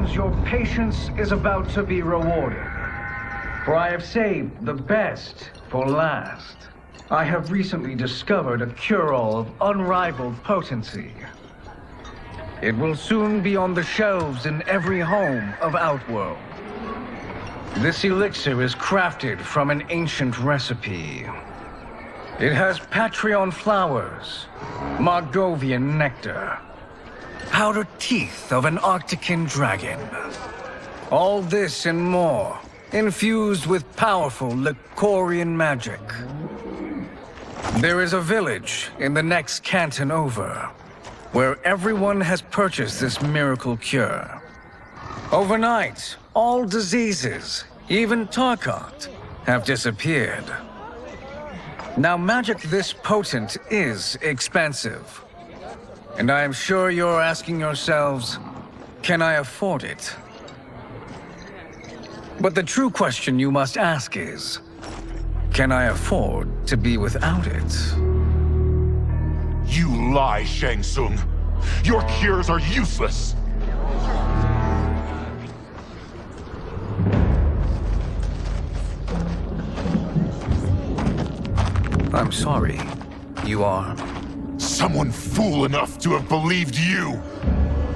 friends, your patience is about to be rewarded. For I have saved the best for last. I have recently discovered a cure-all of unrivaled potency. It will soon be on the shelves in every home of Outworld. This elixir is crafted from an ancient recipe. It has Patreon flowers, Margovian nectar, powdered teeth of an Arctican dragon. All this and more, infused with powerful Lycorian magic. There is a village in the next canton over, where everyone has purchased this miracle cure. Overnight, all diseases, even Tarkat, have disappeared. Now, magic this potent is expensive. And I am sure you're asking yourselves, can I afford it? But the true question you must ask is, can I afford to be without it? You lie, Shang Tsung. Your cures are useless. I'm sorry. You are? Someone fool enough to have believed you.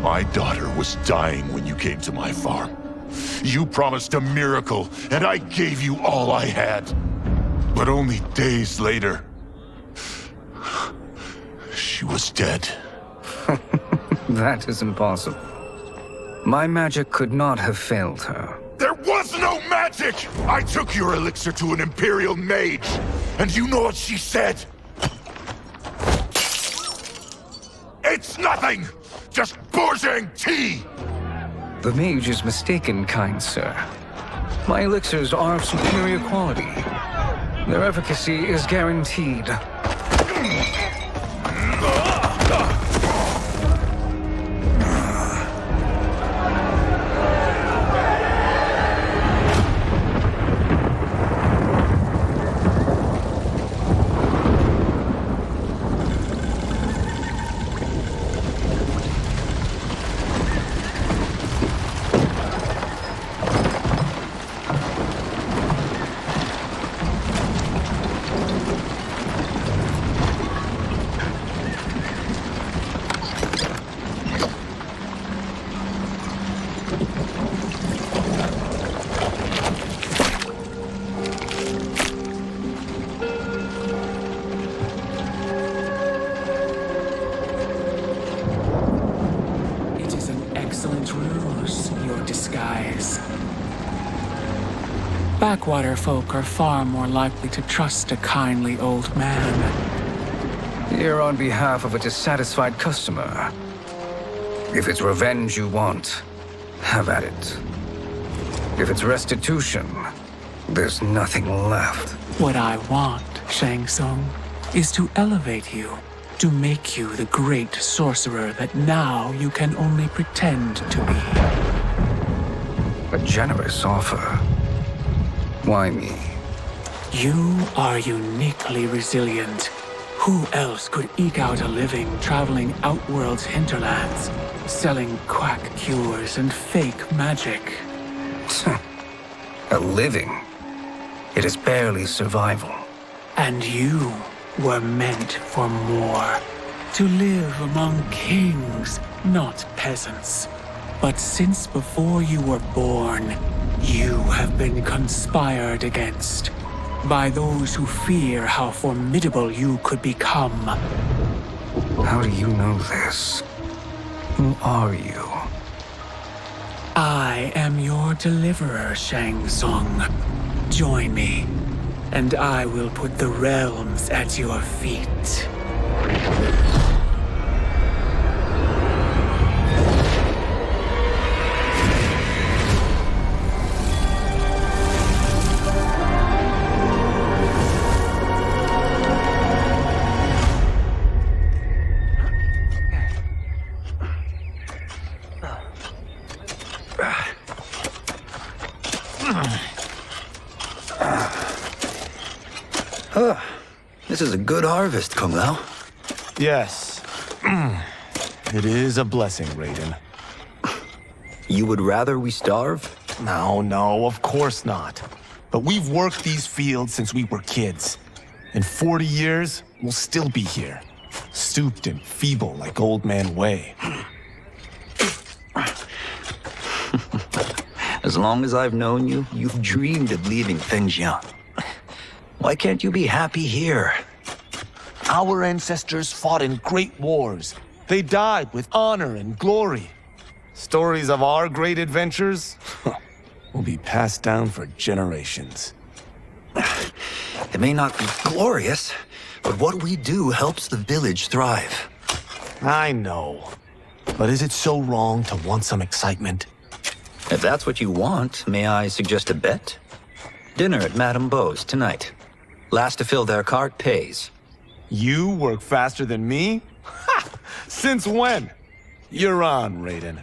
My daughter was dying when you came to my farm. You promised a miracle, and I gave you all I had. But only days later, she was dead. That is impossible. My magic could not have failed her. There was no magic! I took your elixir to an Imperial mage, and you know what she said? It's nothing! Just Bourgeois tea! The mage is mistaken, kind sir. My elixirs are of superior quality. Their efficacy is guaranteed. Backwater folk are far more likely to trust a kindly old man. Here on behalf of a dissatisfied customer. If it's revenge you want, have at it. If it's restitution, there's nothing left. What I want, Shang Tsung, is to elevate you, to make you the great sorcerer that now you can only pretend to be. A generous offer. Why me? You are uniquely resilient. Who else could eke out a living traveling Outworld's hinterlands, selling quack cures and fake magic? A living? It is barely survival. And you were meant for more. To live among kings, not peasants. But since before you were born, you have been conspired against by those who fear how formidable you could become. How do you know this? Who are you? I am your deliverer, Shang Tsung. Join me, and I will put the realms at your feet. This is a good harvest, Kung Lao. Yes. It is a blessing, Raiden. You would rather we starve? No, of course not. But we've worked these fields since we were kids. In 40 years, we'll still be here. Stooped and feeble like Old Man Wei. As long as I've known you, you've dreamed of leaving Fengjiang. Why can't you be happy here? Our ancestors fought in great wars. They died with honor and glory. Stories of our great adventures will be passed down for generations. It may not be glorious, but what we do helps the village thrive. I know. But is it so wrong to want some excitement? If that's what you want, may I suggest a bet? Dinner at Madame Beau's tonight. Last to fill their cart pays. You work faster than me? Ha! Since when? You're on, Raiden.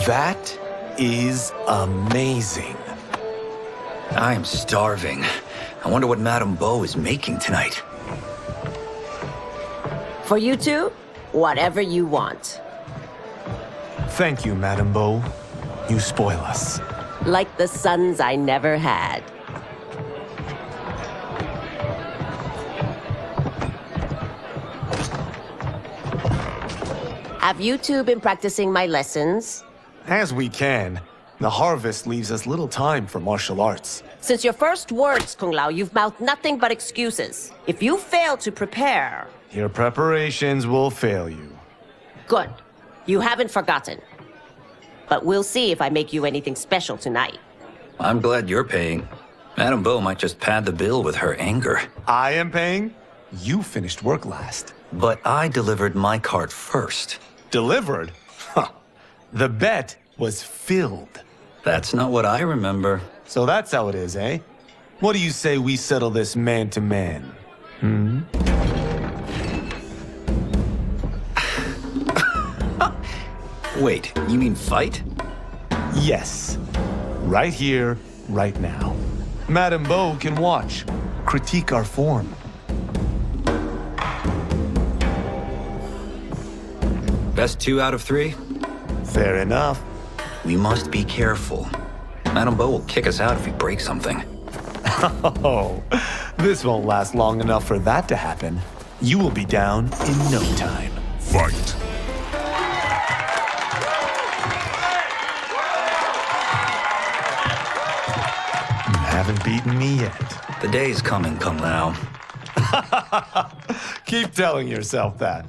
That is amazing. I am starving. I wonder what Madame Beau is making tonight. For you two, whatever you want. Thank you, Madame Beau. You spoil us. Like the sons I never had. Have you two been practicing my lessons? As we can. The harvest leaves us little time for martial arts. Since your first words, Kung Lao, you've mouthed nothing but excuses. If you fail to prepare... Your preparations will fail you. Good. You haven't forgotten. But we'll see if I make you anything special tonight. I'm glad you're paying. Madame Beau might just pad the bill with her anger. I am paying? You finished work last. But I delivered my cart first. Delivered? Huh. The bet was filled. That's not what I remember. So that's how it is, eh? What do you say we settle this man to man? Hmm? Wait, you mean fight? Yes. Right here, right now. Madame Beau can watch, critique our form. Best 2 out of 3? Fair enough. We must be careful. Madame Beau will kick us out if we break something. Oh, this won't last long enough for that to happen. You will be down in no time. Fight. You haven't beaten me yet. The day's coming, Kung Lao. Keep telling yourself that.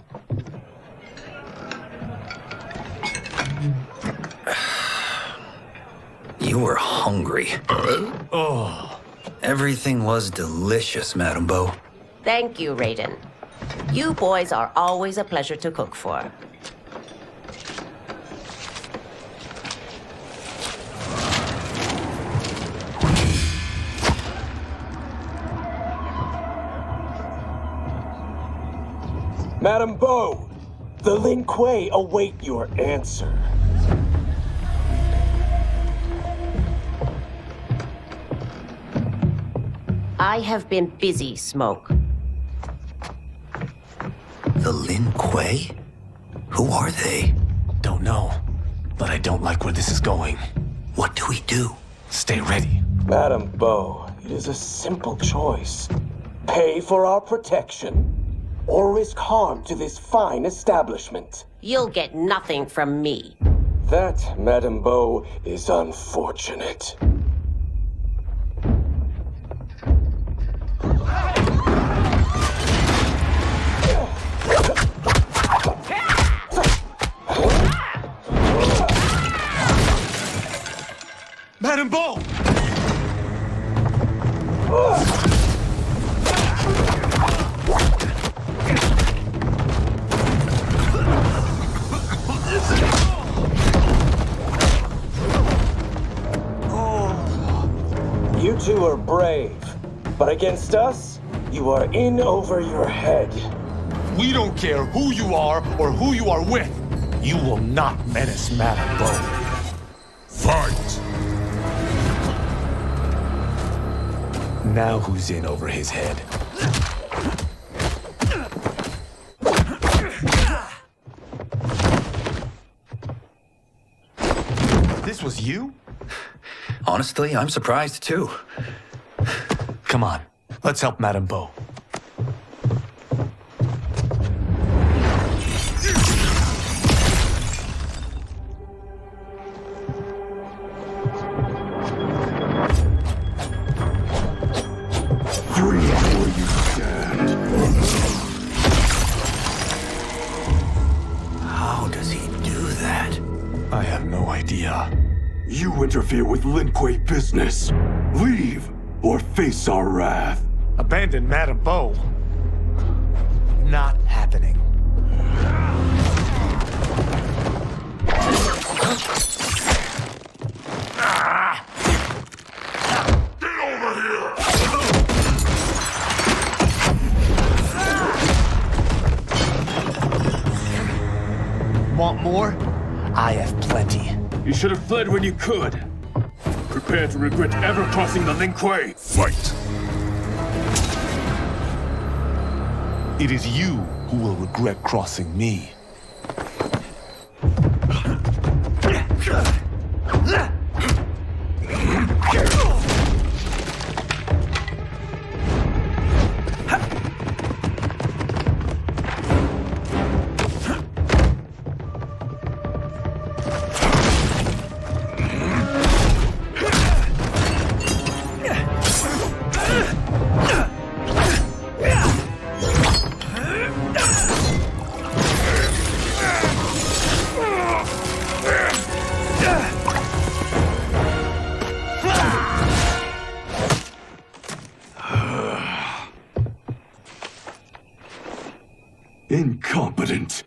You were hungry. Oh. Everything was delicious, Madame Beau. Thank you, Raiden. You boys are always a pleasure to cook for. Madame Beau, the Lin Kuei await your answer. I have been busy, Smoke. The Lin Kuei? Who are they? Don't know, but I don't like where this is going. What do we do? Stay ready. Madame Beau, it is a simple choice. Pay for our protection, or risk harm to this fine establishment. You'll get nothing from me. That, Madame Beau, is unfortunate. Madame Beau! brave. But against us, you are in over your head. We don't care who you are or who you are with. You will not menace Madame Bo. Fight! Now who's in over his head? This was you? Honestly, I'm surprised too. Come on, let's help Madame Bo. How does he do that? I have no idea. You interfere with Lin Kuei business. Leave, or face our wrath. Abandon Madame Bo? Not happening. Want more? I have plenty. You should have fled when you could. Prepare to regret ever crossing the Lin Kuei. Fight! It is you who will regret crossing me. Incompetent.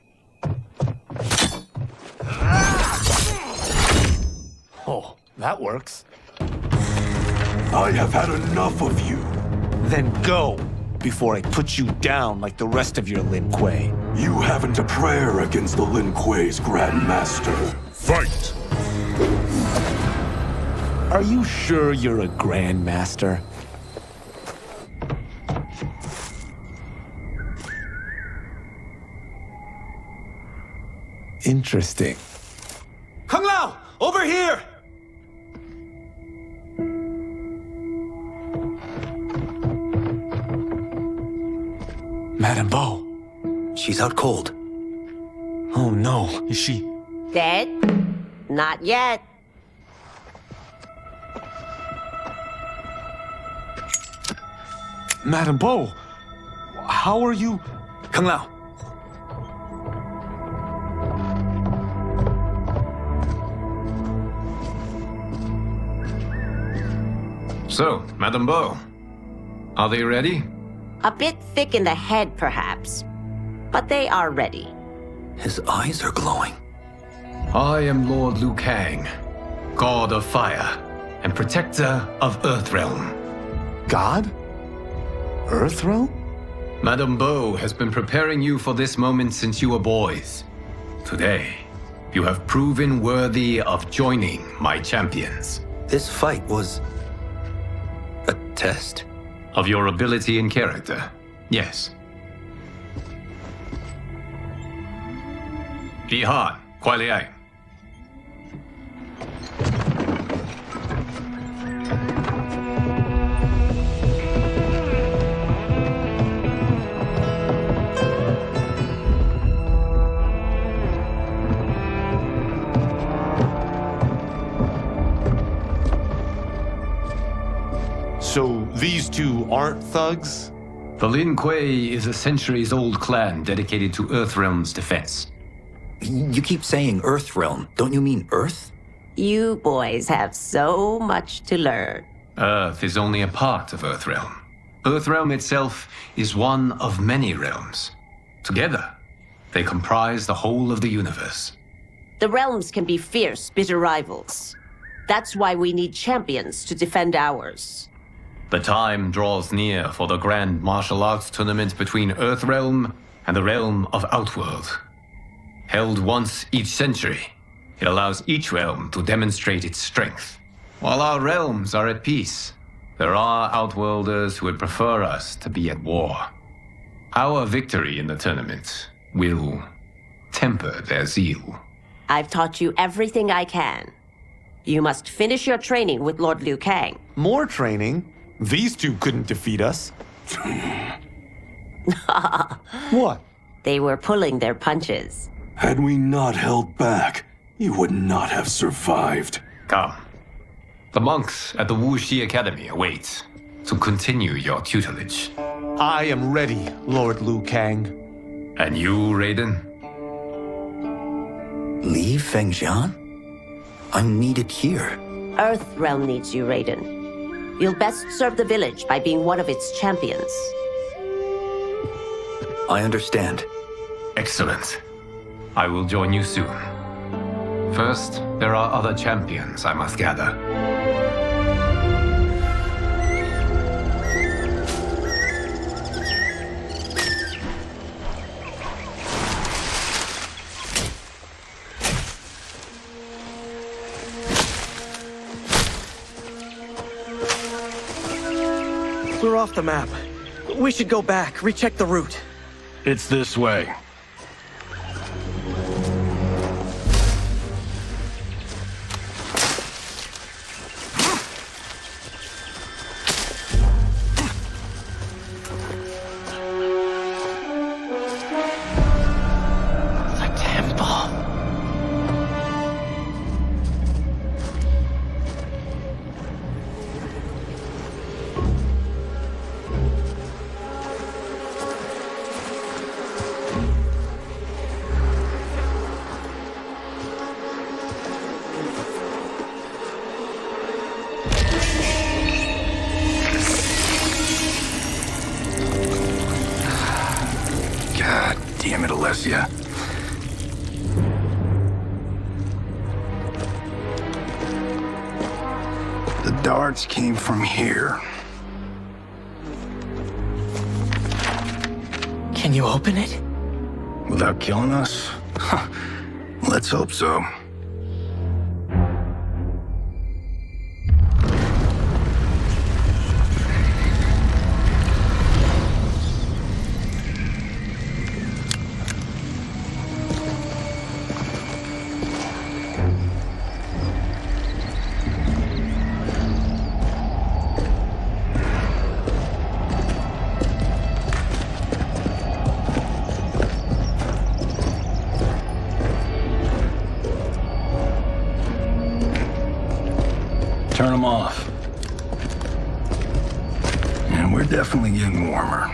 Oh, that works. I have had enough of you. Then go, before I put you down like the rest of your Lin Kuei. You haven't a prayer against the Lin Kuei's Grand Master. Fight! Are you sure you're a Grand Master? Interesting. Kung Lao! Over here! Madame Bo. She's out cold. Oh no, is she... Dead? Not yet. Madame Bo, how are you... Kung Lao. So, Madame Bo, are they ready? A bit thick in the head, perhaps. But they are ready. His eyes are glowing. I am Lord Liu Kang, God of Fire and Protector of Earthrealm. God? Earthrealm? Madame Bo has been preparing you for this moment since you were boys. Today, you have proven worthy of joining my champions. This fight was a test? Of your ability and character, yes. Li Han, Kuai Liang. So these two aren't thugs? The Lin Kuei is a centuries-old clan dedicated to Earthrealm's defense. You keep saying Earthrealm. Don't you mean Earth? You boys have so much to learn. Earth is only a part of Earthrealm. Earthrealm itself is one of many realms. Together, they comprise the whole of the universe. The realms can be fierce, bitter rivals. That's why we need champions to defend ours. The time draws near for the grand martial arts tournament between Earthrealm and the realm of Outworld. Held once each century, it allows each realm to demonstrate its strength. While our realms are at peace, there are Outworlders who would prefer us to be at war. Our victory in the tournament will temper their zeal. I've taught you everything I can. You must finish your training with Lord Liu Kang. More training? These two couldn't defeat us. What? They were pulling their punches. Had we not held back, you would not have survived. Come. The monks at the Wuxi Academy await to continue your tutelage. I am ready, Lord Liu Kang. And you, Raiden? Leave Fengjian? I'm needed here. Earthrealm needs you, Raiden. You'll best serve the village by being one of its champions. I understand. Excellent. I will join you soon. First, there are other champions I must gather. We're off the map. We should go back, recheck the route. It's this way. Damn it, Alessia. The darts came from here. Can you open it? Without killing us? Let's hope so. Turn them off. And we're definitely getting warmer.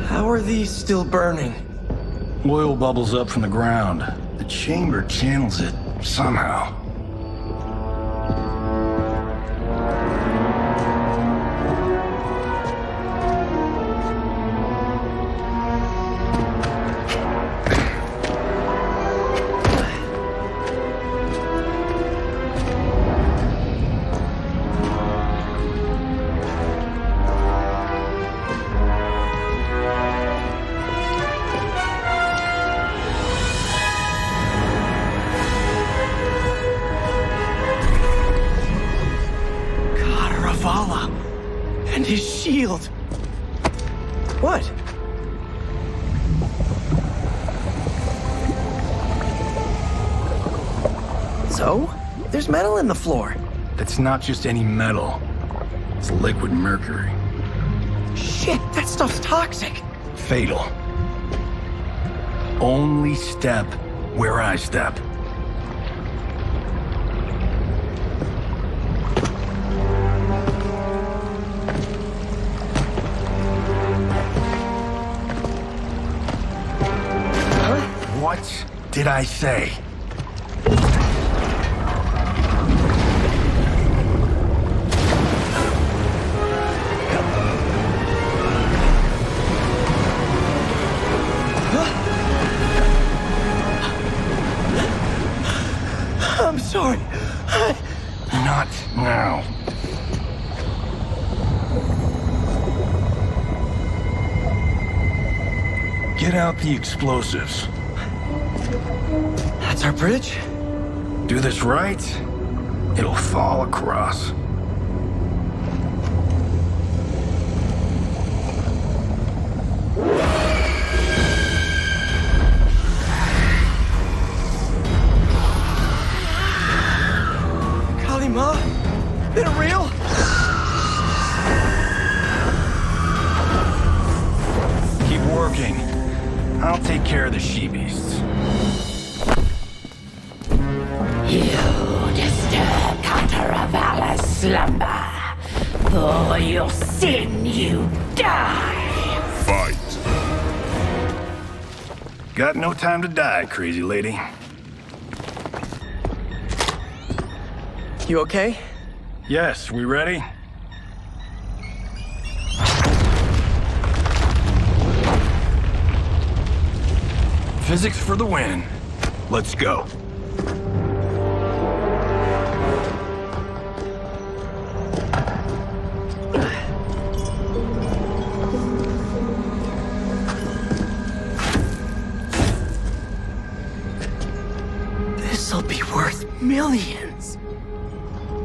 How are these still burning? Oil bubbles up from the ground. The chamber channels it somehow. And his shield. What? So? There's metal in the floor. It's not just any metal. It's liquid mercury. Shit, that stuff's toxic. Fatal. Only step where I step. What did I say? sorry. Not now. Get out the explosives. That's our bridge? Do this right, it'll fall across. Kalima? Is it real? Keep working. I'll take care of the she-beasts. You disturb Cataravalla's slumber. For your sin, you die. Fight. Got no time to die, crazy lady. You okay? Yes, we ready? Physics for the win. Let's go. This'll be worth millions.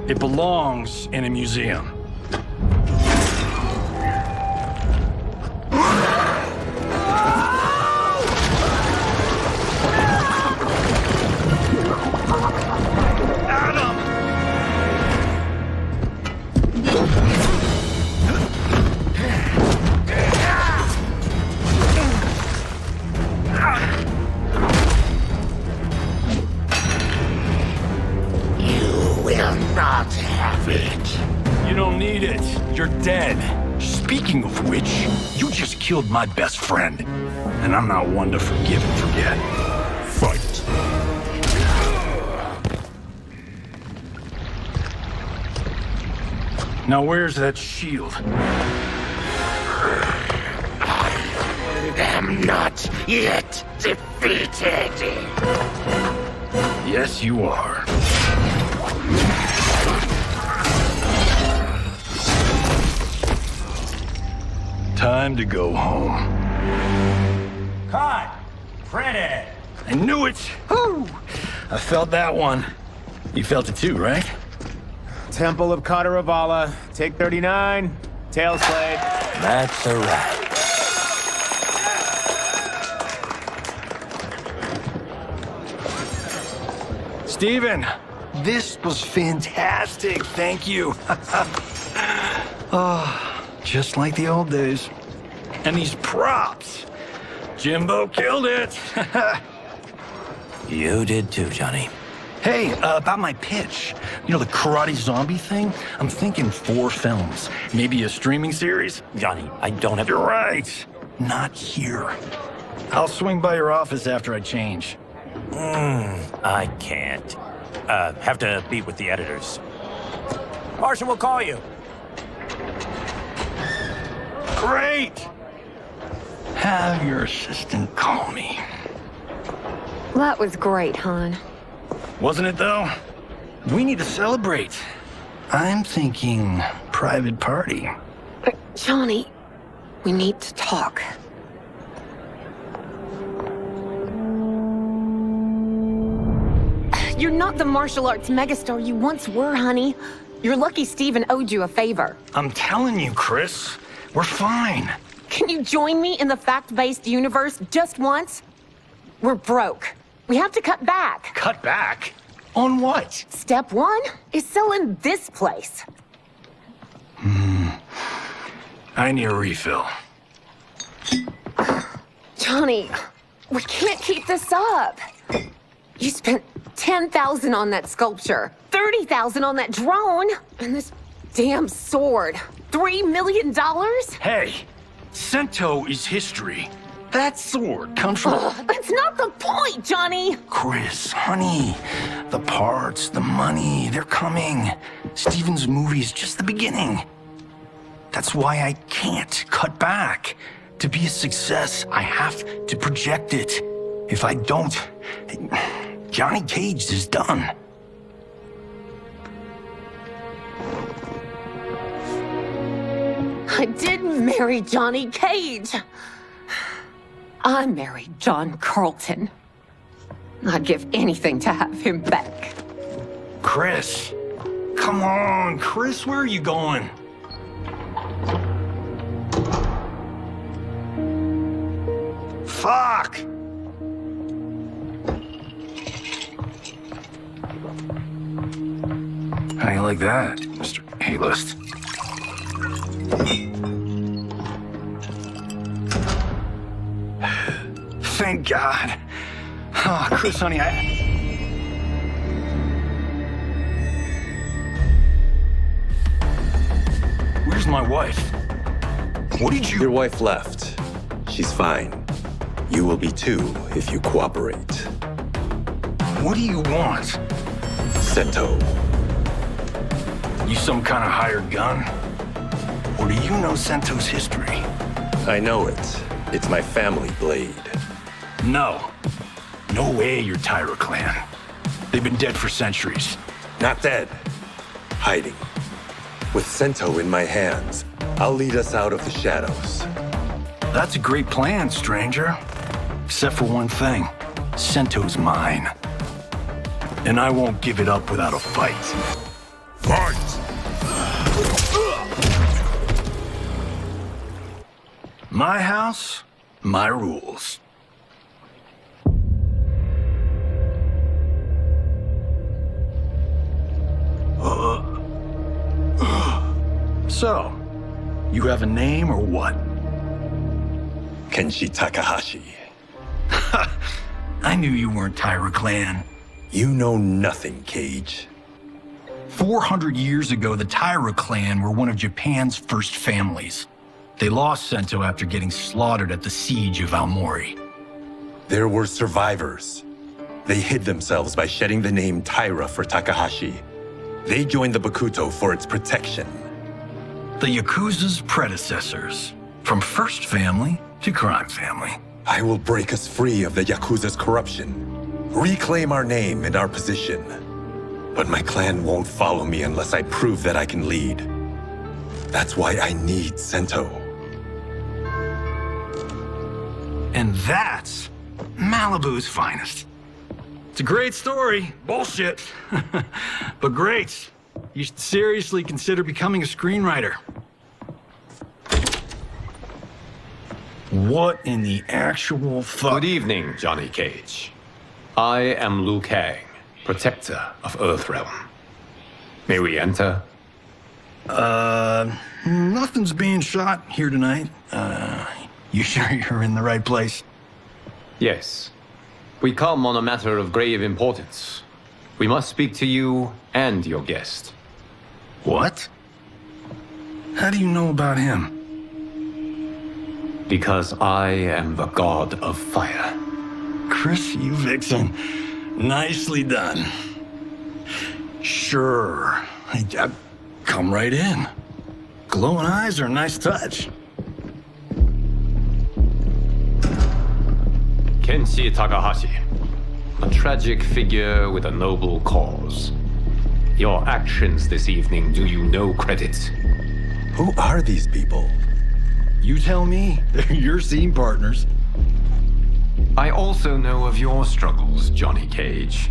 It belongs in a museum. You don't need it. You're dead. Speaking of which, you just killed my best friend. And I'm not one to forgive and forget. Fight. Now where's that shield? I am not yet defeated. Yes, you are. Time to go home. Cut! Print I knew it! Woo! I felt that one. You felt it too, right? Temple of Kataravala, take 39, tail slate. That's a wrap. Steven, this was fantastic. Thank you. Oh, just like the old days. And these props. Jimbo killed it. You did too, Johnny. Hey, about my pitch. You know, the karate zombie thing? I'm thinking 4 films. Maybe a streaming series? Johnny, I don't have... You're right. Not here. I'll swing by your office after I change. I can't. Have to meet with the editors. Martian will call you. Great! Have your assistant call me. That was great, hon. Wasn't it, though? We need to celebrate. I'm thinking private party. Johnny, we need to talk. You're not the martial arts megastar you once were, honey. You're lucky Steven owed you a favor. I'm telling you, Chris, we're fine. Can you join me in the fact-based universe just once? We're broke. We have to cut back. Cut back? On what? Step 1 is selling this place. I need a refill. Johnny, we can't keep this up. You spent $10,000 on that sculpture, $30,000 on that drone, and this damn sword. $3 million? Hey, Sento is history. That sword comes from... That's not the point, Johnny! Chris, honey, the parts, the money, they're coming. Steven's movie is just the beginning. That's why I can't cut back. To be a success, I have to project it. If I don't, Johnny Cage is done. I didn't marry Johnny Cage. I married John Carlton. I'd give anything to have him back. Chris. Come on, Chris, where are you going? Fuck! How you like that, Mr. A-list? Thank God. Oh, Chris, honey, Where's my wife? What did you... Your wife left. She's fine. You will be too if you cooperate. What do you want? Sento. You some kind of hired gun? Or do you know Sento's history? I know it. It's my family blade. No. No way you're Tyra clan. They've been dead for centuries. Not dead. Hiding. With Sento in my hands, I'll lead us out of the shadows. That's a great plan, stranger. Except for one thing. Sento's mine. And I won't give it up without a fight. Fight! My house, my rules. So, you have a name or what? Kenshi Takahashi. I knew you weren't Tyra clan. You know nothing, Cage. 400 years ago, the Tyra clan were one of Japan's first families. They lost Sento after getting slaughtered at the siege of Aomori. There were survivors. They hid themselves by shedding the name Tyra for Takahashi. They joined the Bakuto for its protection. The Yakuza's predecessors. From first family to crime family. I will break us free of the Yakuza's corruption. Reclaim our name and our position. But my clan won't follow me unless I prove that I can lead. That's why I need Sento. And that's Malibu's finest. It's a great story. Bullshit. But great. You should seriously consider becoming a screenwriter. What in the actual fuck? Good evening, Johnny Cage. I am Liu Kang, protector of Earthrealm. May we enter? Nothing's being shot here tonight. You sure you're in the right place? Yes. We come on a matter of grave importance. We must speak to you and your guest. What? How do you know about him? Because I am the god of fire. Chris, you vixen. Nicely done. Sure. Come right in. Glowing eyes are a nice touch. Kenshi Takahashi, a tragic figure with a noble cause. Your actions this evening do you no credit. Who are these people? You tell me. They're your scene partners. I also know of your struggles, Johnny Cage.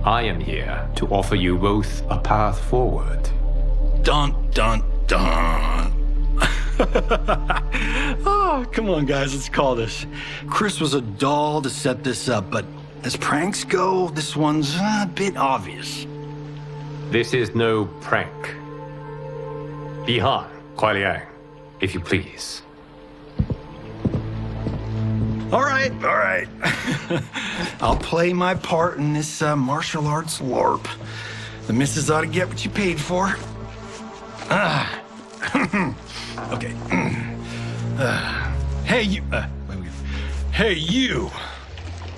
I am here to offer you both a path forward. Dun, dun, dun. Oh, come on, guys, let's call this. Chris was a doll to set this up, but as pranks go, this one's a bit obvious. This is no prank. Bihan, Kuai Liang, if you please. All right. I'll play my part in this martial arts LARP. The missus ought to get what you paid for. Okay. Hey, you. Hey, you.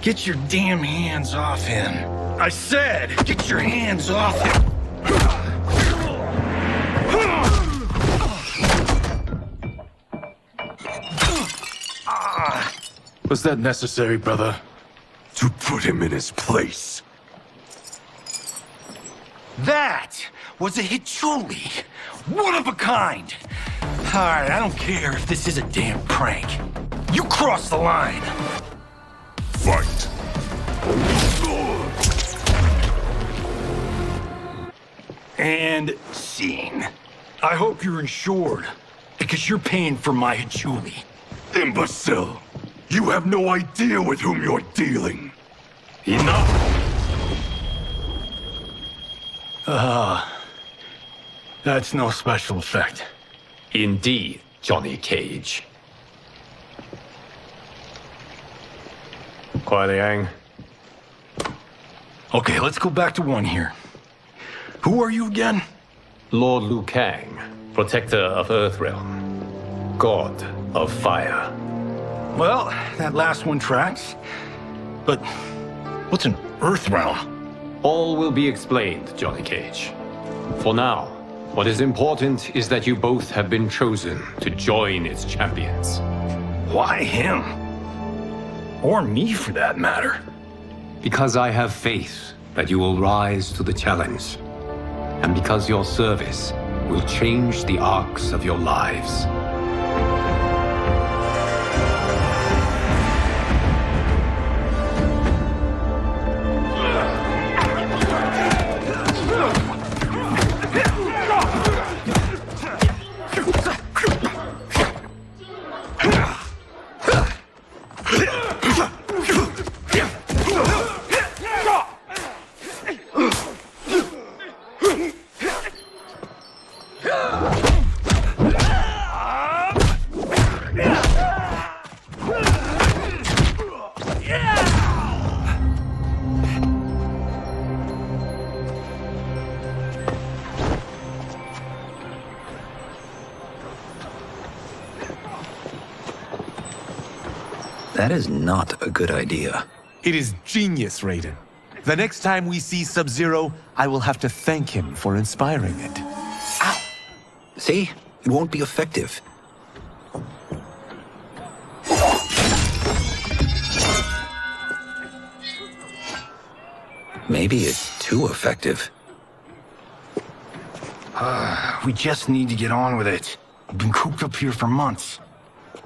Get your damn hands off him. I said, get your hands off him. Was that necessary, brother? To put him in his place. That was a Hichuli. One of a kind. Alright, I don't care if this is a damn prank. You crossed the line! Fight! And scene. I hope you're insured, because you're paying for my Hachuli. Imbecile! You have no idea with whom you're dealing. Enough! That's no special effect. Indeed, Johnny Cage. Kuai Liang. Okay, let's go back to one here. Who are you again? Lord Liu Kang, protector of Earthrealm, god of fire. Well, that last one tracks. But what's an Earthrealm? All will be explained, Johnny Cage. For now, what is important is that you both have been chosen to join its champions. Why him? Or me, for that matter. Because I have faith that you will rise to the challenge. And because your service will change the arcs of your lives. That is not a good idea. It is genius, Raiden. The next time we see Sub-Zero, I will have to thank him for inspiring it. Ow! See? It won't be effective. Maybe it's too effective. We just need to get on with it. We've been cooped up here for months.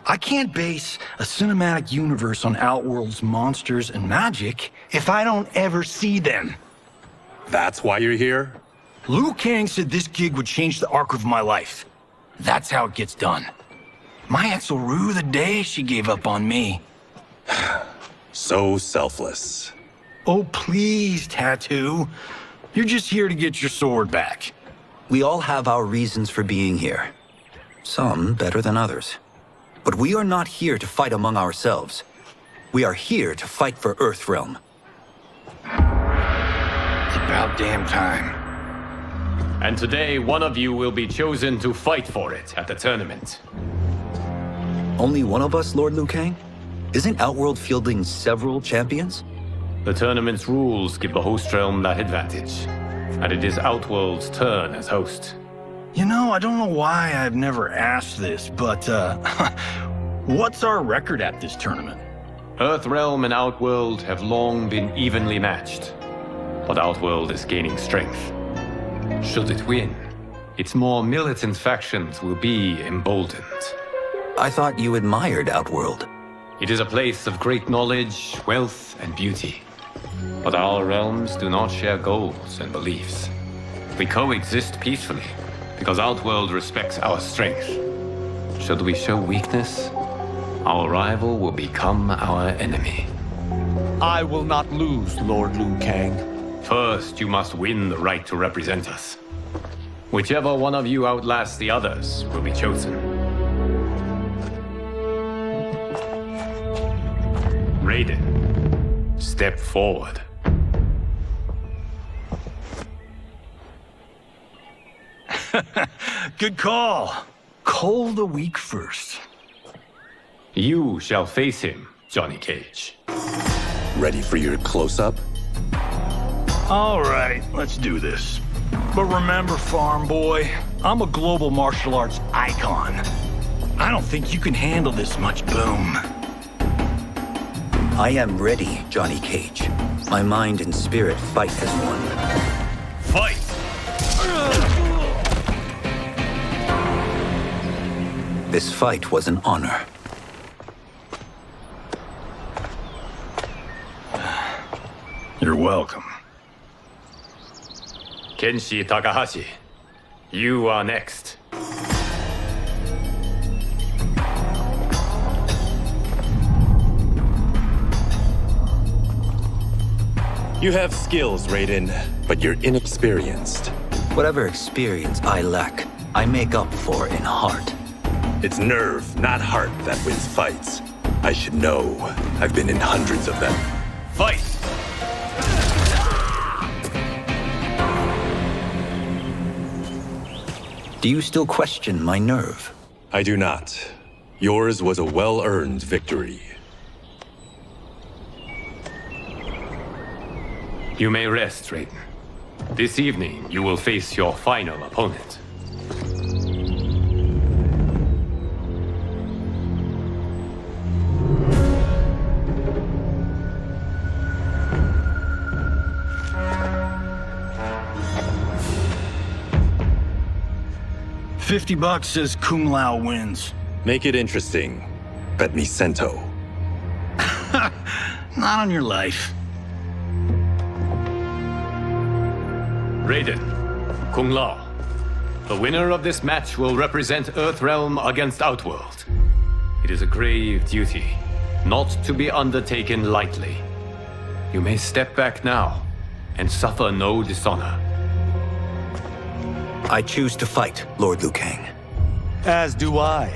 I can't base a cinematic universe on Outworld's monsters and magic if I don't ever see them. That's why you're here? Liu Kang said this gig would change the arc of my life. That's how it gets done. My ex will rue the day she gave up on me. So selfless. Oh, please, Tattoo. You're just here to get your sword back. We all have our reasons for being here. Some better than others. But we are not here to fight among ourselves. We are here to fight for Earthrealm. It's about damn time. And today, one of you will be chosen to fight for it at the tournament. Only one of us, Lord Liu Kang? Isn't Outworld fielding several champions? The tournament's rules give the host realm that advantage. And it is Outworld's turn as host. You know, I don't know why I've never asked this, but, what's our record at this tournament? Earthrealm and Outworld have long been evenly matched. But Outworld is gaining strength. Should it win, its more militant factions will be emboldened. I thought you admired Outworld. It is a place of great knowledge, wealth, and beauty. But our realms do not share goals and beliefs. We coexist peacefully, because Outworld respects our strength. Should we show weakness, our rival will become our enemy. I will not lose, Lord Liu Kang. First, you must win the right to represent us. Whichever one of you outlasts the others will be chosen. Raiden, step forward. Good call. Cole the weak first. You shall face him, Johnny Cage. Ready for your close-up? All right, let's do this. But remember, farm boy, I'm a global martial arts icon. I don't think you can handle this much boom. I am ready, Johnny Cage. My mind and spirit fight as one. Fight! This fight was an honor. You're welcome. Kenshi Takahashi, you are next. You have skills, Raiden, but you're inexperienced. Whatever experience I lack, I make up for in heart. It's nerve, not heart, that wins fights. I should know. I've been in hundreds of them. Fight! Do you still question my nerve? I do not. Yours was a well-earned victory. You may rest, Raiden. This evening, you will face your final opponent. $50 says Kung Lao wins. Make it interesting. Bet me cento. Not on your life. Raiden, Kung Lao. The winner of this match will represent Earthrealm against Outworld. It is a grave duty, not to be undertaken lightly. You may step back now and suffer no dishonor. I choose to fight, Lord Liu Kang. As do I.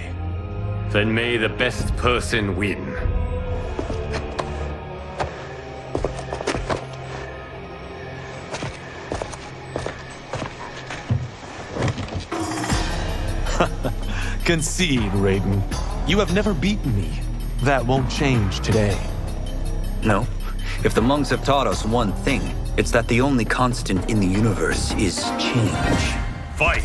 Then may the best person win. Concede, Raiden. You have never beaten me. That won't change today. No. If the monks have taught us one thing, it's that the only constant in the universe is change. Fight!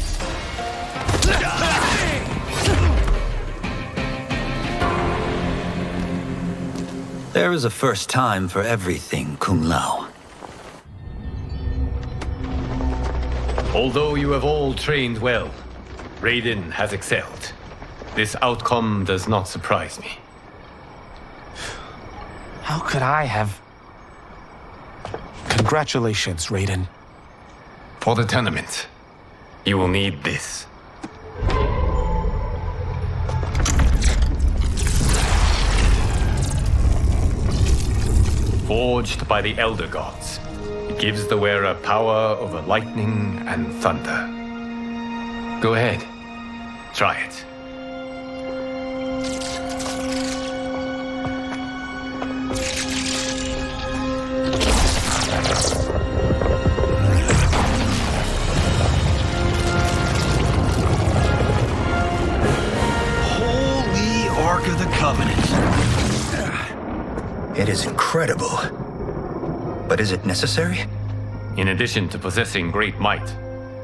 There is a first time for everything, Kung Lao. Although you have all trained well, Raiden has excelled. This outcome does not surprise me. How could I have... Congratulations, Raiden. For the tournament, you will need this. Forged by the Elder Gods, it gives the wearer power over lightning and thunder. Go ahead, try it. Holy Ark of the Covenant. It is incredible. But is it necessary? In addition to possessing great might,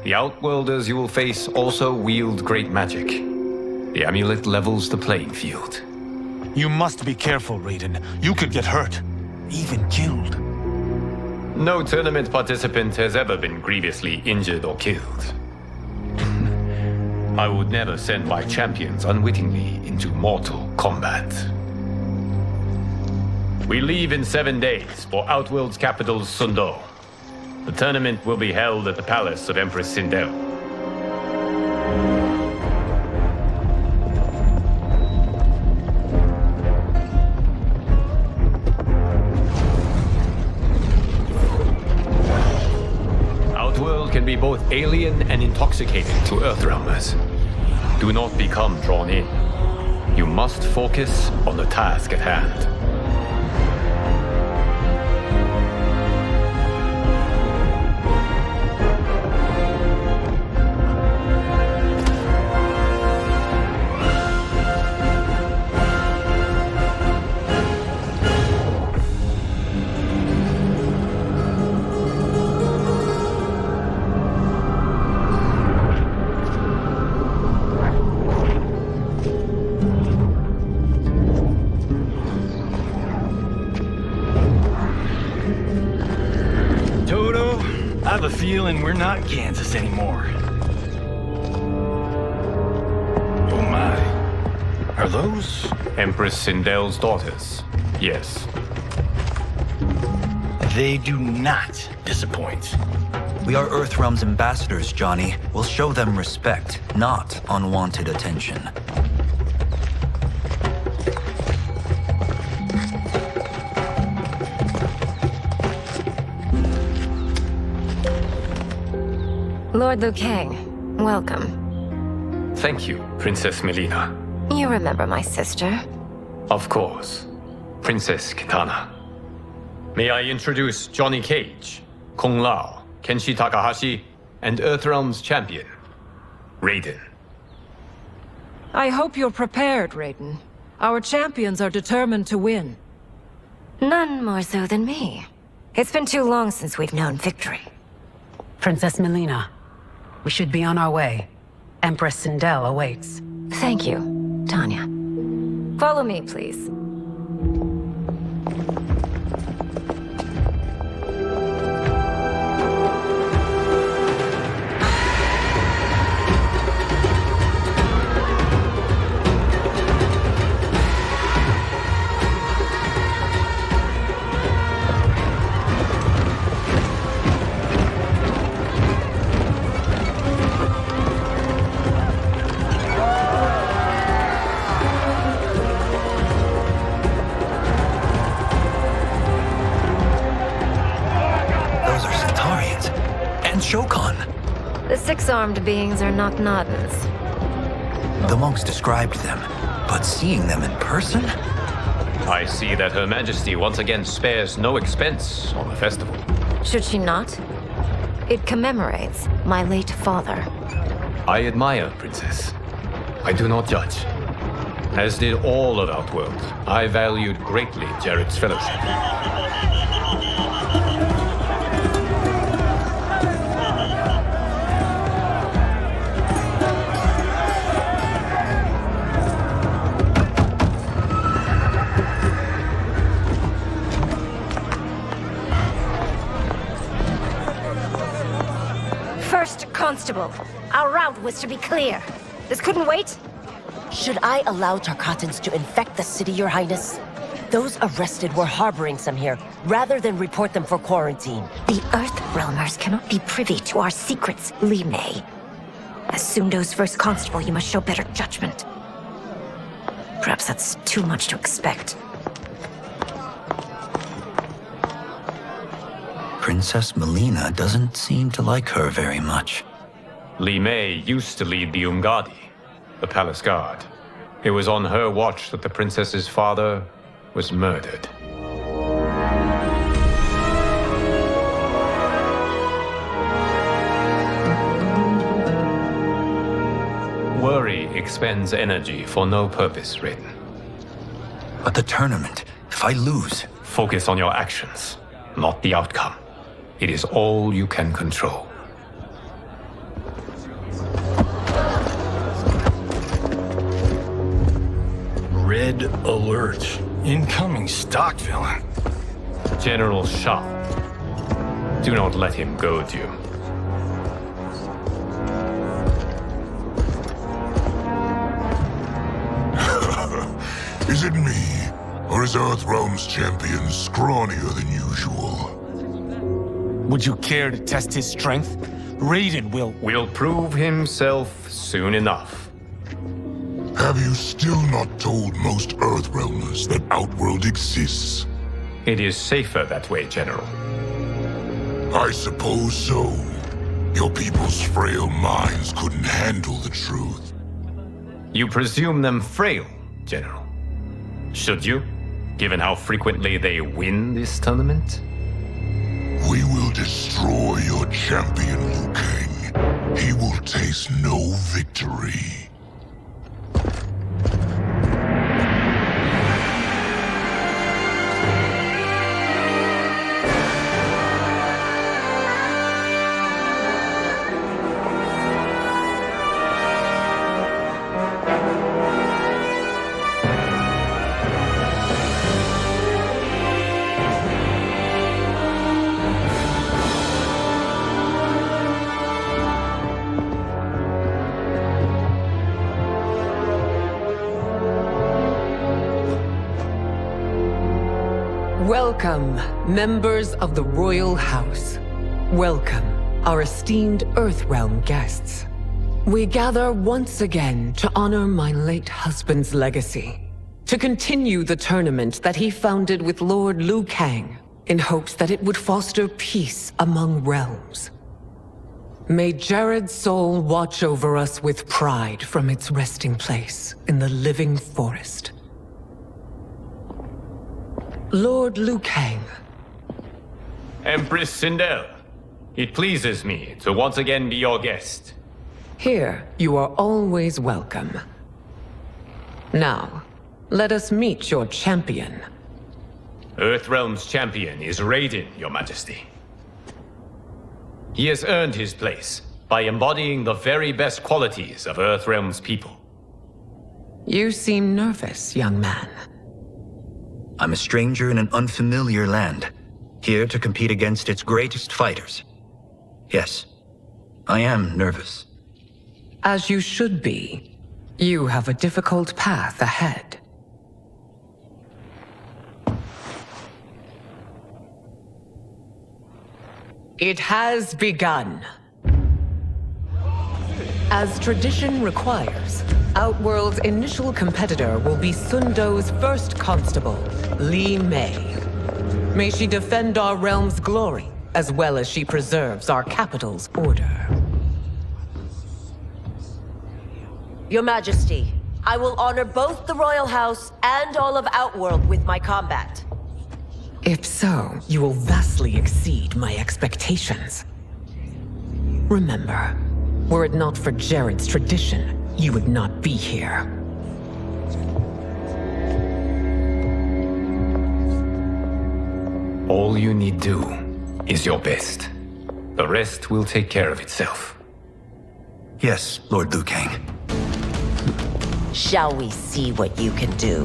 the Outworlders you will face also wield great magic. The amulet levels the playing field. You must be careful, Raiden. You could get hurt. Even killed. No tournament participant has ever been grievously injured or killed. I would never send my champions unwittingly into mortal combat. We leave in 7 days for Outworld's capital, Sundo. The tournament will be held at the palace of Empress Sindel. Outworld can be both alien and intoxicating to Earthrealmers. Do not become drawn in. You must focus on the task at hand. I have a feeling we're not Kansas anymore. Oh my, Are those? Empress Sindel's daughters. Yes. They do not disappoint. We are Earthrealm's ambassadors, Johnny. We'll show them respect, not unwanted attention. Lord Liu Kang, welcome. Thank you, Princess Melina. You remember my sister? Of course. Princess Kitana. May I introduce Johnny Cage, Kung Lao, Kenshi Takahashi, and Earthrealm's champion, Raiden. I hope you're prepared, Raiden. Our champions are determined to win. None more so than me. It's been too long since we've known victory. Princess Melina, we should be on our way. Empress Sindel awaits. Thank you, Tanya. Follow me, please. The six-armed beings are not Nodens. The monks described them, but seeing them in person? I see that Her Majesty once again spares no expense on the festival. Should she not? It commemorates my late father. I admire, Princess. I do not judge. As did all of Outworld, I valued greatly Jared's fellowship. Constable, our route was to be clear. This couldn't wait? Should I allow Tarkatans to infect the city, Your Highness? Those arrested were harboring some here, rather than report them for quarantine. The Earthrealmers cannot be privy to our secrets, Li Mei. As Sundo's first constable, you must show better judgment. Perhaps that's too much to expect. Princess Melina doesn't seem to like her very much. Li Mei used to lead the Umgadi, the palace guard. It was on her watch that the princess's father was murdered. Worry expends energy for no purpose, Raiden. But the tournament, if I lose... Focus on your actions, not the outcome. It is all you can control. Red alert. Incoming stock villain. General Shah. Do not let him goad you. Is it me? Or is Earthrealm's champion scrawnier than usual? Would you care to test his strength? Raiden will prove himself soon enough. Have you still not told most Earthrealmers that Outworld exists? It is safer that way, General. I suppose so. Your people's frail minds couldn't handle the truth. You presume them frail, General. Should you, given how frequently they win this tournament? We will destroy your champion, Liu Kang. He will taste no victory. Welcome, members of the Royal House. Welcome, our esteemed Earthrealm guests. We gather once again to honor my late husband's legacy, to continue the tournament that he founded with Lord Liu Kang, in hopes that it would foster peace among realms. May Jared's soul watch over us with pride from its resting place in the living forest. Lord Liu Kang. Empress Sindel, it pleases me to once again be your guest. Here, you are always welcome. Now, let us meet your champion. Earthrealm's champion is Raiden, Your Majesty. He has earned his place by embodying the very best qualities of Earthrealm's people. You seem nervous, young man. I'm a stranger in an unfamiliar land, here to compete against its greatest fighters. Yes, I am nervous. As you should be. You have a difficult path ahead. It has begun. As tradition requires, Outworld's initial competitor will be Sundo's first constable, Li Mei. May she defend our realm's glory, as well as she preserves our capital's order. Your Majesty, I will honor both the Royal House and all of Outworld with my combat. If so, you will vastly exceed my expectations. Remember, were it not for Jared's tradition, you would not be here. All you need do is your best. The rest will take care of itself. Yes, Lord Liu Kang. Shall we see what you can do?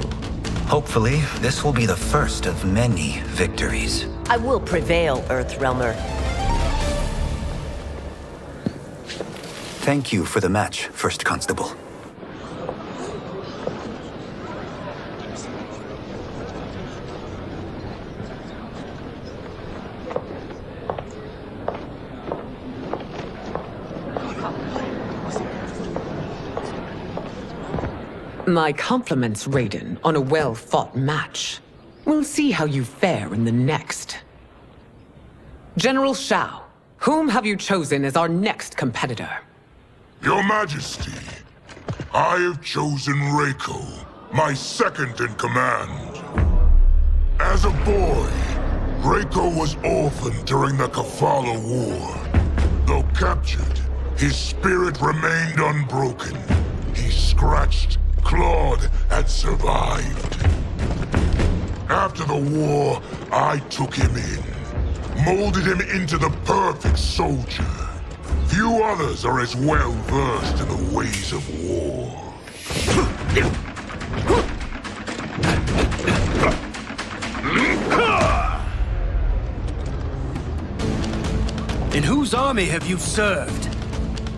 Hopefully, this will be the first of many victories. I will prevail, Earthrealmer. Thank you for the match, First Constable. My compliments, Raiden, on a well-fought match. We'll see how you fare in the next. General Shao, whom have you chosen as our next competitor? Your Majesty, I have chosen Reiko, my second in command. As a boy, Reiko was orphaned during the Kafala War. Though captured, his spirit remained unbroken. He scratched, clawed, and survived. After the war, I took him in, molded him into the perfect soldier. Few others are as well versed in the ways of war. In whose army have you served?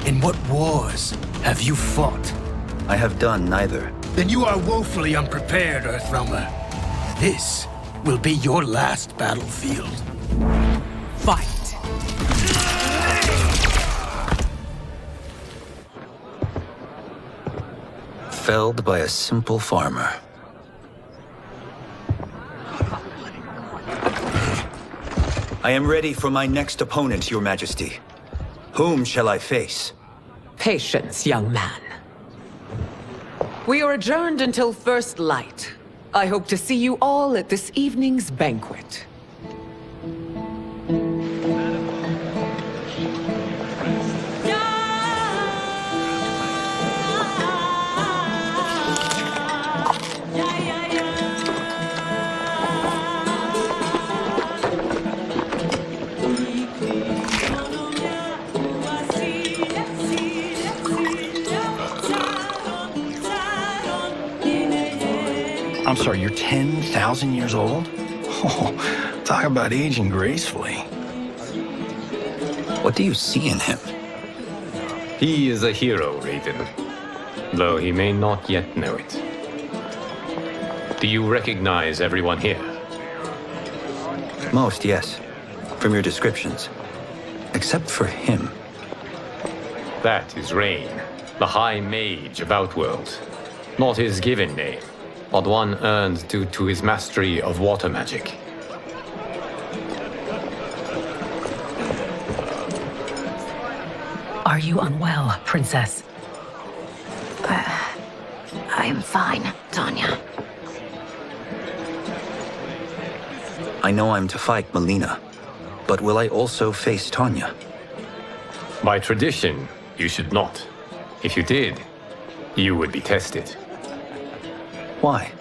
In what wars have you fought? I have done neither. Then you are woefully unprepared, Earthrealmer. This will be your last battlefield. Fight! Felled by a simple farmer. I am ready for my next opponent, Your Majesty. Whom shall I face? Patience, young man. We are adjourned until first light. I hope to see you all at this evening's banquet. I'm sorry, you're 10,000 years old? Oh, talk about aging gracefully. What do you see in him? He is a hero, Raiden, though he may not yet know it. Do you recognize everyone here? Most, yes. From your descriptions. Except for him. That is Rain, the High Mage of Outworld. Not his given name, but one earned due to his mastery of water magic. Are you unwell, Princess? I am fine, Tanya. I know I'm to fight Melina, but will I also face Tanya? By tradition, you should not. If you did, you would be tested. Why?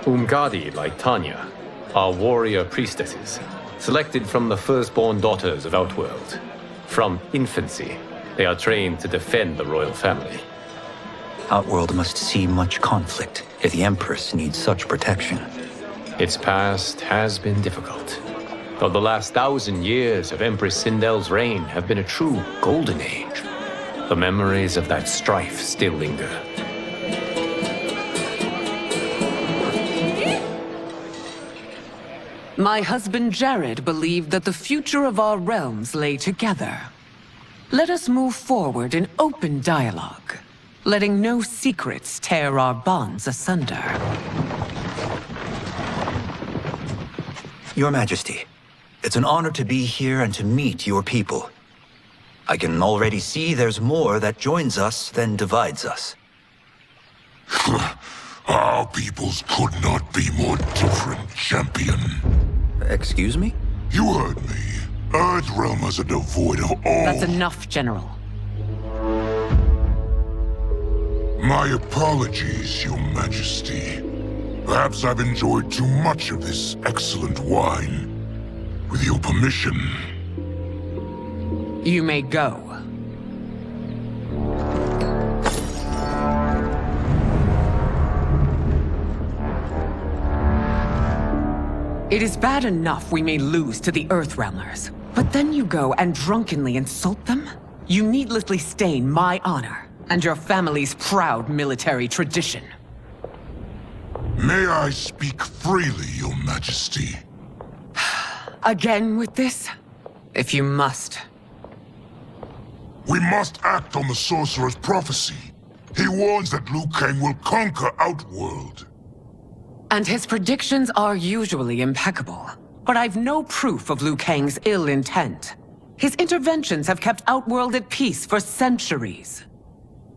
Umgadi, like Tanya, are warrior priestesses, selected from the firstborn daughters of Outworld. From infancy, they are trained to defend the royal family. Outworld must see much conflict if the Empress needs such protection. Its past has been difficult, though the last 1,000 years of Empress Sindel's reign have been a true golden age. The memories of that strife still linger. My husband Jared believed that the future of our realms lay together. Let us move forward in open dialogue, letting no secrets tear our bonds asunder. Your Majesty, it's an honor to be here and to meet your people. I can already see there's more that joins us than divides us. Our peoples could not be more different, champion. Excuse me? You heard me. Earthrealmers are devoid of all... That's enough, General. My apologies, Your Majesty. Perhaps I've enjoyed too much of this excellent wine. With your permission... You may go. It is bad enough we may lose to the Earthrealmers, but then you go and drunkenly insult them? You needlessly stain my honor and your family's proud military tradition. May I speak freely, Your Majesty? Again with this? If you must. We must act on the Sorcerer's prophecy. He warns that Liu Kang will conquer Outworld. And his predictions are usually impeccable. But I've no proof of Liu Kang's ill intent. His interventions have kept Outworld at peace for centuries.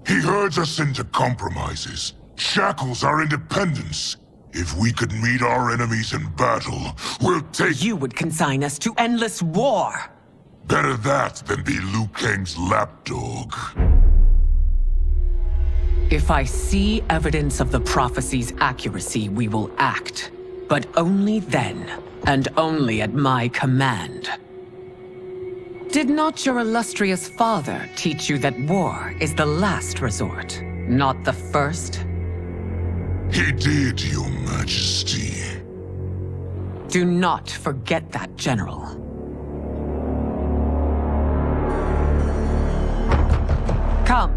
He herds us into compromises, shackles our independence. If we could meet our enemies in battle, we'll take... You would consign us to endless war! Better that than be Liu Kang's lapdog. If I see evidence of the prophecy's accuracy, we will act. But only then, and only at my command. Did not your illustrious father teach you that war is the last resort, not the first? He did, Your Majesty. Do not forget that, General. Come.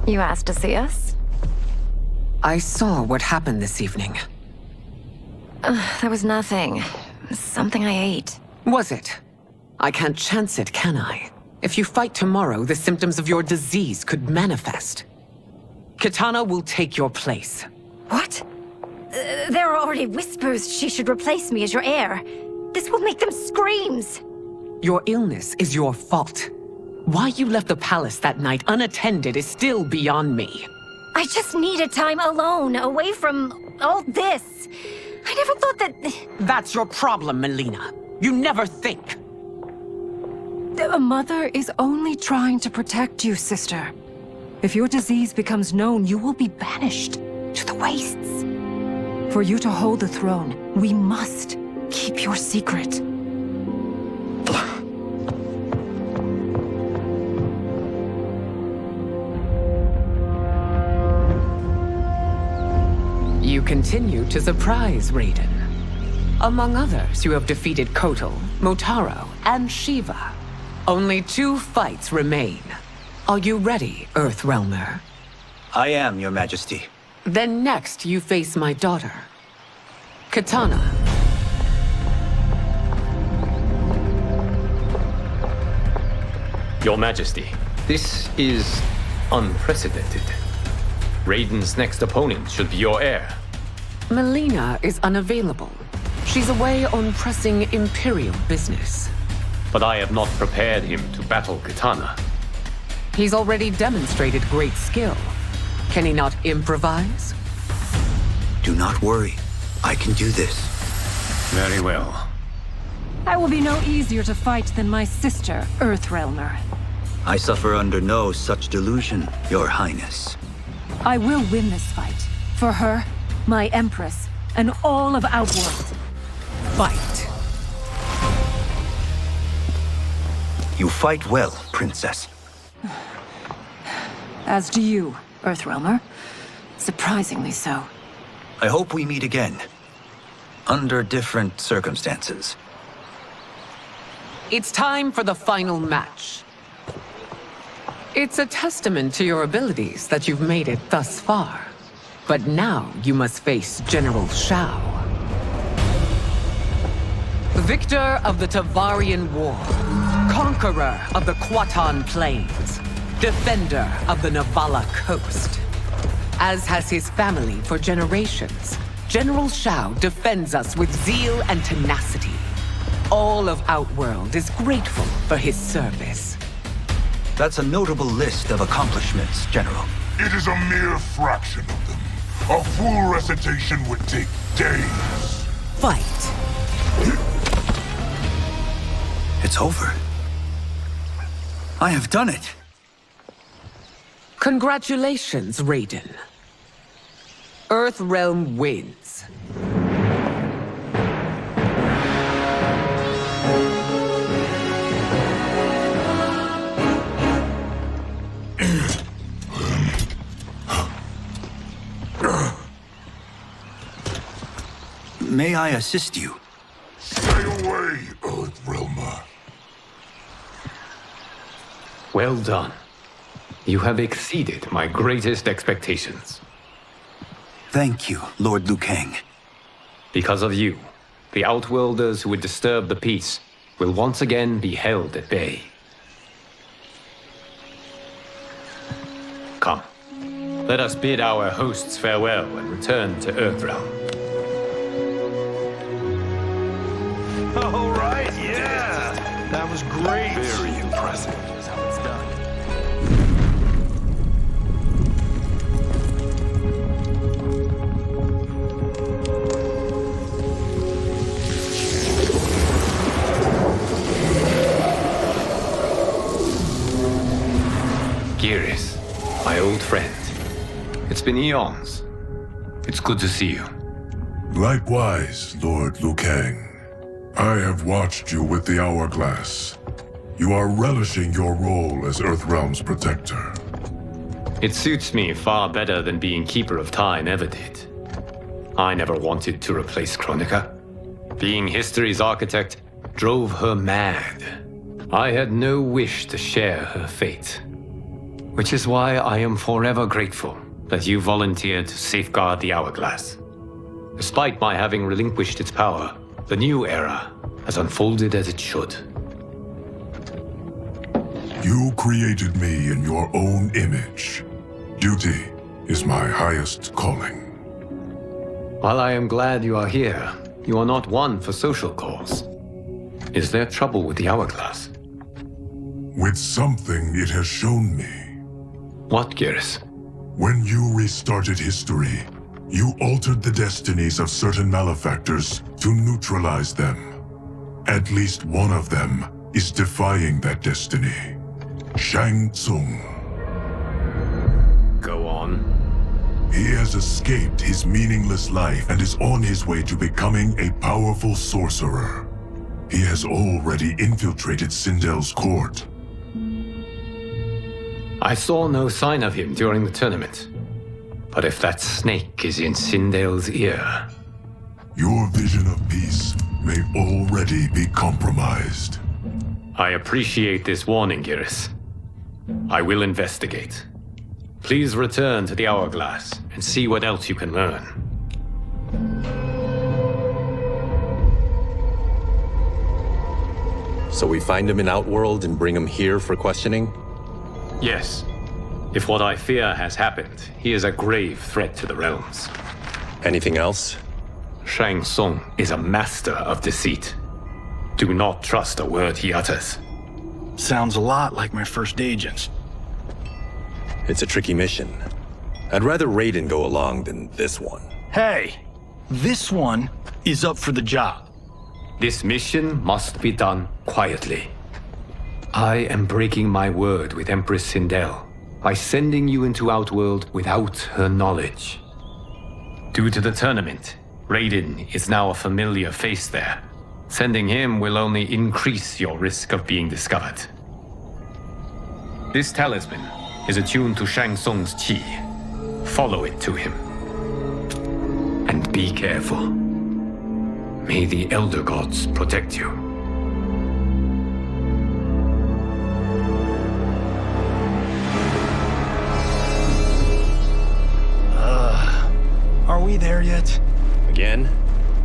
You asked to see us? I saw what happened this evening. That was nothing. Something I ate. Was it? I can't chance it, can I? If you fight tomorrow, the symptoms of your disease could manifest. Kitana will take your place. What? There are already whispers she should replace me as your heir. This will make them screams. Your illness is your fault. Why you left the palace that night unattended is still beyond me. I just needed time alone, away from all this. I never thought that... That's your problem, Melina. You never think. A mother is only trying to protect you, sister. If your disease becomes known, you will be banished to the wastes. For you to hold the throne, we must keep your secret. You continue to surprise Raiden. Among others, you have defeated Kotal, Motaro, and Shiva. Only 2 fights remain. Are you ready, Earthrealmer? I am, Your Majesty. Then next you face my daughter, Katana. Your Majesty, this is unprecedented. Raiden's next opponent should be your heir. Melina is unavailable. She's away on pressing Imperial business. But I have not prepared him to battle Katana. He's already demonstrated great skill. Can he not improvise? Do not worry. I can do this. Very well. I will be no easier to fight than my sister, Earthrealmer. I suffer under no such delusion, Your Highness. I will win this fight. For her, my Empress, and all of Outworld. Fight. You fight well, Princess. As do you, Earthrealmer. Surprisingly so. I hope we meet again. Under different circumstances. It's time for the final match. It's a testament to your abilities that you've made it thus far. But now you must face General Shao. Victor of the Tavarian War. Conqueror of the Kwatan Plains. Defender of the Navala Coast. As has his family for generations, General Shao defends us with zeal and tenacity. All of Outworld is grateful for his service. That's a notable list of accomplishments, General. It is a mere fraction of them. A full recitation would take days. Fight. It's over. I have done it. Congratulations, Raiden. Earthrealm wins. May I assist you? Stay away, Earthrealmer. Well done. You have exceeded my greatest expectations. Thank you, Lord Liu Kang. Because of you, the Outworlders who would disturb the peace will once again be held at bay. Come, let us bid our hosts farewell and return to Earthrealm. All right, yeah! That was great! Very impressive. Here's how it's done. Geras, my old friend. It's been eons. It's good to see you. Likewise, Lord Liu Kang. I have watched you with the hourglass. You are relishing your role as Earthrealm's protector. It suits me far better than being Keeper of Time ever did. I never wanted to replace Kronika. Being history's architect drove her mad. I had no wish to share her fate. Which is why I am forever grateful that you volunteered to safeguard the hourglass. Despite my having relinquished its power, the new era has unfolded as it should. You created me in your own image. Duty is my highest calling. While I am glad you are here, you are not one for social calls. Is there trouble with the hourglass? With something it has shown me. What, Geras? When you restarted history, you altered the destinies of certain malefactors to neutralize them. At least one of them is defying that destiny. Shang Tsung. Go on. He has escaped his meaningless life and is on his way to becoming a powerful sorcerer. He has already infiltrated Sindel's court. I saw no sign of him during the tournament. But if that snake is in Sindel's ear... Your vision of peace may already be compromised. I appreciate this warning, Geras. I will investigate. Please return to the Hourglass and see what else you can learn. So we find him in Outworld and bring him here for questioning? Yes. If what I fear has happened, he is a grave threat to the realms. Anything else? Shang Tsung is a master of deceit. Do not trust a word he utters. Sounds a lot like my first agents. It's a tricky mission. I'd rather Raiden go along than this one. Hey, this one is up for the job. This mission must be done quietly. I am breaking my word with Empress Sindel by sending you into Outworld without her knowledge. Due to the tournament, Raiden is now a familiar face there. Sending him will only increase your risk of being discovered. This talisman is attuned to Shang Tsung's chi. Follow it to him. And be careful. May the Elder Gods protect you. Are we there yet? Again?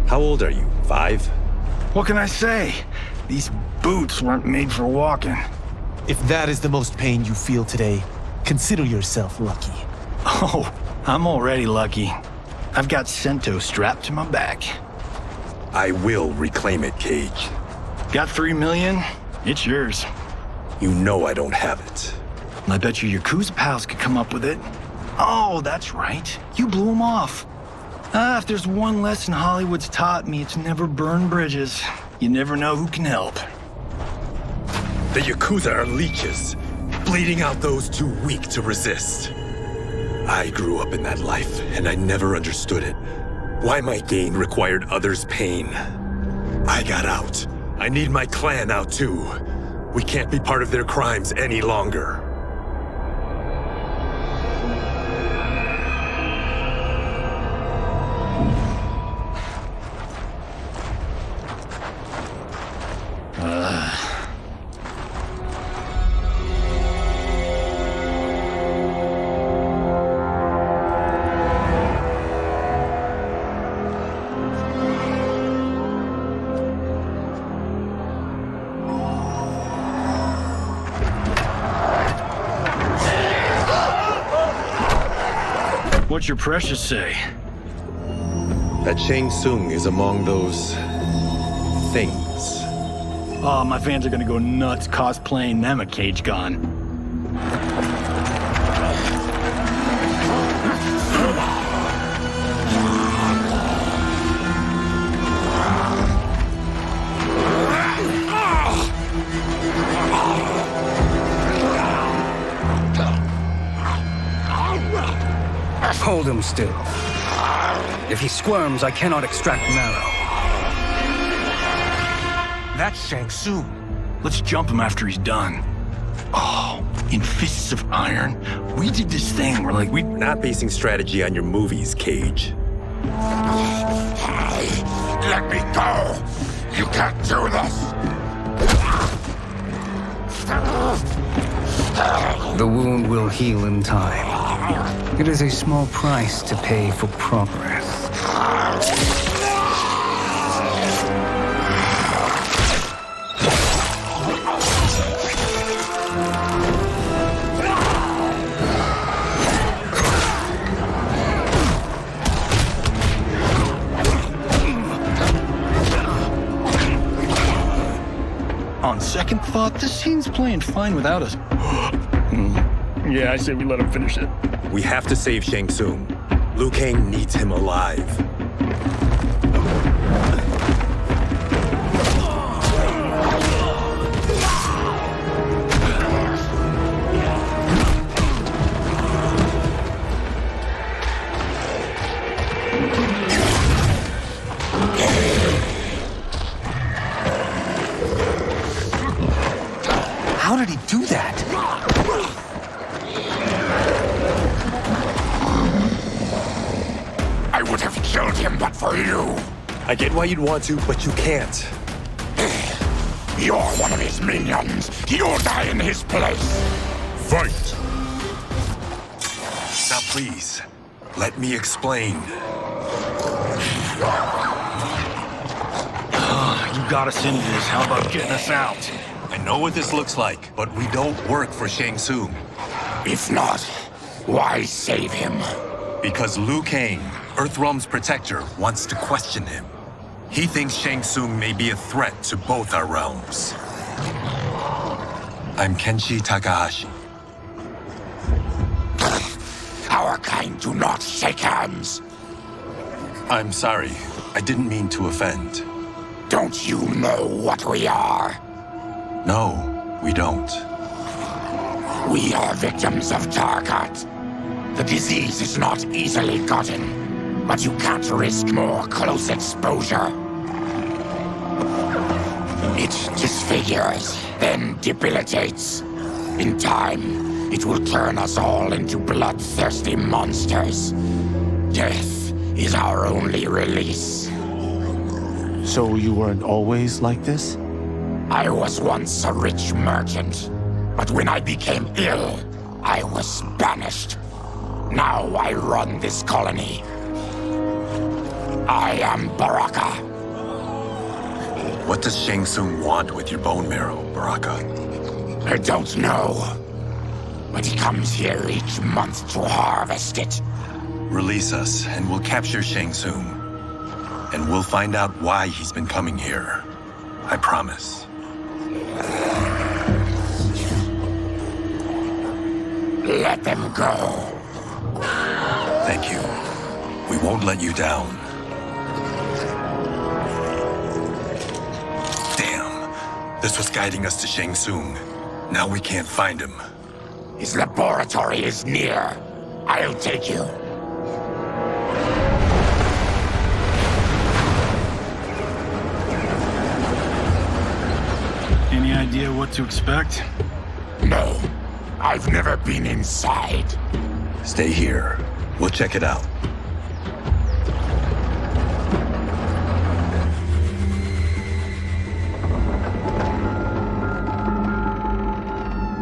How old are you? 5? What can I say? These boots weren't made for walking. If that is the most pain you feel today, consider yourself lucky. Oh, I'm already lucky. I've got Sento strapped to my back. I will reclaim it, Cage. Got 3 million? It's yours. You know I don't have it. I bet your Yakuza pals could come up with it. Oh, that's right. You blew them off. If there's one lesson Hollywood's taught me, it's never burn bridges. You never know who can help. The Yakuza are leeches, bleeding out those too weak to resist. I grew up in that life, and I never understood it. Why my gain required others' pain. I got out. I need my clan out too. We can't be part of their crimes any longer. What's your precious say? That Shang Tsung is among those... things. Oh, my fans are gonna go nuts cosplaying them a Cage Gon. Hold him still. If he squirms, I cannot extract marrow. That's Shang Tsung. Let's jump him after he's done. Oh, in Fists of Iron, we did this thing where we're not basing strategy on your movies, Cage. Let me go! You can't do this! The wound will heal in time. It is a small price to pay for progress. On second thought, this scene's playing fine without us. Yeah, I say we let him finish it. We have to save Shang Tsung. Liu Kang needs him alive. How did he do that? I would have killed him but for you. I get why you'd want to, but you can't. You're one of his minions. You'll die in his place. Fight! Now please, let me explain. You got us into this. How about getting us out? I know what this looks like, but we don't work for Shang Tsung. If not, why save him? Because Liu Kang, Earthrealm's protector, wants to question him. He thinks Shang Tsung may be a threat to both our realms. I'm Kenshi Takahashi. Our kind do not shake hands. I'm sorry. I didn't mean to offend. Don't you know what we are? No, we don't. We are victims of Tarkat. The disease is not easily gotten, but you can't risk more close exposure. It disfigures, then debilitates. In time, it will turn us all into bloodthirsty monsters. Death is our only release. So you weren't always like this? I was once a rich merchant, but when I became ill, I was banished. Now I run this colony. I am Baraka. What does Shang Tsung want with your bone marrow, Baraka? I don't know. But he comes here each month to harvest it. Release us, and we'll capture Shang Tsung. And we'll find out why he's been coming here. I promise. Let them go. Thank you. We won't let you down. Damn. This was guiding us to Shang Tsung. Now we can't find him. His laboratory is near. I'll take you. Any idea what to expect? No. I've never been inside. Stay here. We'll check it out.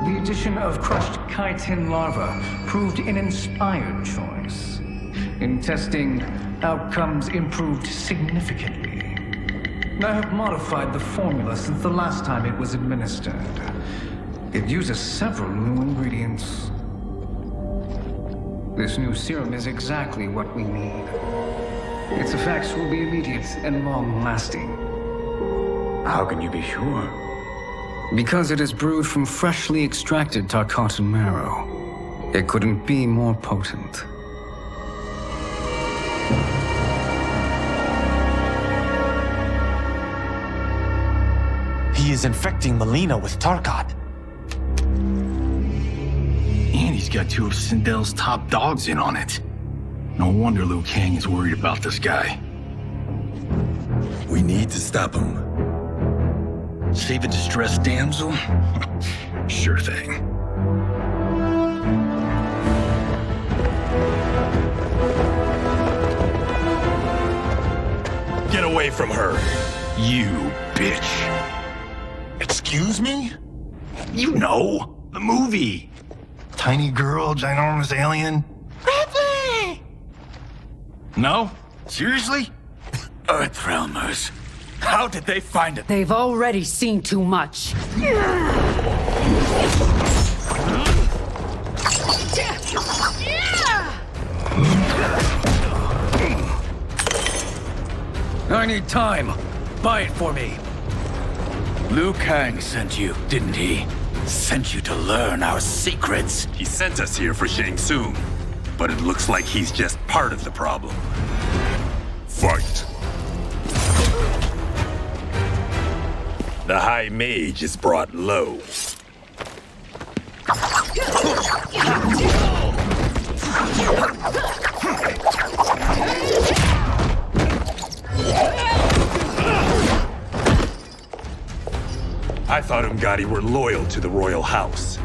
The addition of crushed chitin larva proved an inspired choice. In testing, outcomes improved significantly. I have modified the formula since the last time it was administered. It uses several new ingredients. This new serum is exactly what we need. Its effects will be immediate and long-lasting. How can you be sure? Because it is brewed from freshly extracted Tarkatan marrow. It couldn't be more potent. He is infecting Melina with Tarkat. And he's got two of Sindel's top dogs in on it. No wonder Liu Kang is worried about this guy. We need to stop him. Save a distressed damsel? Sure thing. Get away from her. You bitch. Excuse me? You know, the movie. Tiny girl, ginormous alien. Bradley! No? Seriously? Earthrealmers. How did they find it? They've already seen too much. I need time. Buy it for me. Liu Kang sent you, didn't he? Sent you to learn our secrets. He sent us here for Shang Tsung, but it looks like he's just part of the problem. Fight. The High Mage is brought low. I thought Umgadi were loyal to the royal house.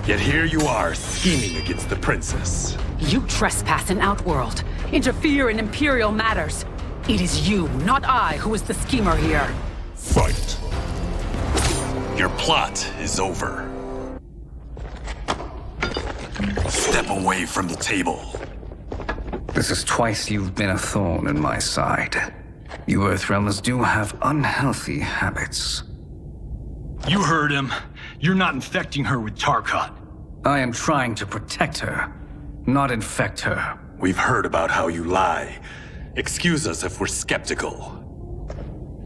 Yet here you are, scheming against the princess. You trespass in Outworld, interfere in Imperial matters. It is you, not I, who is the schemer here. Fight. Your plot is over. Step away from the table. This is twice you've been a thorn in my side. You Earthrealmers do have unhealthy habits. You heard him. You're not infecting her with Tarkat. I am trying to protect her, not infect her. We've heard about how you lie. Excuse us if we're skeptical.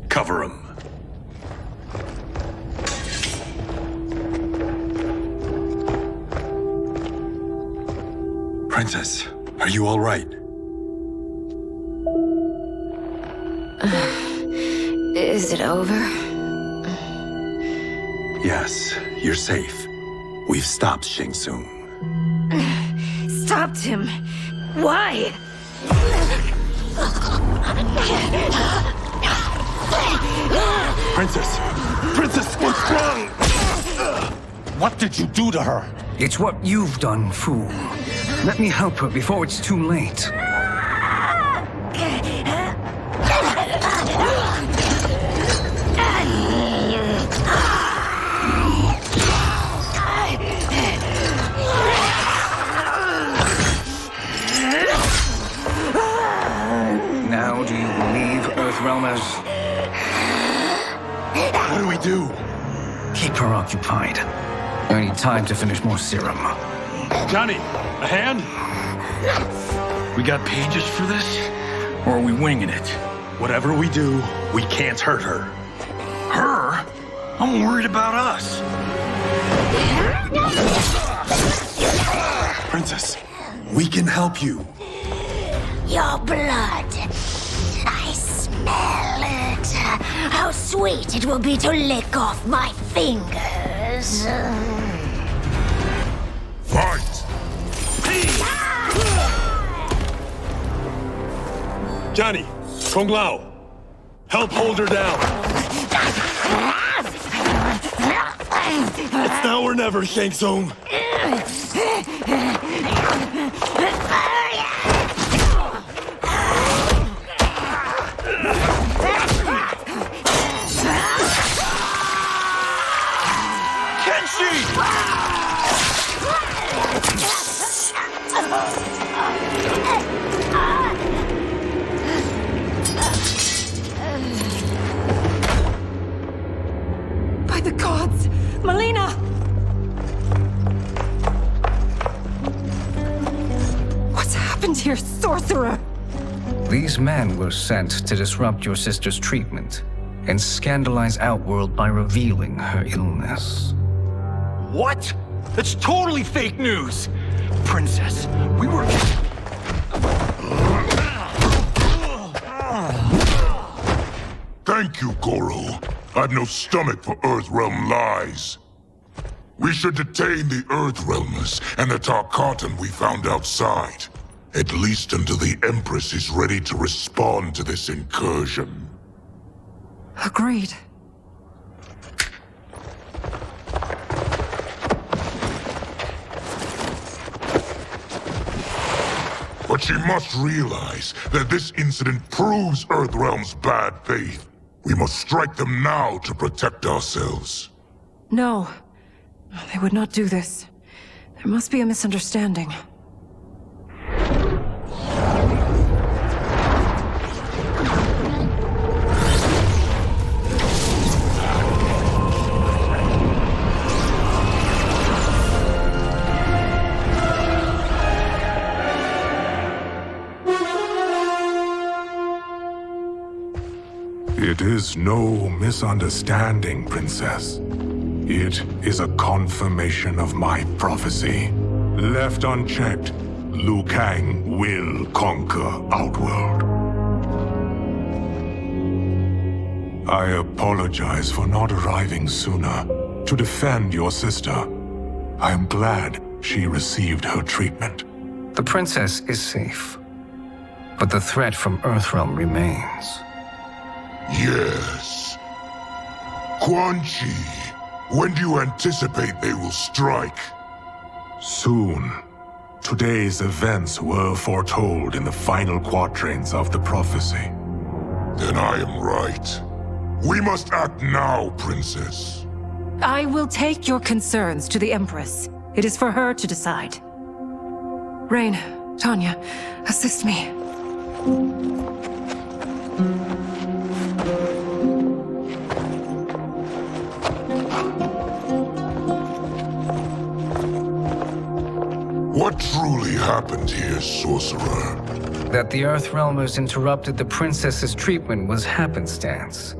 Cover him. Princess, are you all right? Is it over? Yes, you're safe. We've stopped Shang Tsung. Stopped him? Why? Princess! Princess, what's wrong? What did you do to her? It's what you've done, fool. Let me help her before it's too late. Now do you believe, Earthrealmers? What do we do? Keep her occupied. I need time to finish more serum. Johnny, a hand? We got pages for this? Or are we winging it? Whatever we do, we can't hurt her. Her? I'm worried about us. Princess, we can help you. Your blood. I smell it. How sweet it will be to lick off my fingers. Fight! Johnny, Kung Lao, help hold her down. It's now or never, Shang Tsung. By the gods! Melina! What's happened here, sorcerer? These men were sent to disrupt your sister's treatment and scandalize Outworld by revealing her illness. What? That's totally fake news! Princess, we were... Thank you, Goro. I've no stomach for Earthrealm lies. We should detain the Earthrealmers and the Tarkatan we found outside. At least until the Empress is ready to respond to this incursion. Agreed. But she must realize that this incident proves Earthrealm's bad faith. We must strike them now to protect ourselves. No. They would not do this. There must be a misunderstanding. It is no misunderstanding, Princess. It is a confirmation of my prophecy. Left unchecked, Liu Kang will conquer Outworld. I apologize for not arriving sooner to defend your sister. I am glad she received her treatment. The princess is safe, but the threat from Earthrealm remains. Yes. Quan Chi, when do you anticipate they will strike? Soon. Today's events were foretold in the final quatrains of the prophecy. Then I am right. We must act now, Princess. I will take your concerns to the Empress. It is for her to decide. Rain, Tanya, assist me. What truly happened here, sorcerer? That the Earthrealmers interrupted the princess's treatment was happenstance.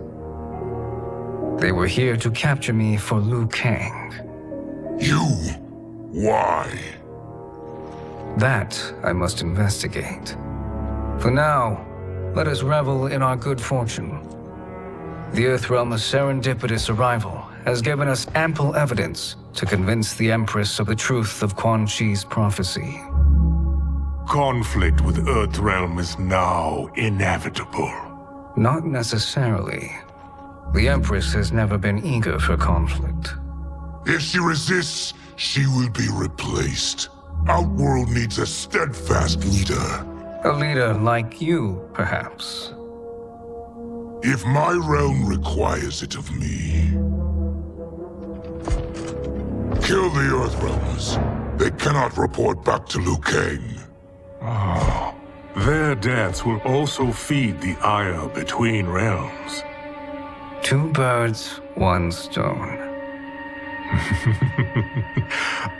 They were here to capture me for Liu Kang. You? Why? That I must investigate. For now, let us revel in our good fortune. The Earthrealm's serendipitous arrival has given us ample evidence to convince the Empress of the truth of Quan Chi's prophecy. Conflict with Earthrealm is now inevitable. Not necessarily. The Empress has never been eager for conflict. If she resists, she will be replaced. Outworld needs a steadfast leader. A leader like you, perhaps. If my realm requires it of me. Kill the Earthrealmers. They cannot report back to Liu Kang. Oh, their deaths will also feed the ire between realms. 2 birds, 1 stone.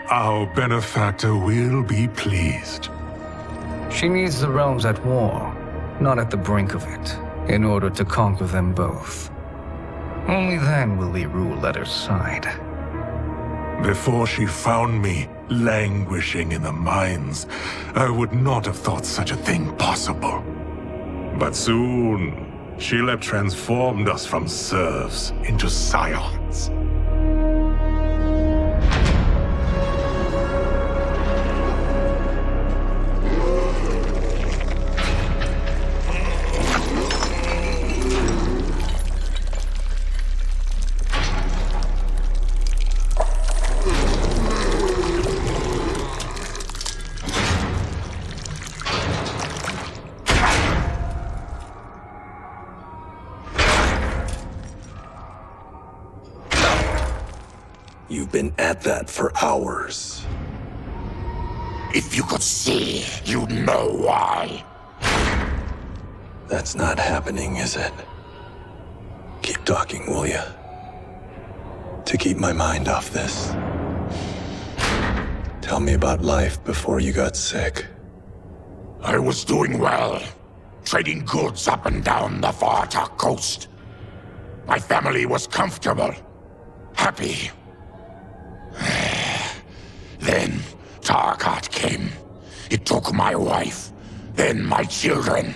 Our benefactor will be pleased. She needs the realms at war, not at the brink of it, in order to conquer them both. Only then will we rule at her side. Before she found me languishing in the mines, I would not have thought such a thing possible. But soon, she'll have transformed us from serfs into scions. You've been at that for hours. If you could see, you'd know why. That's not happening, is it? Keep talking, will ya? To keep my mind off this. Tell me about life before you got sick. I was doing well, trading goods up and down the Varta coast. My family was comfortable, happy. Then Tarkat came. It took my wife, then my children.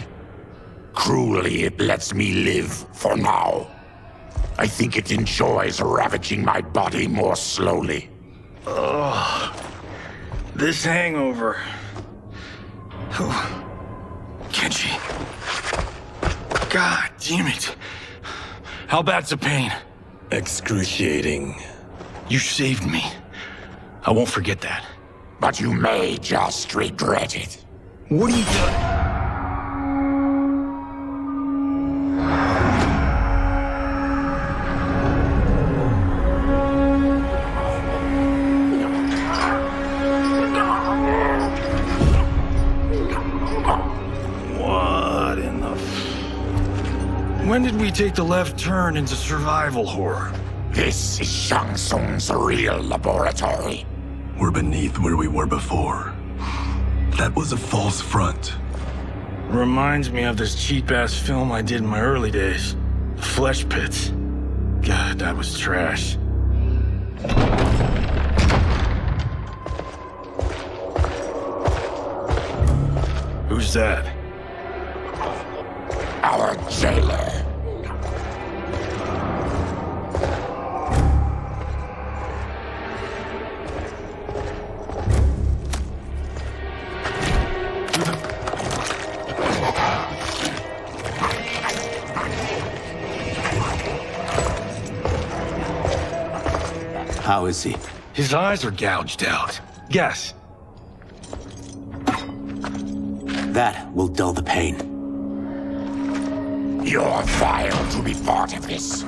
Cruelly, it lets me live for now. I think it enjoys ravaging my body more slowly. Ugh. This hangover. Oh. Kenji. God damn it. How bad's the pain? Excruciating. You saved me. I won't forget that. But you may just regret it. What are you doing? What in the... When did we take the left turn into survival horror? This is Shang Tsung's real laboratory. We're beneath where we were before. That was a false front. Reminds me of this cheap-ass film I did in my early days. The Flesh Pits. God, that was trash. Who's that? Our jailer. How is he? His eyes are gouged out. Guess. That will dull the pain. You're vile to be part of this.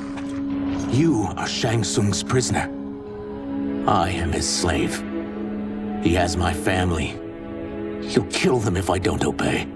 You are Shang Tsung's prisoner. I am his slave. He has my family. He'll kill them if I don't obey.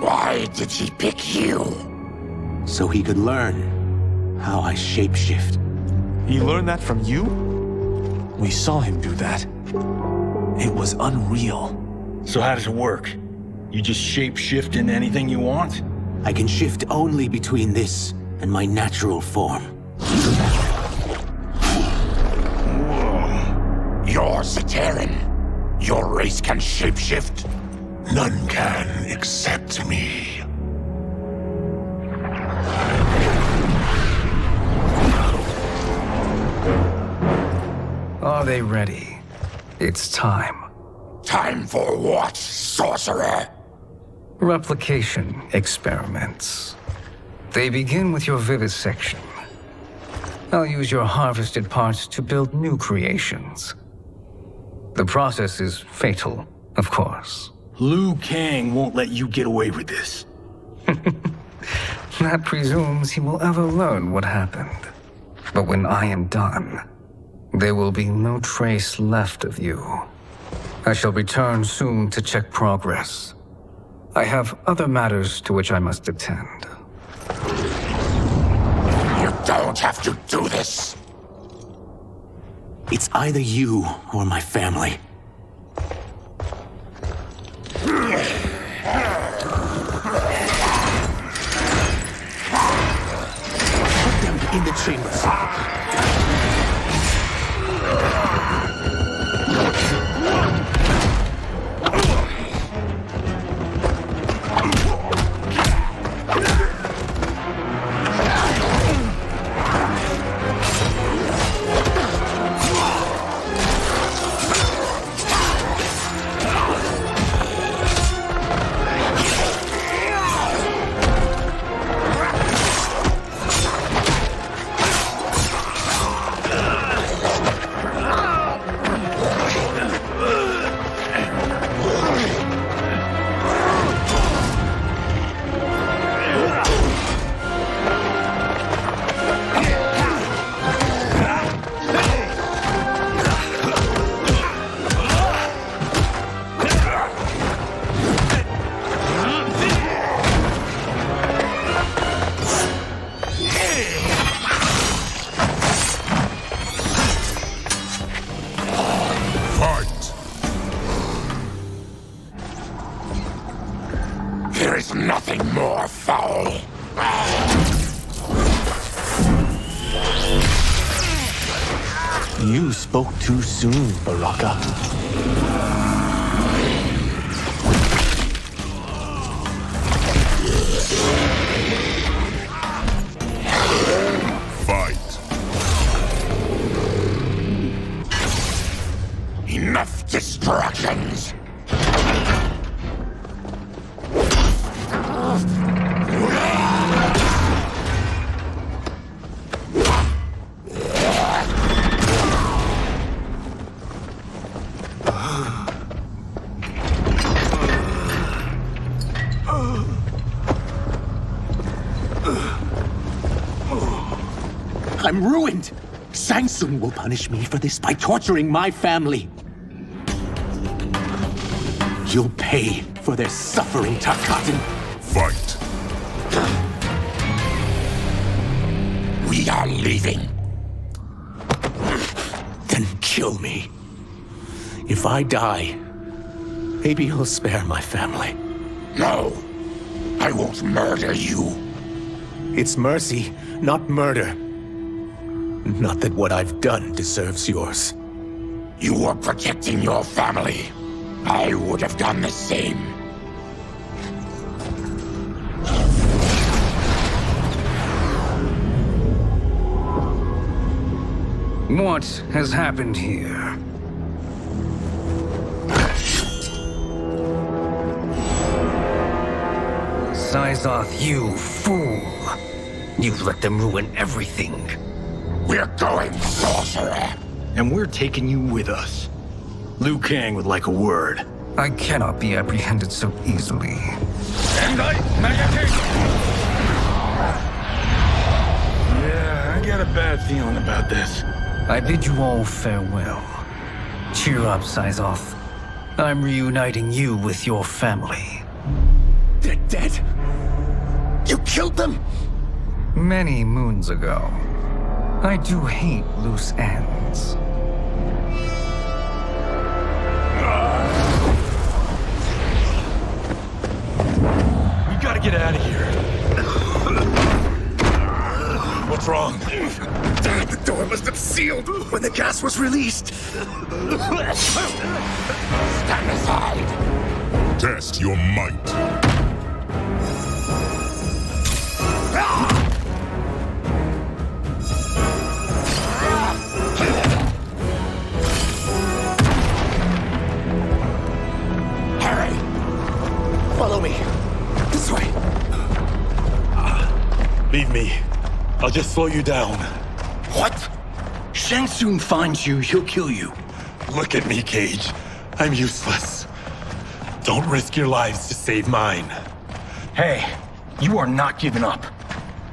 Why did he pick you? So he could learn how I shapeshift. He learned that from you? We saw him do that. It was unreal. So how does it work? You just shape-shift into anything you want? I can shift only between this and my natural form. You're Zaterran. Your race can shapeshift. None can except me. Are they ready? It's time. Time for what, sorcerer? Replication experiments. They begin with your vivisection. I'll use your harvested parts to build new creations. The process is fatal, of course. Liu Kang won't let you get away with this. That presumes he will ever learn what happened. But when I am done, there will be no trace left of you. I shall return soon to check progress. I have other matters to which I must attend. You don't have to do this. It's either you or my family. Put them in the chambers. There is nothing more foul. You spoke too soon, Baraka. Enough distractions! I'm ruined! Shang Tsung will punish me for this by torturing my family. You'll pay for their suffering, Tarkatan. Fight. We are leaving. Then kill me. If I die, maybe you'll spare my family. No, I won't murder you. It's mercy, not murder. Not that what I've done deserves yours. You were protecting your family. I would have done the same. What has happened here? Sizoth, you fool! You let them ruin everything. We're going, sorcerer. And we're taking you with us. Liu Kang would like a word. I cannot be apprehended so easily. Yeah, I got a bad feeling about this. I bid you all farewell. Cheer up, Sizoth. I'm reuniting you with your family. They're dead? You killed them? Many moons ago. I do hate loose ends. We gotta get out of here. What's wrong? The door must have sealed when the gas was released. Stand aside. Test your might. Harry! Follow me. This way. Leave me. I'll just slow you down. What? Shang Tsung finds you, he'll kill you. Look at me, Cage. I'm useless. Don't risk your lives to save mine. Hey, you are not giving up.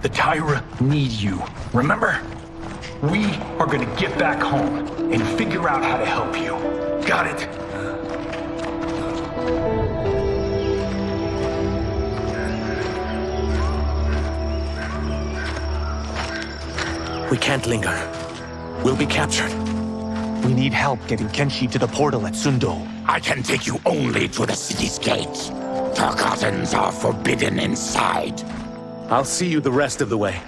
The Tyra need you, remember? We are gonna get back home and figure out how to help you. Got it? We can't linger. We'll be captured. We need help getting Kenshi to the portal at Sundo. I can take you only to the city's gate. Tarkatans are forbidden inside. I'll see you the rest of the way.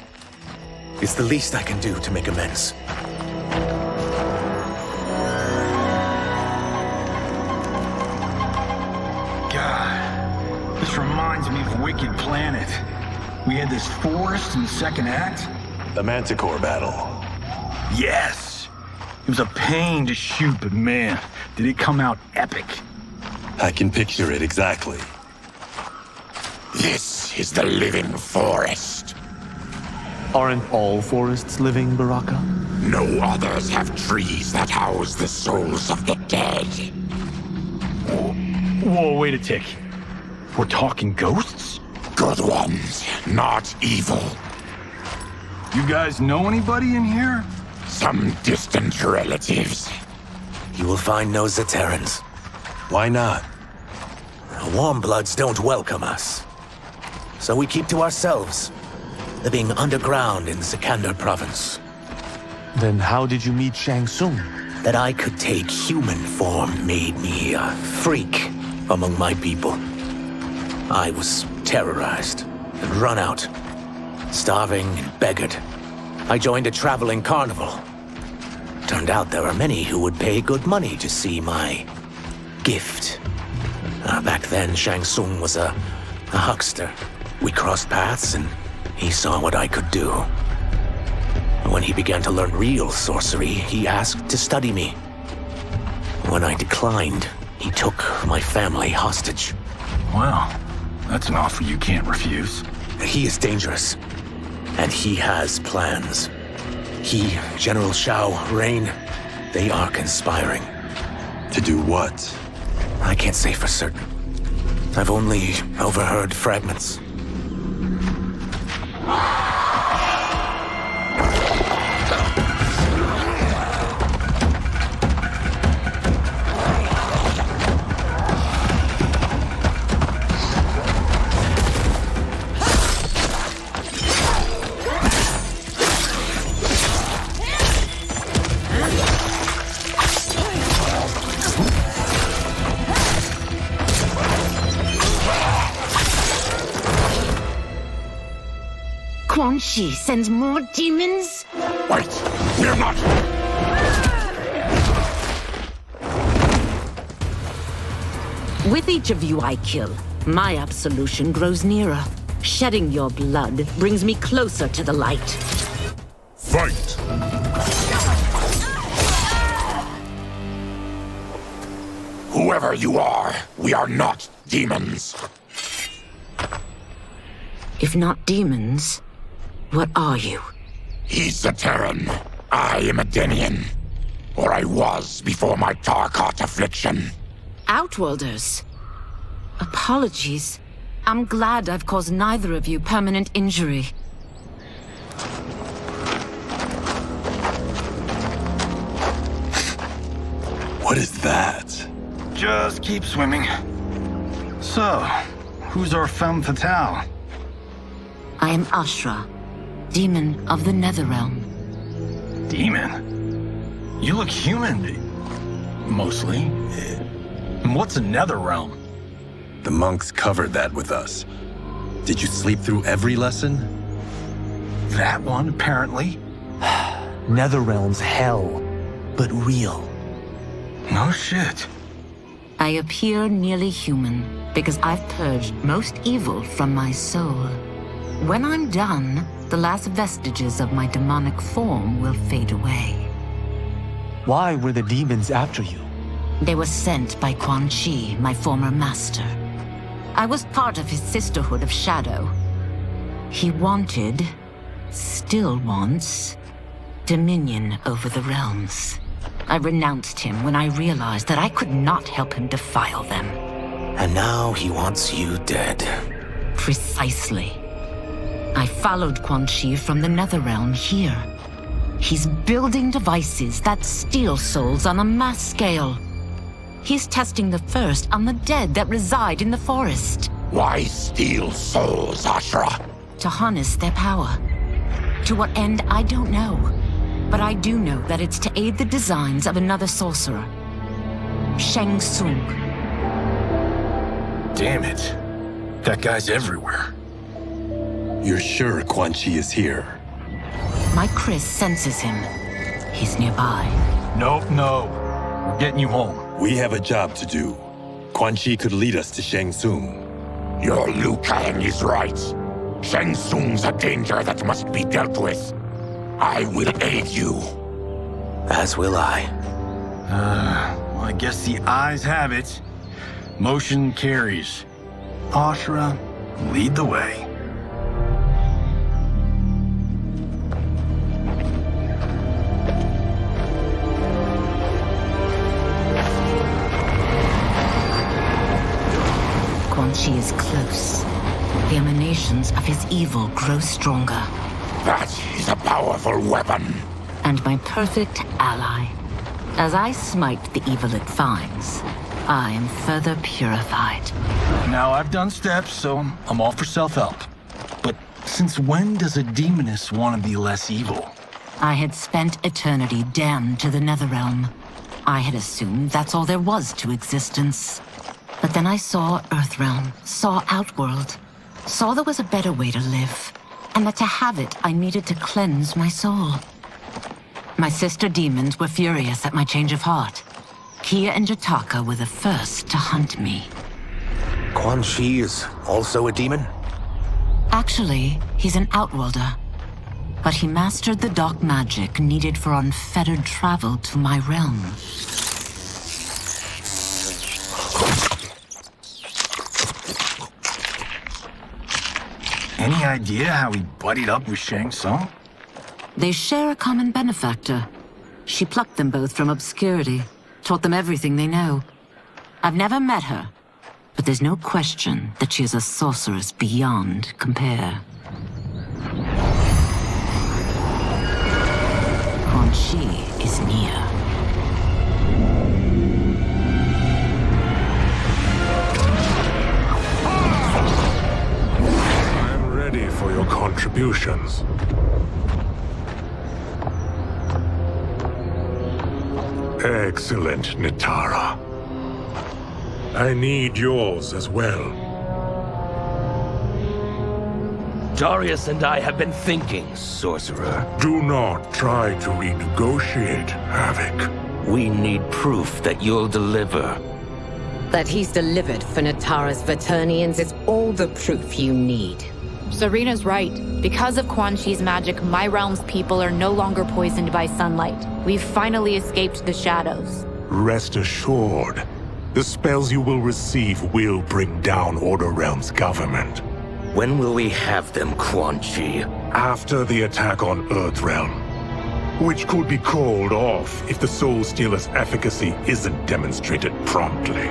It's the least I can do to make amends. God, this reminds me of Wicked Planet. We had this forest in the second act. The Manticore battle. Yes! It was a pain to shoot, but man, did it come out epic. I can picture it exactly. This is the living forest. Aren't all forests living, Baraka? No others have trees that house the souls of the dead. Whoa, wait a tick. We're talking ghosts? Good ones, not evil. You guys know anybody in here? Some distant relatives. You will find no Zaterrans. Why not? Warm bloods don't welcome us. So we keep to ourselves, living underground in Sikander province. Then how did you meet Shang Tsung? That I could take human form made me a freak among my people. I was terrorized and run out, starving and beggared. I joined a traveling carnival. Turned out there are many who would pay good money to see my gift. Back then, Shang Tsung was a huckster. We crossed paths and he saw what I could do. When he began to learn real sorcery, he asked to study me. When I declined, he took my family hostage. Wow, that's an offer you can't refuse. He is dangerous, and he has plans. He, General Shao, Rain, they are conspiring. To do what? I can't say for certain. I've only overheard fragments. Quan Chi sends more demons? Wait, we're not... With each of you I kill, my absolution grows nearer. Shedding your blood brings me closer to the light. Fight! Whoever you are, we are not demons. If not demons, What are you? He's a Terran. I am a Denian. Or I was before my Tarkat affliction. Outworlders. Apologies. I'm glad I've caused neither of you permanent injury. What is that? Just keep swimming. So, who's our femme fatale? I am Ashra, demon of the Netherrealm. Demon? You look human. Mostly. And what's a Netherrealm? The monks covered that with us. Did you sleep through every lesson? That one, apparently. Netherrealm's hell, but real. No shit. I appear nearly human because I've purged most evil from my soul. When I'm done, the last vestiges of my demonic form will fade away. Why were the demons after you? They were sent by Quan Chi, my former master. I was part of his Sisterhood of Shadow. He wanted, still wants, dominion over the realms. I renounced him when I realized that I could not help him defile them. And now he wants you dead. Precisely. I followed Quan Chi from the Netherrealm here. He's building devices that steal souls on a mass scale. He's testing the first on the dead that reside in the forest. Why steal souls, Ashra? To harness their power. To what end, I don't know. But I do know that it's to aid the designs of another sorcerer. Shang Tsung. Damn it. That guy's everywhere. You're sure Quan Chi is here? My Chris senses him. He's nearby. Nope, no. We're getting you home. We have a job to do. Quan Chi could lead us to Shang Tsung. Your Liu Kang is right. Shang Tsung's a danger that must be dealt with. I will aid you. As will I. Well, I guess the eyes have it. Motion carries. Ashra, lead the way. Quan Chi is close. The emanations of his evil grow stronger. That is a powerful weapon. And my perfect ally. As I smite the evil it finds, I am further purified. Now I've done steps, so I'm all for self-help. But since when does a demoness want to be less evil? I had spent eternity damned to the Netherrealm. I had assumed that's all there was to existence. But then I saw Earthrealm, saw Outworld, saw there was a better way to live. And that to have it, I needed to cleanse my soul. My sister demons were furious at my change of heart. Kia and Jataka were the first to hunt me. Quan Chi is also a demon? Actually, he's an Outworlder. But he mastered the dark magic needed for unfettered travel to my realm. Any idea how he buddied up with Shang Tsung? They share a common benefactor. She plucked them both from obscurity, taught them everything they know. I've never met her, but there's no question that she is a sorceress beyond compare. Quan Chi is near. For your contributions. Excellent, Nitara. I need yours as well. Darius and I have been thinking, Sorcerer. Do not try to renegotiate, Havoc. We need proof that you'll deliver. That he's delivered for Natara's Vaternians is all the proof you need. Serena's right. Because of Quan Chi's magic, my realm's people are no longer poisoned by sunlight. We've finally escaped the shadows. Rest assured, the spells you will receive will bring down Order Realm's government. When will we have them, Quan Chi? After the attack on Earthrealm, which could be called off if the Soul Stealer's efficacy isn't demonstrated promptly.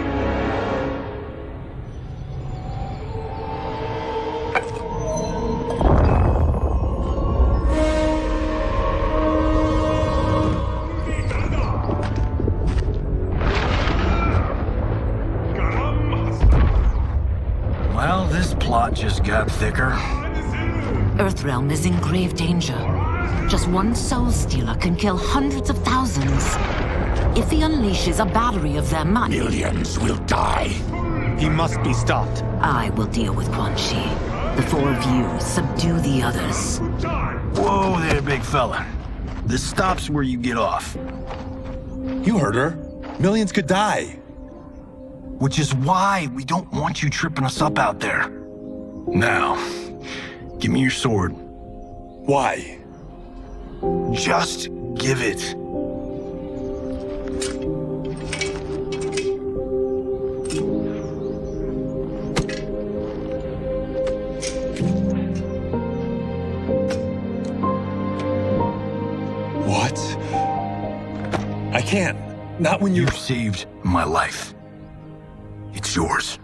Well, this plot just got thicker. Earthrealm is in grave danger. Just one Soul Stealer can kill hundreds of thousands. If he unleashes a battery of them, millions will die. He must be stopped. I will deal with Quan Chi. The four of you subdue the others. Whoa there, big fella. This stops where you get off. You heard her. Millions could die. Which is why we don't want you tripping us up out there. Now, give me your sword. Why? Just give it. What? I can't. Not when you've saved my life. It's yours.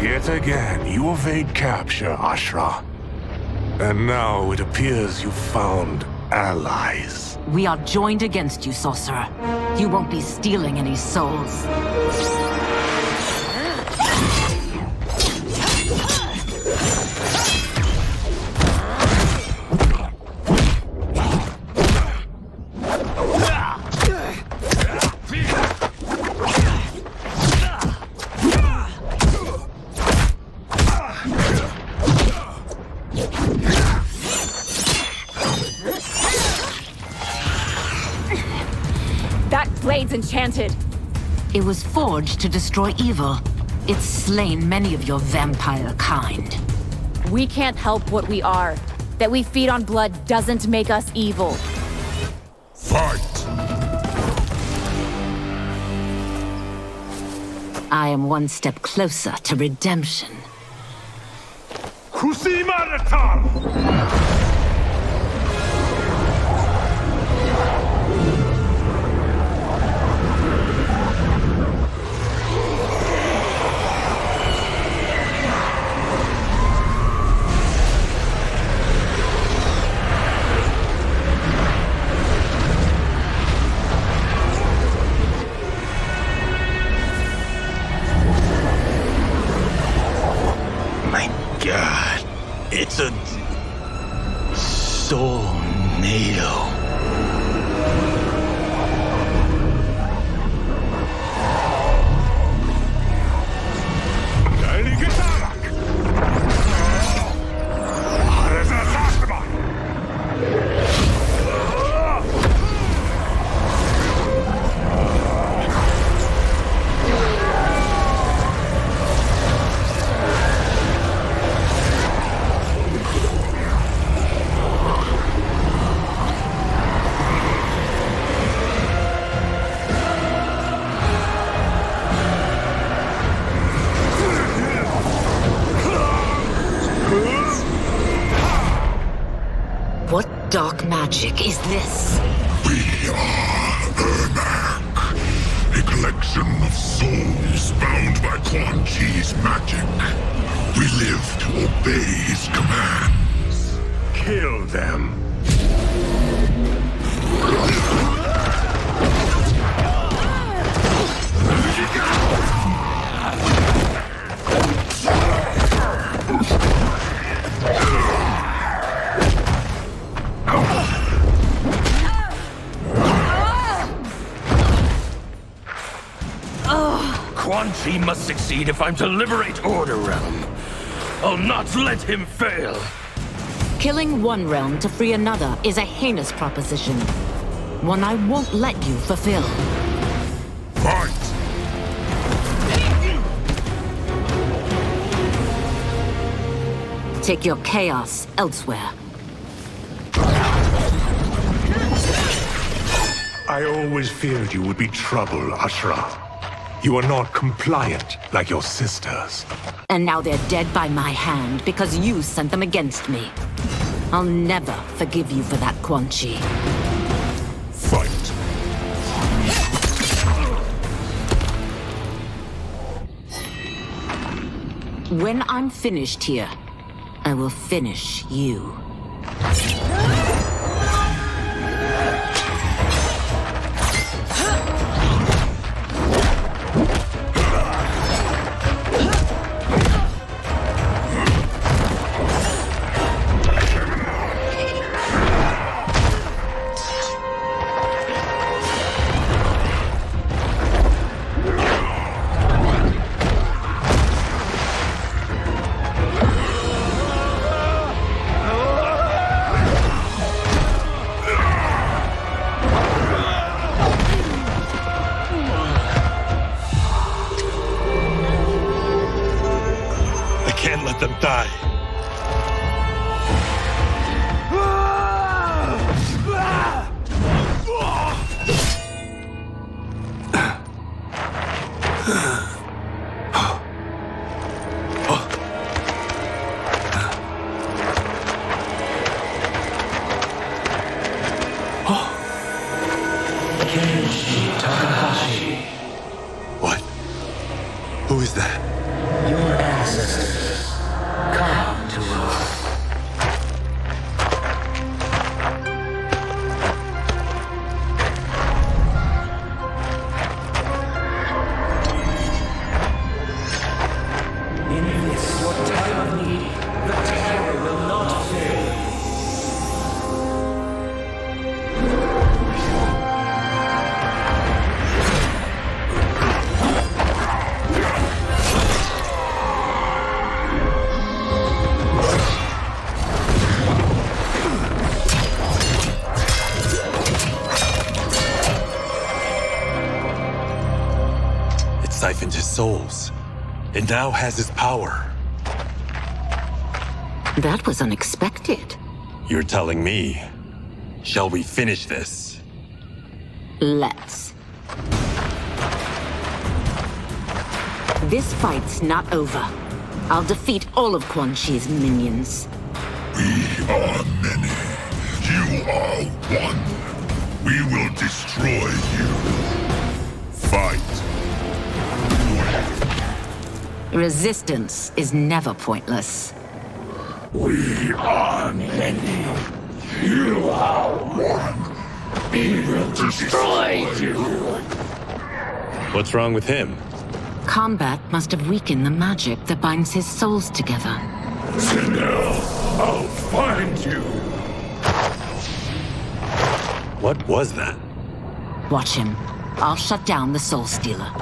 Yet again, you evade capture, Ashra. And now it appears you've found allies. We are joined against you, Sorcerer. You won't be stealing any souls. Enchanted. It was forged to destroy evil. It's slain many of your vampire kind. We can't help what we are. That we feed on blood doesn't make us evil. Fight! I am one step closer to redemption. Kusimanatar! It's a soul-nado. Dark magic is this? We are Ermac, a collection of souls bound by Quan Chi's magic. We live to obey his commands. Kill them. Quan Chi must succeed if I'm to liberate Order Realm. I'll not let him fail. Killing one realm to free another is a heinous proposition. One I won't let you fulfill. Fight! Take your chaos elsewhere. I always feared you would be trouble, Ashra. You are not compliant like your sisters. And now they're dead by my hand because you sent them against me. I'll never forgive you for that, Quan Chi. Fight! When I'm finished here, I will finish you. What? Who is that? Your ancestors. Come to us. In this, your time of need, the terror will not fail. Siphoned his souls. It now has his power. That was unexpected. You're telling me. Shall we finish this? Let's. This fight's not over. I'll defeat all of Quan Chi's minions. We are many. You are one. We will destroy you. Fight. Resistance is never pointless. We are many. You are one. We will destroy you. What's wrong with him? Combat must have weakened the magic that binds his souls together. Sinel, I'll find you. What was that? Watch him. I'll shut down the Soul Stealer.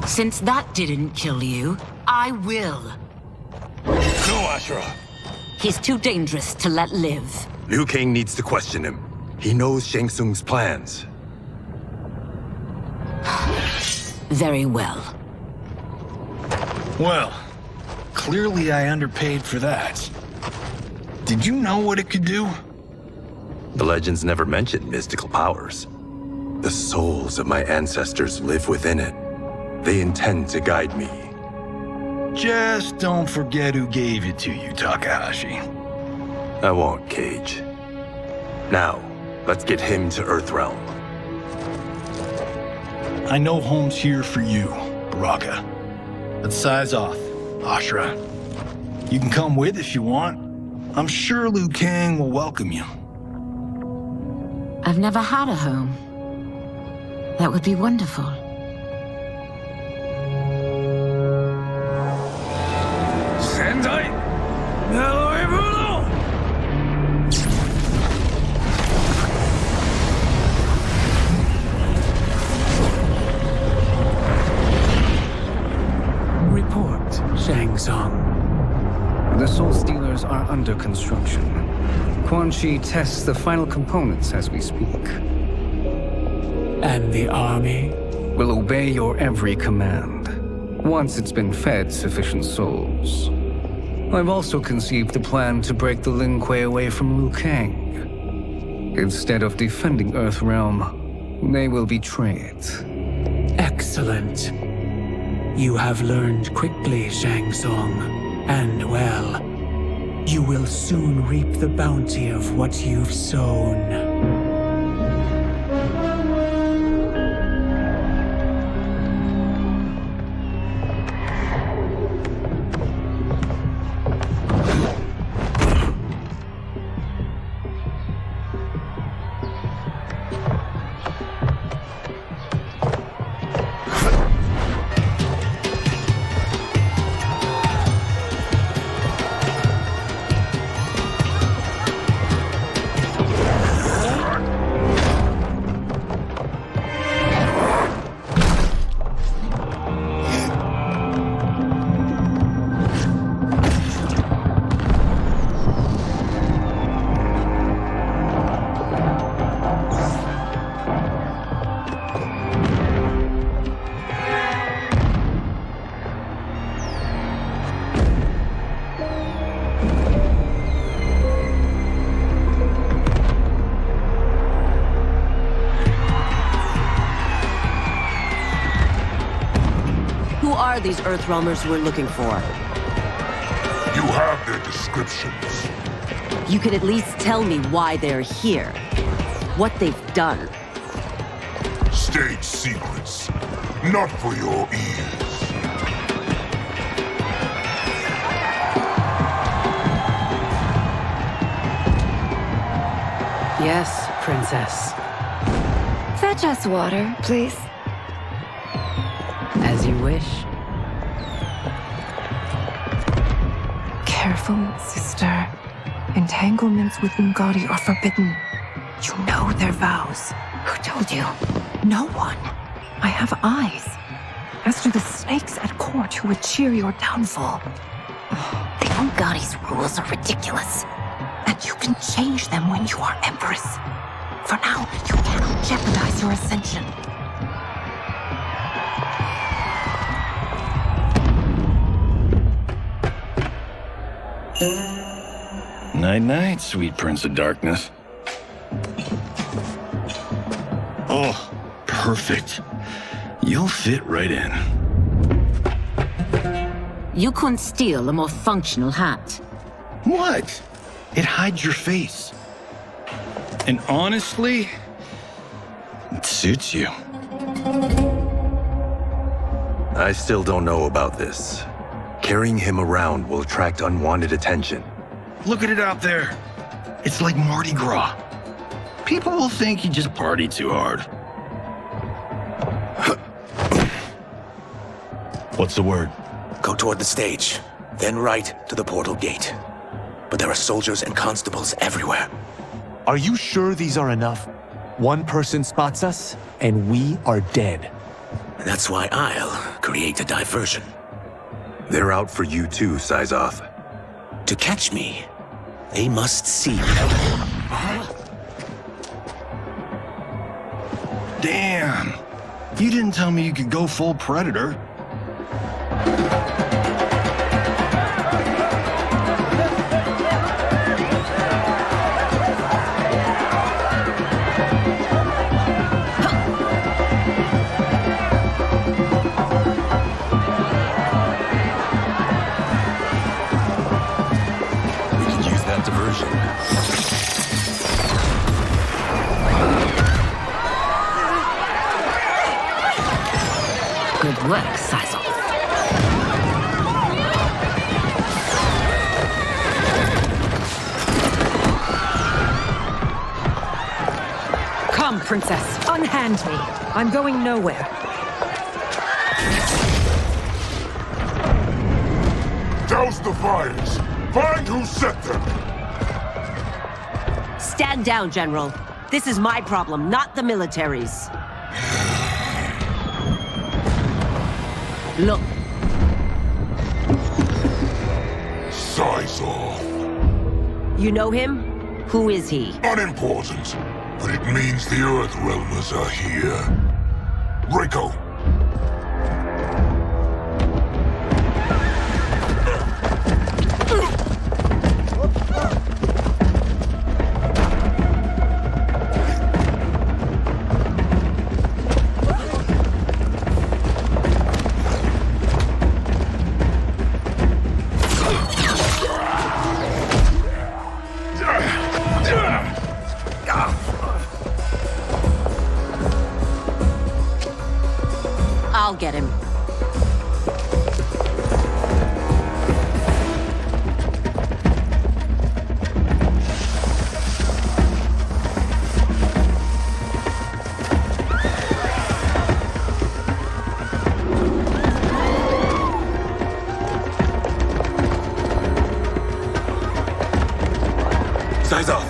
Since that didn't kill you, I will. No, Ashra! He's too dangerous to let live. Liu Kang needs to question him. He knows Shang Tsung's plans. Very well. Well, clearly I underpaid for that. Did you know what it could do? The legends never mentioned mystical powers. The souls of my ancestors live within it. They intend to guide me. Just don't forget who gave it to you, Takahashi. I won't, Cage. Now, let's get him to Earthrealm. I know home's here for you, Baraka. Let's size off, Ashra. You can come with if you want. I'm sure Liu Kang will welcome you. I've never had a home. That would be wonderful. Sendai! Report, Shang Tsung. The Soul Stealers are under construction. Quan Chi tests the final components as we speak. And the army? Will obey your every command, once it's been fed sufficient souls. I've also conceived a plan to break the Lin Kuei away from Liu Kang. Instead of defending Earthrealm, they will betray it. Excellent. You have learned quickly, Shang Tsung, and well. You will soon reap the bounty of what you've sown. Are these Earthrealmers we're looking for? You have their descriptions. You can at least tell me why they're here. What they've done. State secrets. Not for your ears. Yes, Princess. Fetch us water, please. As you wish. Careful, sister. Entanglements with Ungadi are forbidden. You know their vows. Who told you? No one. I have eyes. As do the snakes at court who would cheer your downfall. The Ungadi's rules are ridiculous. And you can change them when you are Empress. For now, you cannot jeopardize your ascension. Night-night, sweet Prince of Darkness. Oh, perfect. You'll fit right in. You couldn't steal a more functional hat. What? It hides your face. And honestly, it suits you. I still don't know about this. Carrying him around will attract unwanted attention. Look at it out there. It's like Mardi Gras. People will think you just party too hard. What's the word? Go toward the stage, then right to the portal gate. But there are soldiers and constables everywhere. Are you sure these are enough? One person spots us, and we are dead. That's why I'll create a diversion. They're out for you too, Syzoth. To catch me, they must see me. Damn. You didn't tell me you could go full Predator. Good work, Syzoth. princess. Unhand me. I'm going nowhere. Douse the fires! Find who set them! Stand down, General. This is my problem, not the military's. Look. Size off. You know him? Who is he? Unimportant, but it means the Earthrealmers are here. Rico! I'll get him. Size off.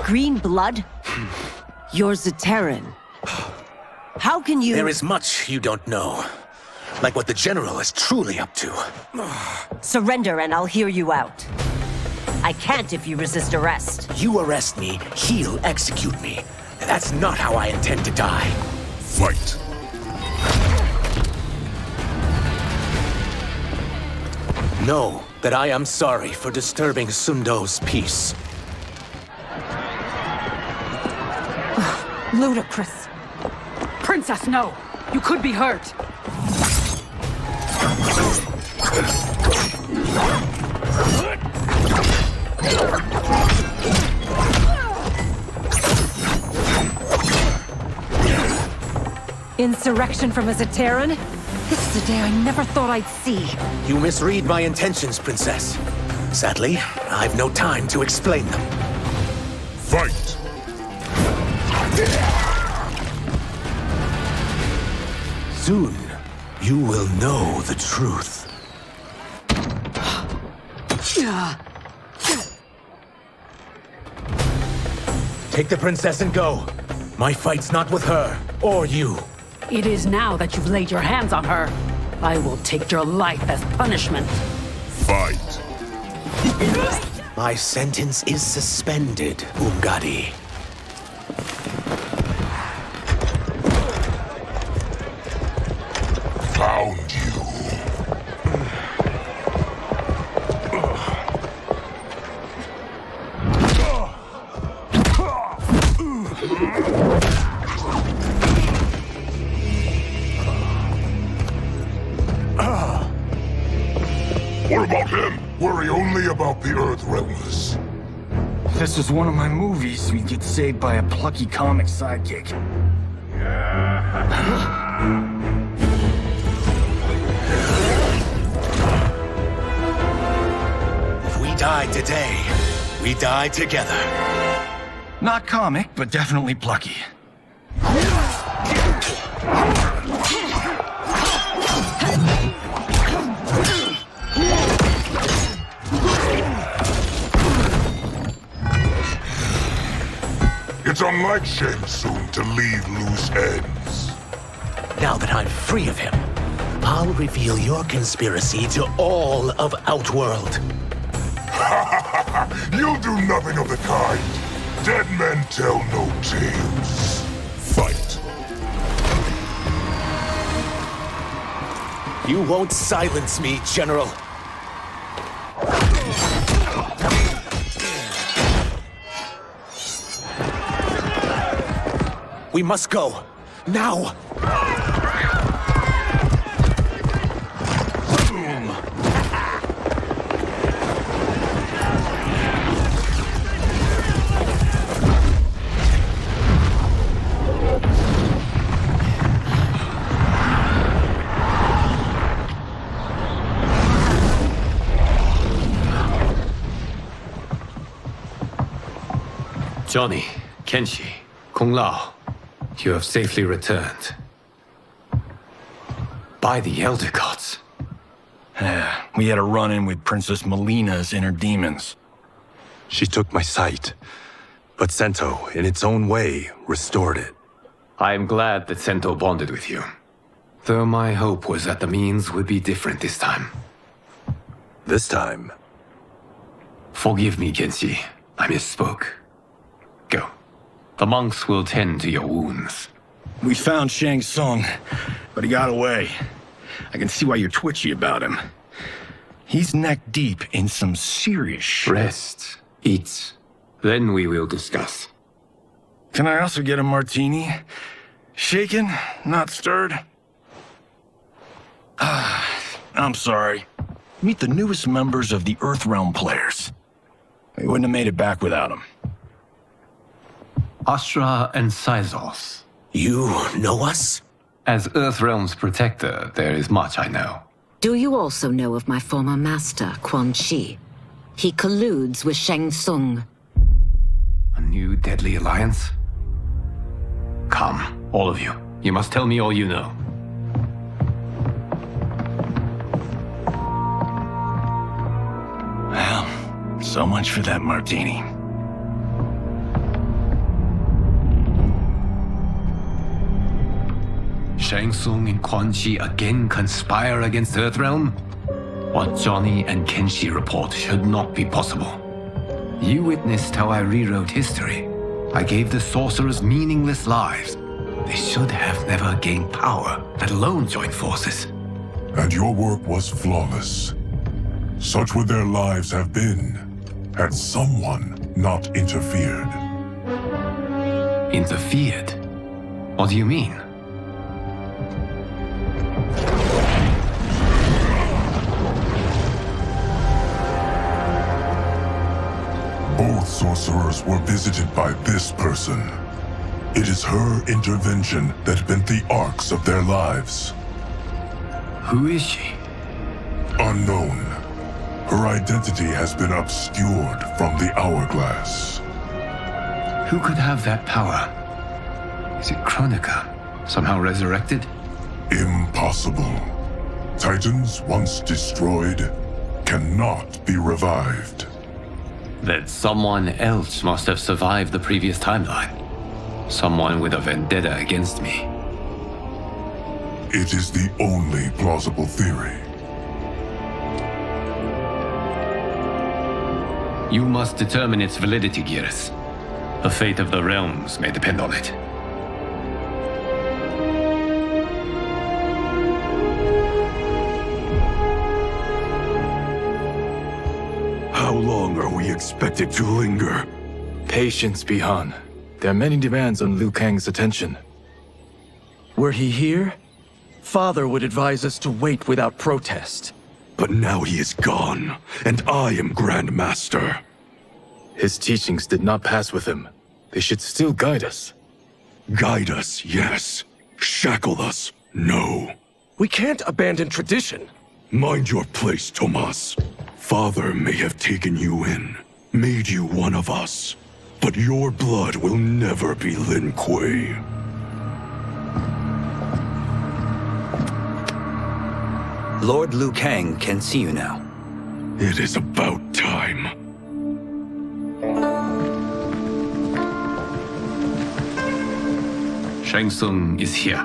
Green blood? You're Zaterran. How can you— There is much you don't know. Like what the General is truly up to. Surrender and I'll hear you out. I can't if you resist arrest. You arrest me, he'll execute me. And that's not how I intend to die. Fight. Know that I am sorry for disturbing Sundo's peace. Ludicrous. Princess, no! You could be hurt! Insurrection from a Zaterran? This is a day I never thought I'd see. You misread my intentions, Princess. Sadly, I've no time to explain them. Fight! Soon, you will know the truth. Take the princess and go. My fight's not with her, or you. It is now that you've laid your hands on her. I will take your life as punishment. Fight. My sentence is suspended, Umgadi. Found you. What about him? Worry only about the Earthrealmers. If this was one of my movies, we'd get saved by a plucky comic sidekick. If we die today, we die together. Not comic, but definitely plucky. It's unlike Shang Tsung to leave loose ends. Now that I'm free of him, I'll reveal your conspiracy to all of Outworld. You'll do nothing of the kind. Dead men tell no tales. Fight. You won't silence me, General. We must go. Now! Johnny, Kenshi, Kung Lao, you have safely returned. By the Elder Gods. We had a run-in with Princess Melina's inner demons. She took my sight, but Sento, in its own way, restored it. I am glad that Sento bonded with you. Though my hope was that the means would be different this time. This time? Forgive me, Kenshi. I misspoke. Go. The monks will tend to your wounds. We found Shang Tsung, but he got away. I can see why you're twitchy about him. He's neck-deep in some serious shit. Rest. Eat. Then we will discuss. Can I also get a martini? Shaken, not stirred? I'm sorry. Meet the newest members of the Earthrealm players. We wouldn't have made it back without them. Astra and Syzos. You know us? As Earthrealm's protector, there is much I know. Do you also know of my former master, Quan Chi? He colludes with Shang Tsung. A new deadly alliance? Come, all of you. You must tell me all you know. Well, so much for that martini. Shang Tsung and Quan Chi again conspire against Earthrealm? What Johnny and Kenshi report should not be possible. You witnessed how I rewrote history. I gave the sorcerers meaningless lives. They should have never gained power, let alone join forces. And your work was flawless. Such would their lives have been, had someone not interfered. Interfered? What do you mean? Both sorcerers were visited by this person. It is her intervention that bent the arcs of their lives. Who is she? Unknown. Her identity has been obscured from the hourglass. Who could have that power? Is it Kronika? Somehow resurrected? Impossible. Titans once destroyed cannot be revived. Then someone else must have survived the previous timeline. Someone with a vendetta against me. It is the only plausible theory. You must determine its validity, Geras. The fate of the realms may depend on it. How long are we expected to linger? Patience, Bihan. There are many demands on Liu Kang's attention. Were he here, Father would advise us to wait without protest. But now he is gone, and I am Grand Master. His teachings did not pass with him. They should still guide us. Guide us, yes. Shackle us, no. We can't abandon tradition. Mind your place, Tomas. Father may have taken you in, made you one of us. But your blood will never be Lin Kuei. Lord Liu Kang can see you now. It is about time. Shang Tsung is here,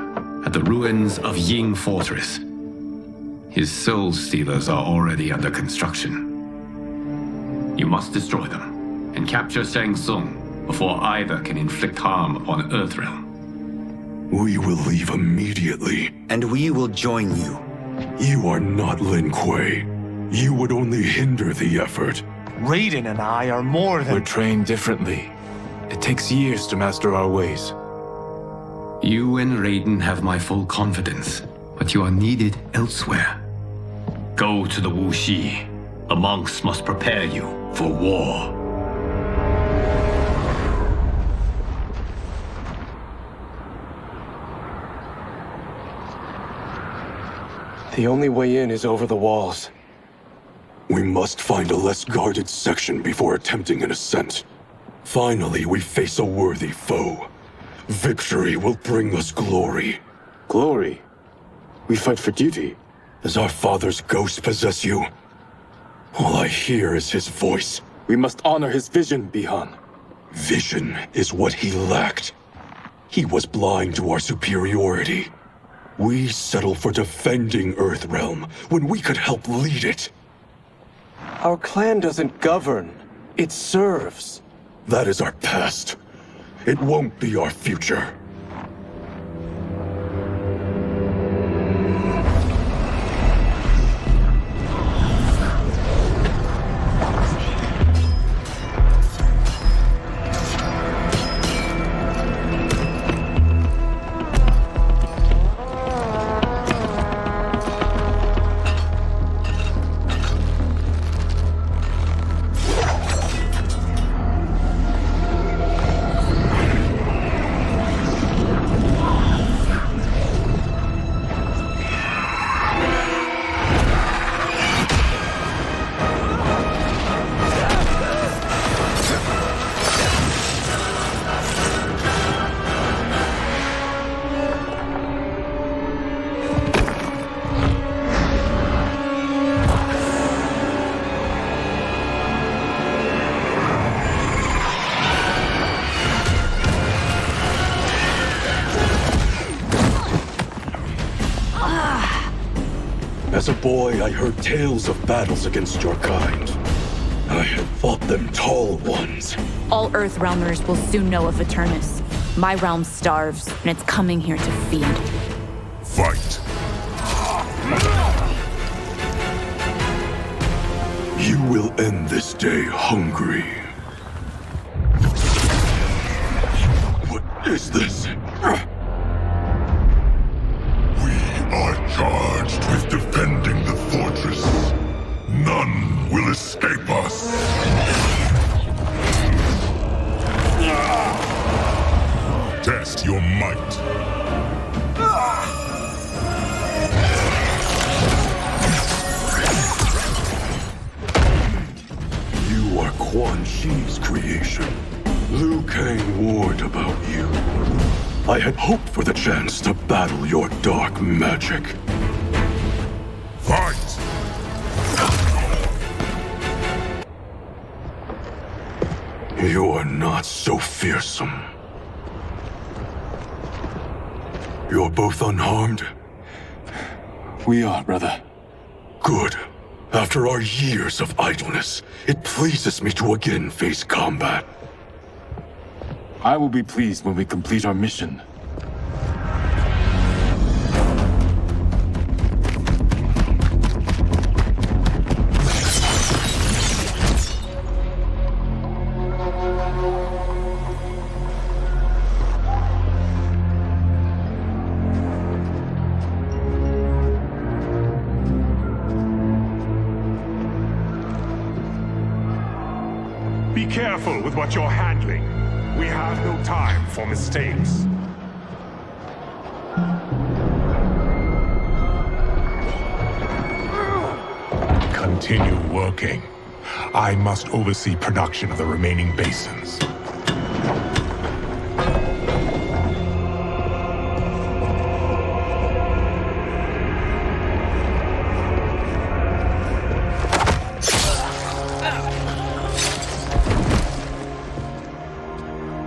at the ruins of Ying Fortress. His soul stealers are already under construction. You must destroy them, and capture Shang Tsung before either can inflict harm upon Earthrealm. We will leave immediately. And we will join you. You are not Lin Kuei. You would only hinder the effort. Raiden and I are more than— We're trained differently. It takes years to master our ways. You and Raiden have my full confidence, but you are needed elsewhere. Go to the Wuxi. The monks must prepare you for war. The only way in is over the walls. We must find a less guarded section before attempting an ascent. Finally, we face a worthy foe. Victory will bring us glory. Glory? We fight for duty. Does our father's ghost possess you? All I hear is his voice. We must honor his vision, Bihan. Vision is what he lacked. He was blind to our superiority. We settle for defending Earthrealm when we could help lead it. Our clan doesn't govern. It serves. That is our past. It won't be our future. As a boy, I heard tales of battles against your kind. I had fought them tall ones. All Earthrealmers will soon know of Eternus. My realm starves, and it's coming here to feed. Fight. You will end this day hungry. What is this? Are charged with defending the fortress. None will escape us. Test your might. You are Quan Chi's creation. Liu Kang warned about you. I had hoped for the chance to battle your dark magic. Fight! You are not so fearsome. You're both unharmed? We are, brother. Good. After our years of idleness, it pleases me to again face combat. I will be pleased when we complete our mission. Be careful with what you're handling. We have no time for mistakes. Continue working. I must oversee production of the remaining basins.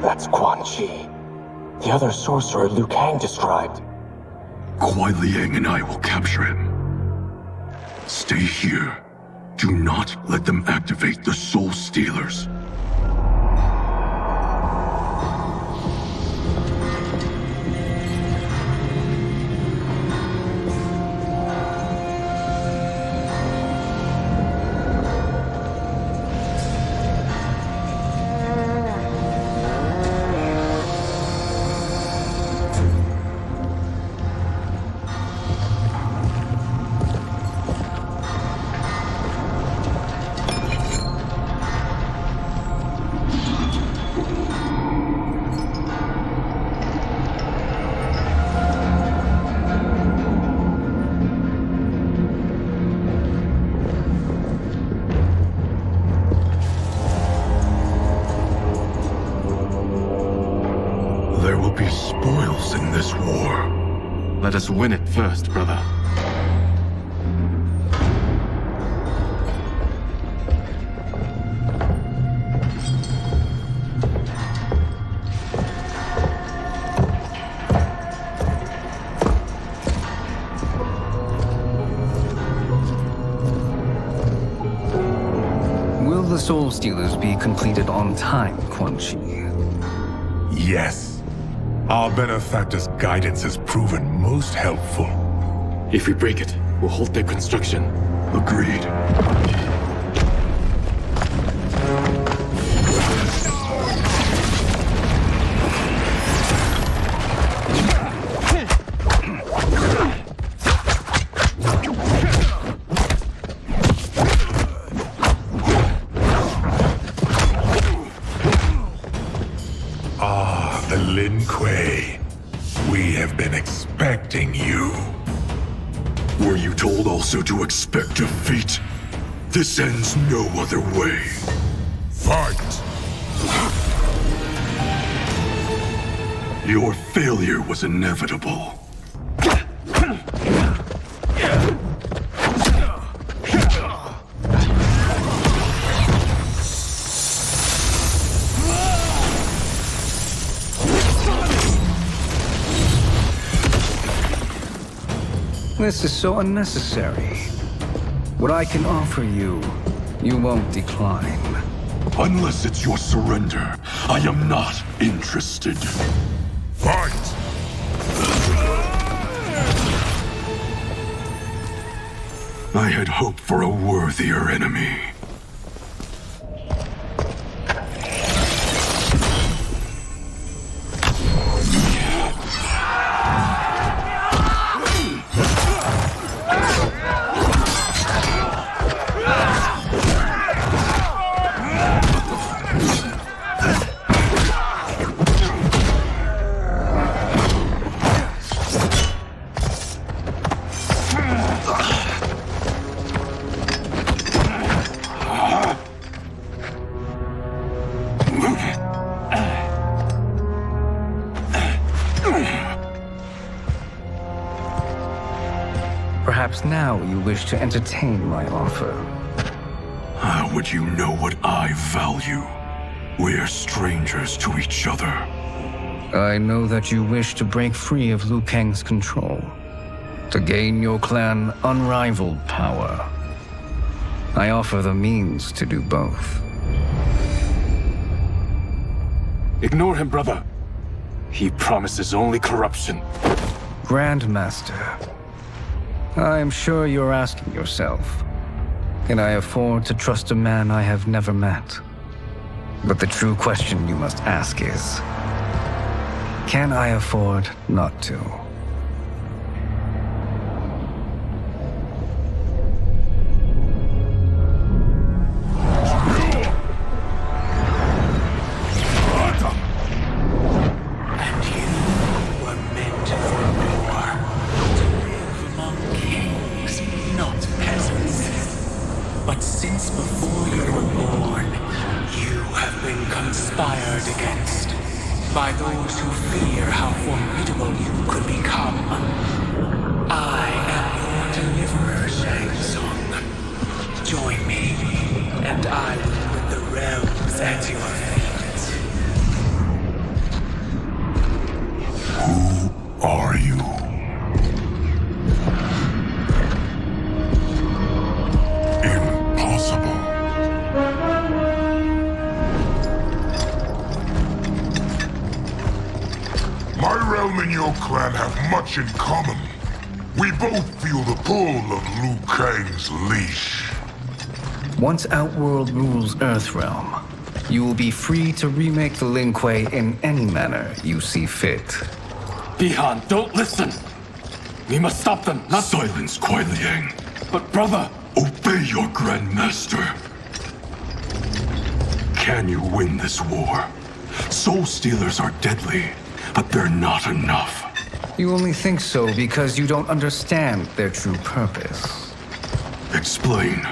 That's Quan Chi. The other sorcerer Liu Kang described. Kuai Liang and I will capture him. Stay here. Do not let them activate the Soul Stealers. Let us win it first, brother. Will the Soul Stealers be completed on time, Quan Chi? Yes. Our benefactor's guidance has proven most helpful. If we break it, we'll halt their construction. Agreed. The Lin Kuei. We have been expecting you. Were you told also to expect defeat? This ends no other way. Fight! Your failure was inevitable. This is so unnecessary. What I can offer you, you won't decline. Unless it's your surrender, I am not interested. Fight! I had hoped for a worthier enemy. Perhaps now you wish to entertain my offer. How would you know what I value? We're strangers to each other. I know that you wish to break free of Liu Kang's control, to gain your clan unrivaled power. I offer the means to do both. Ignore him, brother. He promises only corruption. Grandmaster, I am sure you're asking yourself, can I afford to trust a man I have never met? But the true question you must ask is, can I afford not to? By those who fear how formidable you could become. I am your deliverer, Shang Tsung. Join me, and I will put the realms at your feet. Who are you? Impossible. My realm and your clan have much in common. We both feel the pull of Liu Kang's leash. Once Outworld rules Earthrealm, you will be free to remake the Lin Kuei in any manner you see fit. Bihan, don't listen! We must stop them, not— Silence, Kuai Liang. But brother— Obey your Grandmaster. Can you win this war? Soul Stealers are deadly, but they're not enough. You only think so because you don't understand their true purpose. Explain.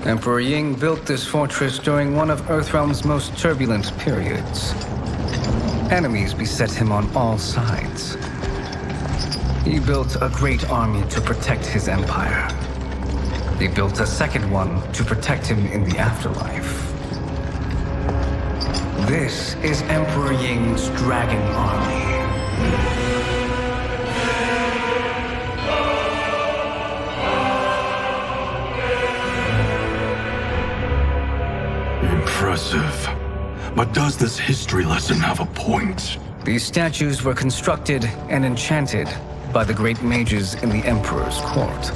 Emperor Ying built this fortress during one of Earthrealm's most turbulent periods. Enemies beset him on all sides. He built a great army to protect his empire. He built a second one to protect him in the afterlife. This is Emperor Ying's dragon army. Impressive. But does this history lesson have a point? These statues were constructed and enchanted by the great mages in the Emperor's court.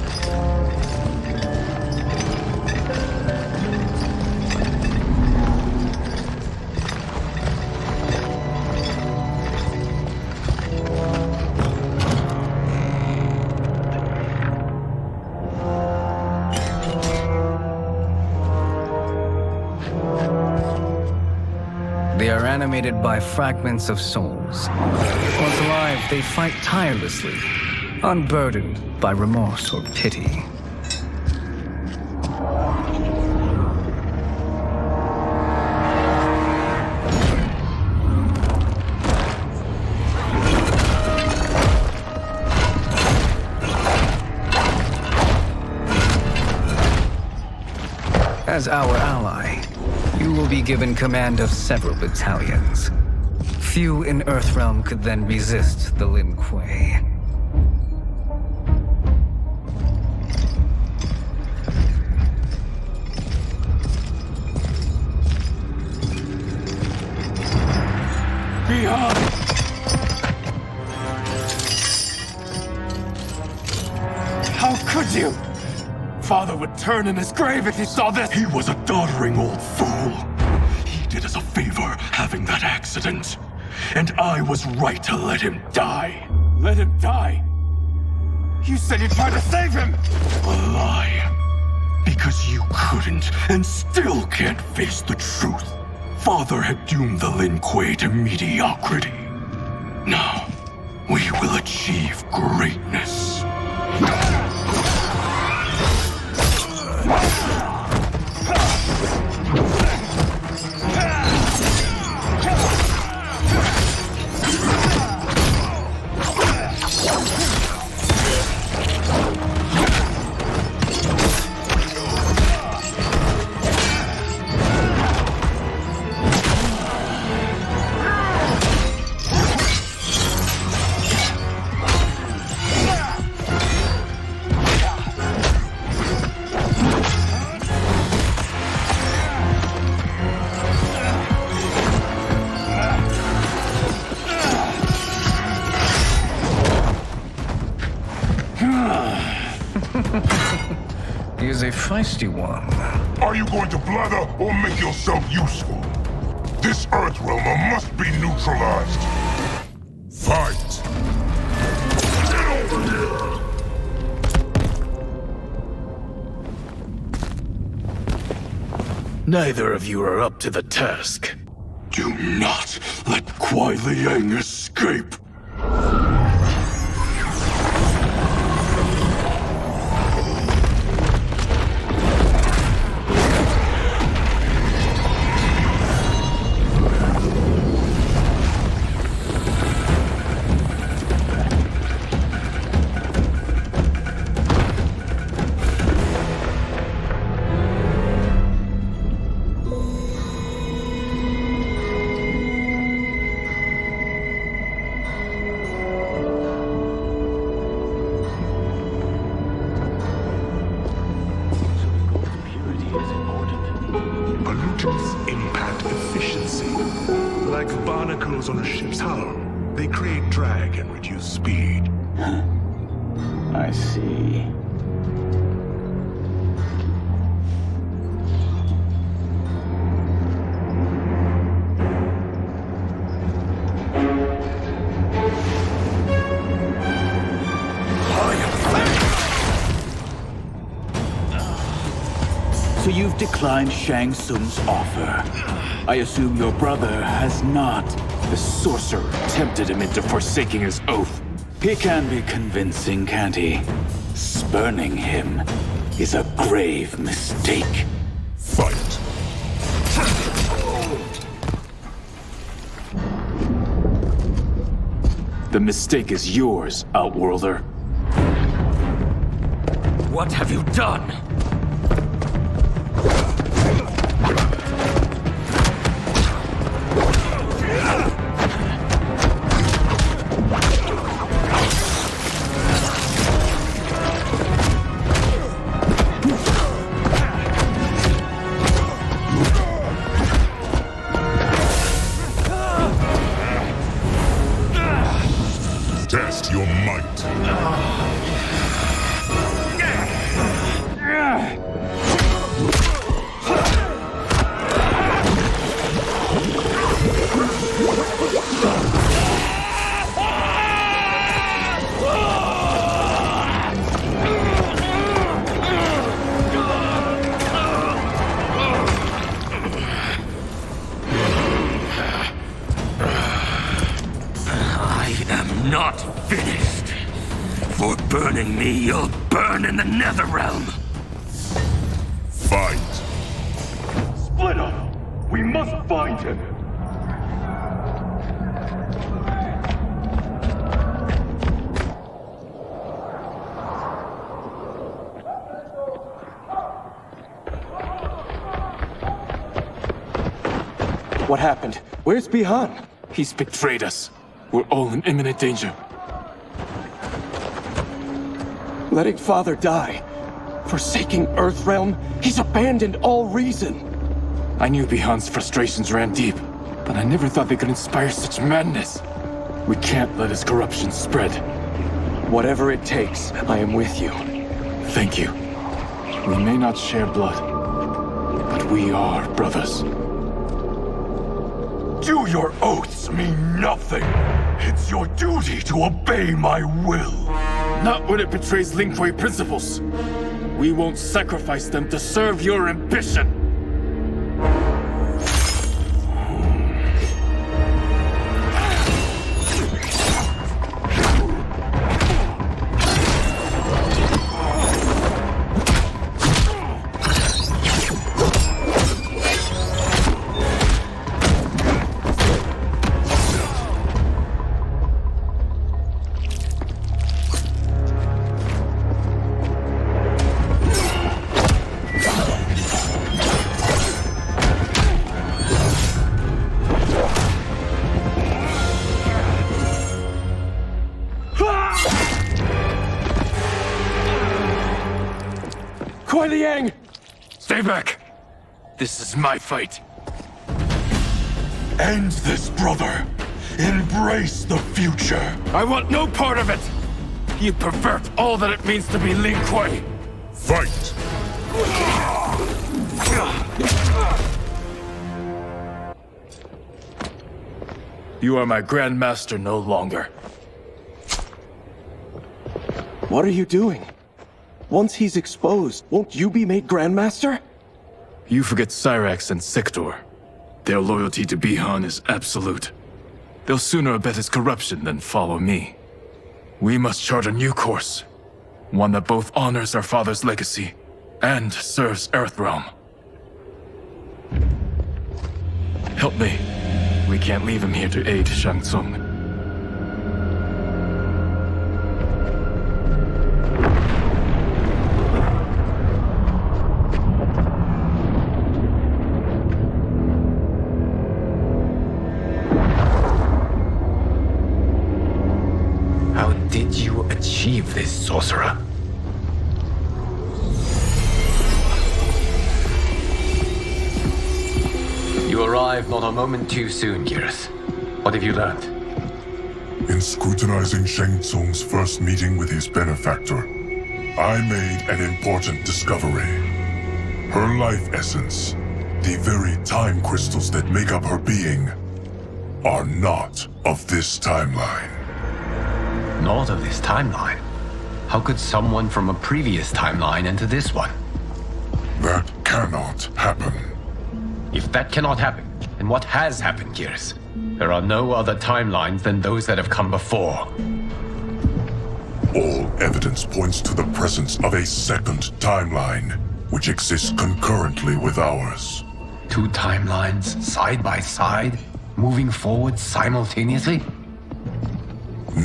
They are animated by fragments of souls. Once alive, they fight tirelessly, unburdened by remorse or pity. As our ally, you will be given command of several battalions. Few in Earthrealm could then resist the Lin Kuei. Behind! How could you? Father would turn in his grave if he saw this! He was a doddering old fool. He did us a favor having that accident. And I was right to let him die. Let him die? You said you tried to save him! A lie. Because you couldn't and still can't face the truth. Father had doomed the Lin Kuei to mediocrity. Now, we will achieve greatness. He is a feisty one. Are you going to blather or make yourself useful? This Earthrealmer must be neutralized. Fight! Get over here! Neither of you are up to the task. Do not let Kuai Liang escape. Pollutants impact efficiency. Like barnacles on a ship's hull, they create drag and reduce speed. I see. So you've declined Shang Tsung's offer. I assume your brother has not. The sorcerer tempted him into forsaking his oath. He can be convincing, can't he? Spurning him is a grave mistake. Fight! The mistake is yours, Outworlder. What have you done? Test your might. Not finished. For burning me, you'll burn in the Netherrealm. Fight. Split up! We must find him! What happened? Where's Bihan? He's betrayed us. We're all in imminent danger. Letting Father die. Forsaking Earthrealm. He's abandoned all reason. I knew Bihan's frustrations ran deep, but I never thought they could inspire such madness. We can't let his corruption spread. Whatever it takes, I am with you. Thank you. We may not share blood, but we are brothers. Do your oaths mean nothing? It's your duty to obey my will. Not when it betrays Lin Kuei principles. We won't sacrifice them to serve your ambition. Stay back! This is my fight. End this, brother. Embrace the future. I want no part of it! You pervert all that it means to be Lin Kuei! Fight! You are my Grandmaster no longer. What are you doing? Once he's exposed, won't you be made Grandmaster? You forget Cyrax and Sector. Their loyalty to Bihan is absolute. They'll sooner abet his corruption than follow me. We must chart a new course. One that both honors our father's legacy and serves Earthrealm. Help me. We can't leave him here to aid Shang Tsung. Did you achieve this, sorcerer? You arrived not a moment too soon, Geras. What have you learned? In scrutinizing Shang Tsung's first meeting with his benefactor, I made an important discovery. Her life essence, the very time crystals that make up her being, are not of this timeline. Not of this timeline? How could someone from a previous timeline enter this one? That cannot happen. If that cannot happen, then what has happened, Geras? There are no other timelines than those that have come before. All evidence points to the presence of a second timeline, which exists concurrently with ours. Two timelines, side by side, moving forward simultaneously?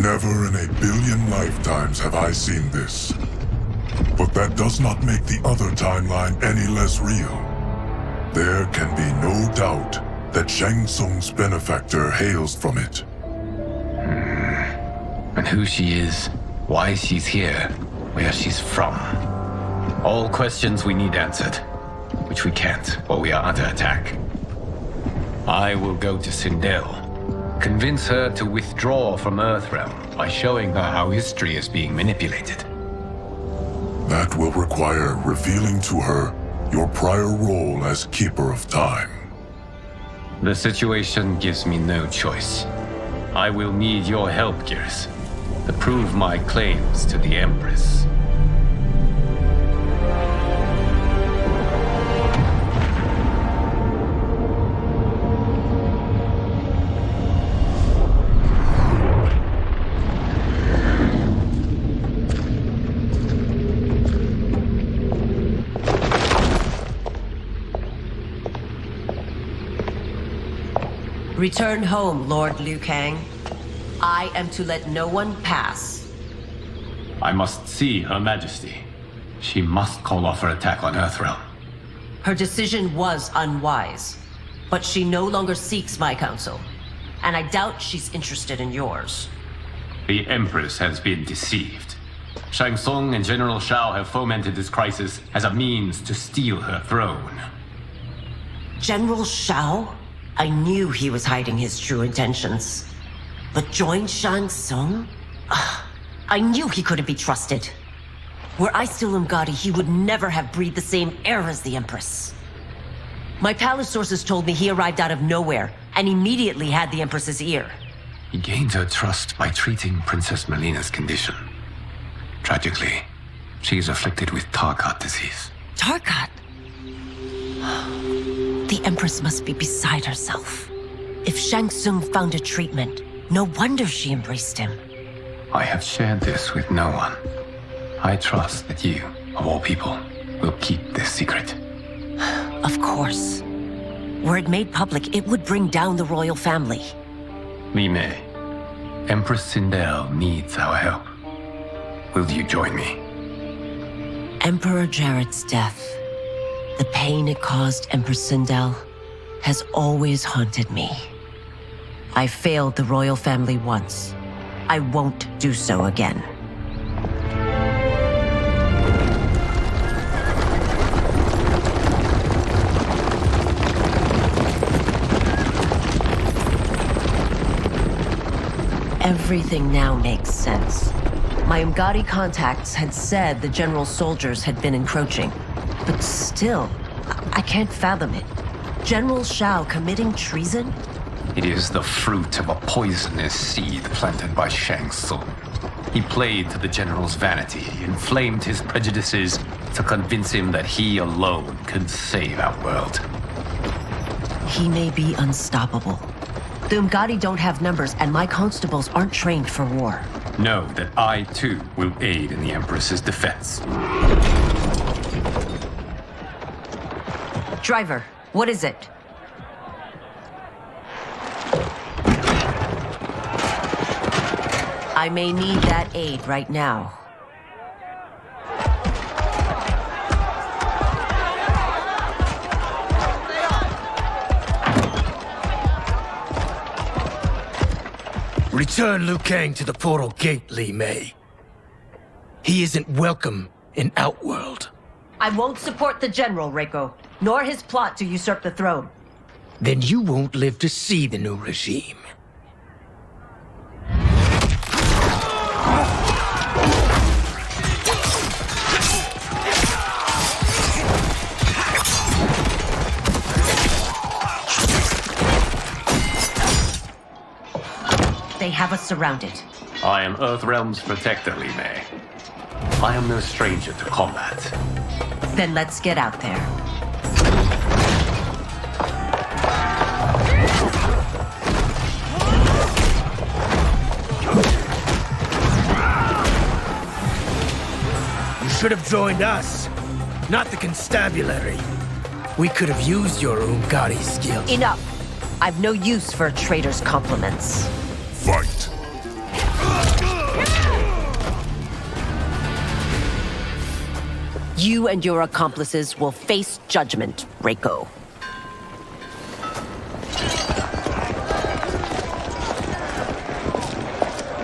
Never in a billion lifetimes have I seen this. But that does not make the other timeline any less real. There can be no doubt that Shang Tsung's benefactor hails from it. And who she is, why she's here, where she's from. All questions we need answered, which we can't while we are under attack. I will go to Sindel. Convince her to withdraw from Earthrealm by showing her how history is being manipulated. That will require revealing to her your prior role as Keeper of Time. The situation gives me no choice. I will need your help, Gears, to prove my claims to the Empress. Return home, Lord Liu Kang. I am to let no one pass. I must see Her Majesty. She must call off her attack on Earthrealm. Her decision was unwise, but she no longer seeks my counsel, and I doubt she's interested in yours. The Empress has been deceived. Shang Tsung and General Shao have fomented this crisis as a means to steal her throne. General Shao? I knew he was hiding his true intentions. But join Shang Tsung? I knew he couldn't be trusted. Were I still Umgadi, he would never have breathed the same air as the Empress. My palace sources told me he arrived out of nowhere, and immediately had the Empress's ear. He gained her trust by treating Princess Melina's condition. Tragically, she is afflicted with Tarkat disease. Tarkat? The Empress must be beside herself. If Shang Tsung found a treatment, no wonder she embraced him. I have shared this with no one. I trust that you, of all people, will keep this secret. Of course. Were it made public, it would bring down the royal family. Li Mei, Empress Sindel needs our help. Will you join me? Emperor Jared's death, the pain it caused Empress Sindel, has always haunted me. I failed the royal family once. I won't do so again. Everything now makes sense. My Umgadi contacts had said the general's soldiers had been encroaching. But still, I can't fathom it. General Shao committing treason? It is the fruit of a poisonous seed planted by Shang Tsung. He played to the general's vanity, inflamed his prejudices to convince him that he alone could save our world. He may be unstoppable. The Umgadi don't have numbers, and my constables aren't trained for war. Know that I, too, will aid in the Empress's defense. Driver, what is it? I may need that aid right now. Return Liu Kang to the portal gate, Li Mei. He isn't welcome in Outworld. I won't support the general, Reiko, nor his plot to usurp the throne. Then you won't live to see the new regime. They have us surrounded. I am Earthrealm's protector, Li Mei. I am no stranger to combat. Then let's get out there. You should have joined us, not the constabulary. We could have used your Umgadi skills. Enough! I've no use for a traitor's compliments. Fight! You and your accomplices will face judgment, Reiko.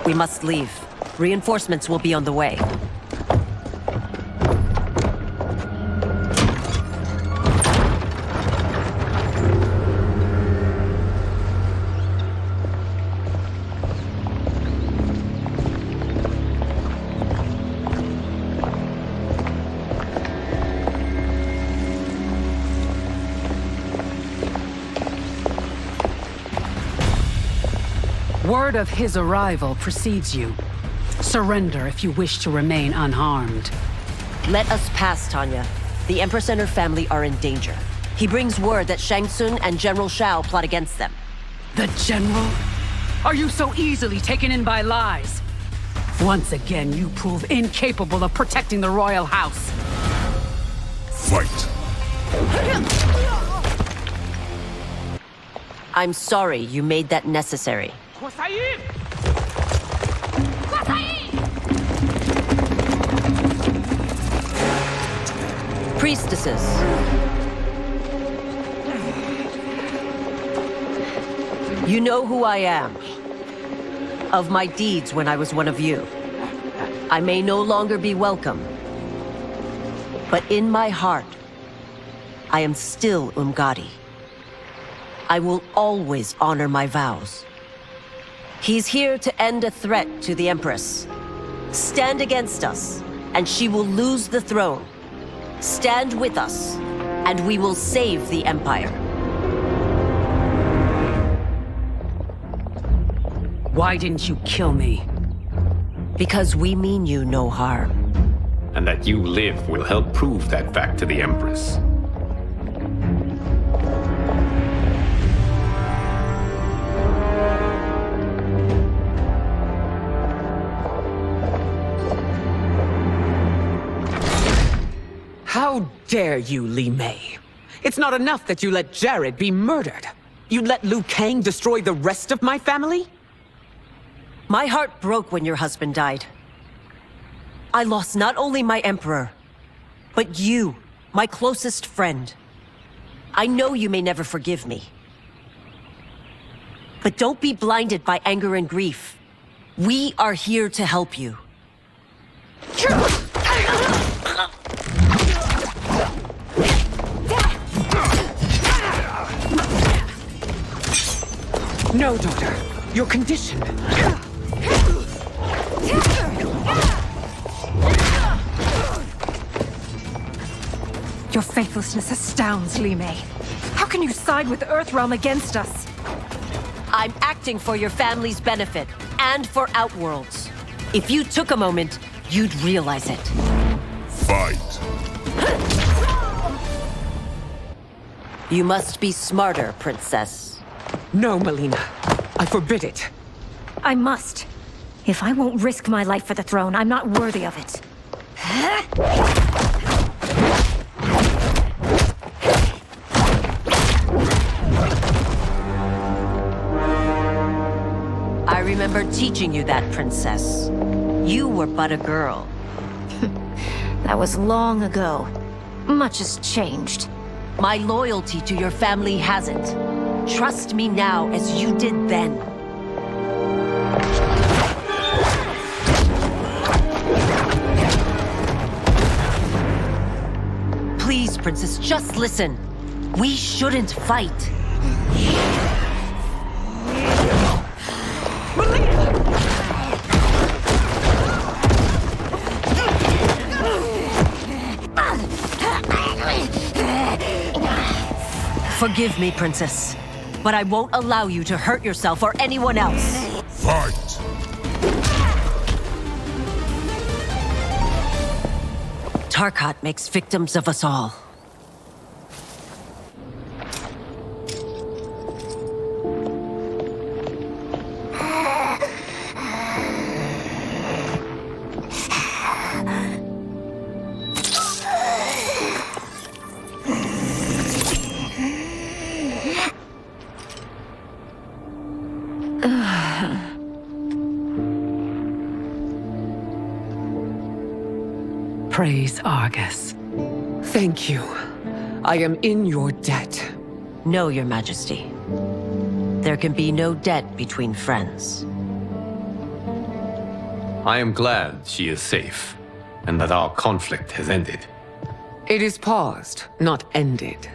We must leave. Reinforcements will be on the way. Word of his arrival precedes you. Surrender if you wish to remain unharmed. Let us pass, Tanya. The Empress and her family are in danger. He brings word that Shang Tsung and General Shao plot against them. The General? Are you so easily taken in by lies? Once again, you prove incapable of protecting the royal house. Fight. I'm sorry you made that necessary. Priestesses. You know who I am. Of my deeds when I was one of you. I may no longer be welcome. But in my heart, I am still Umgadi. I will always honor my vows. He's here to end a threat to the Empress. Stand against us, and she will lose the throne. Stand with us, and we will save the Empire. Why didn't you kill me? Because we mean you no harm. And that you live will help prove that fact to the Empress. How dare you, Li Mei? It's not enough that you let Jared be murdered. You'd let Liu Kang destroy the rest of my family? My heart broke when your husband died. I lost not only my emperor, but you, my closest friend. I know you may never forgive me. But don't be blinded by anger and grief. We are here to help you. No, daughter. Your condition. Your faithlessness astounds, Li Mei. How can you side with Earthrealm against us? I'm acting for your family's benefit, and for Outworld's. If you took a moment, you'd realize it. Fight. You must be smarter, Princess. No, Melina. I forbid it. I must. If I won't risk my life for the throne, I'm not worthy of it. I remember teaching you that, Princess. You were but a girl. That was long ago. Much has changed. My loyalty to your family hasn't. Trust me now as you did then. Please, Princess, just listen. We shouldn't fight. Forgive me, Princess, but I won't allow you to hurt yourself or anyone else. Fight! Tarkat makes victims of us all. Praise Argus. Thank you. I am in your debt. No, Your Majesty. There can be no debt between friends. I am glad she is safe, and that our conflict has ended. It is paused, not ended.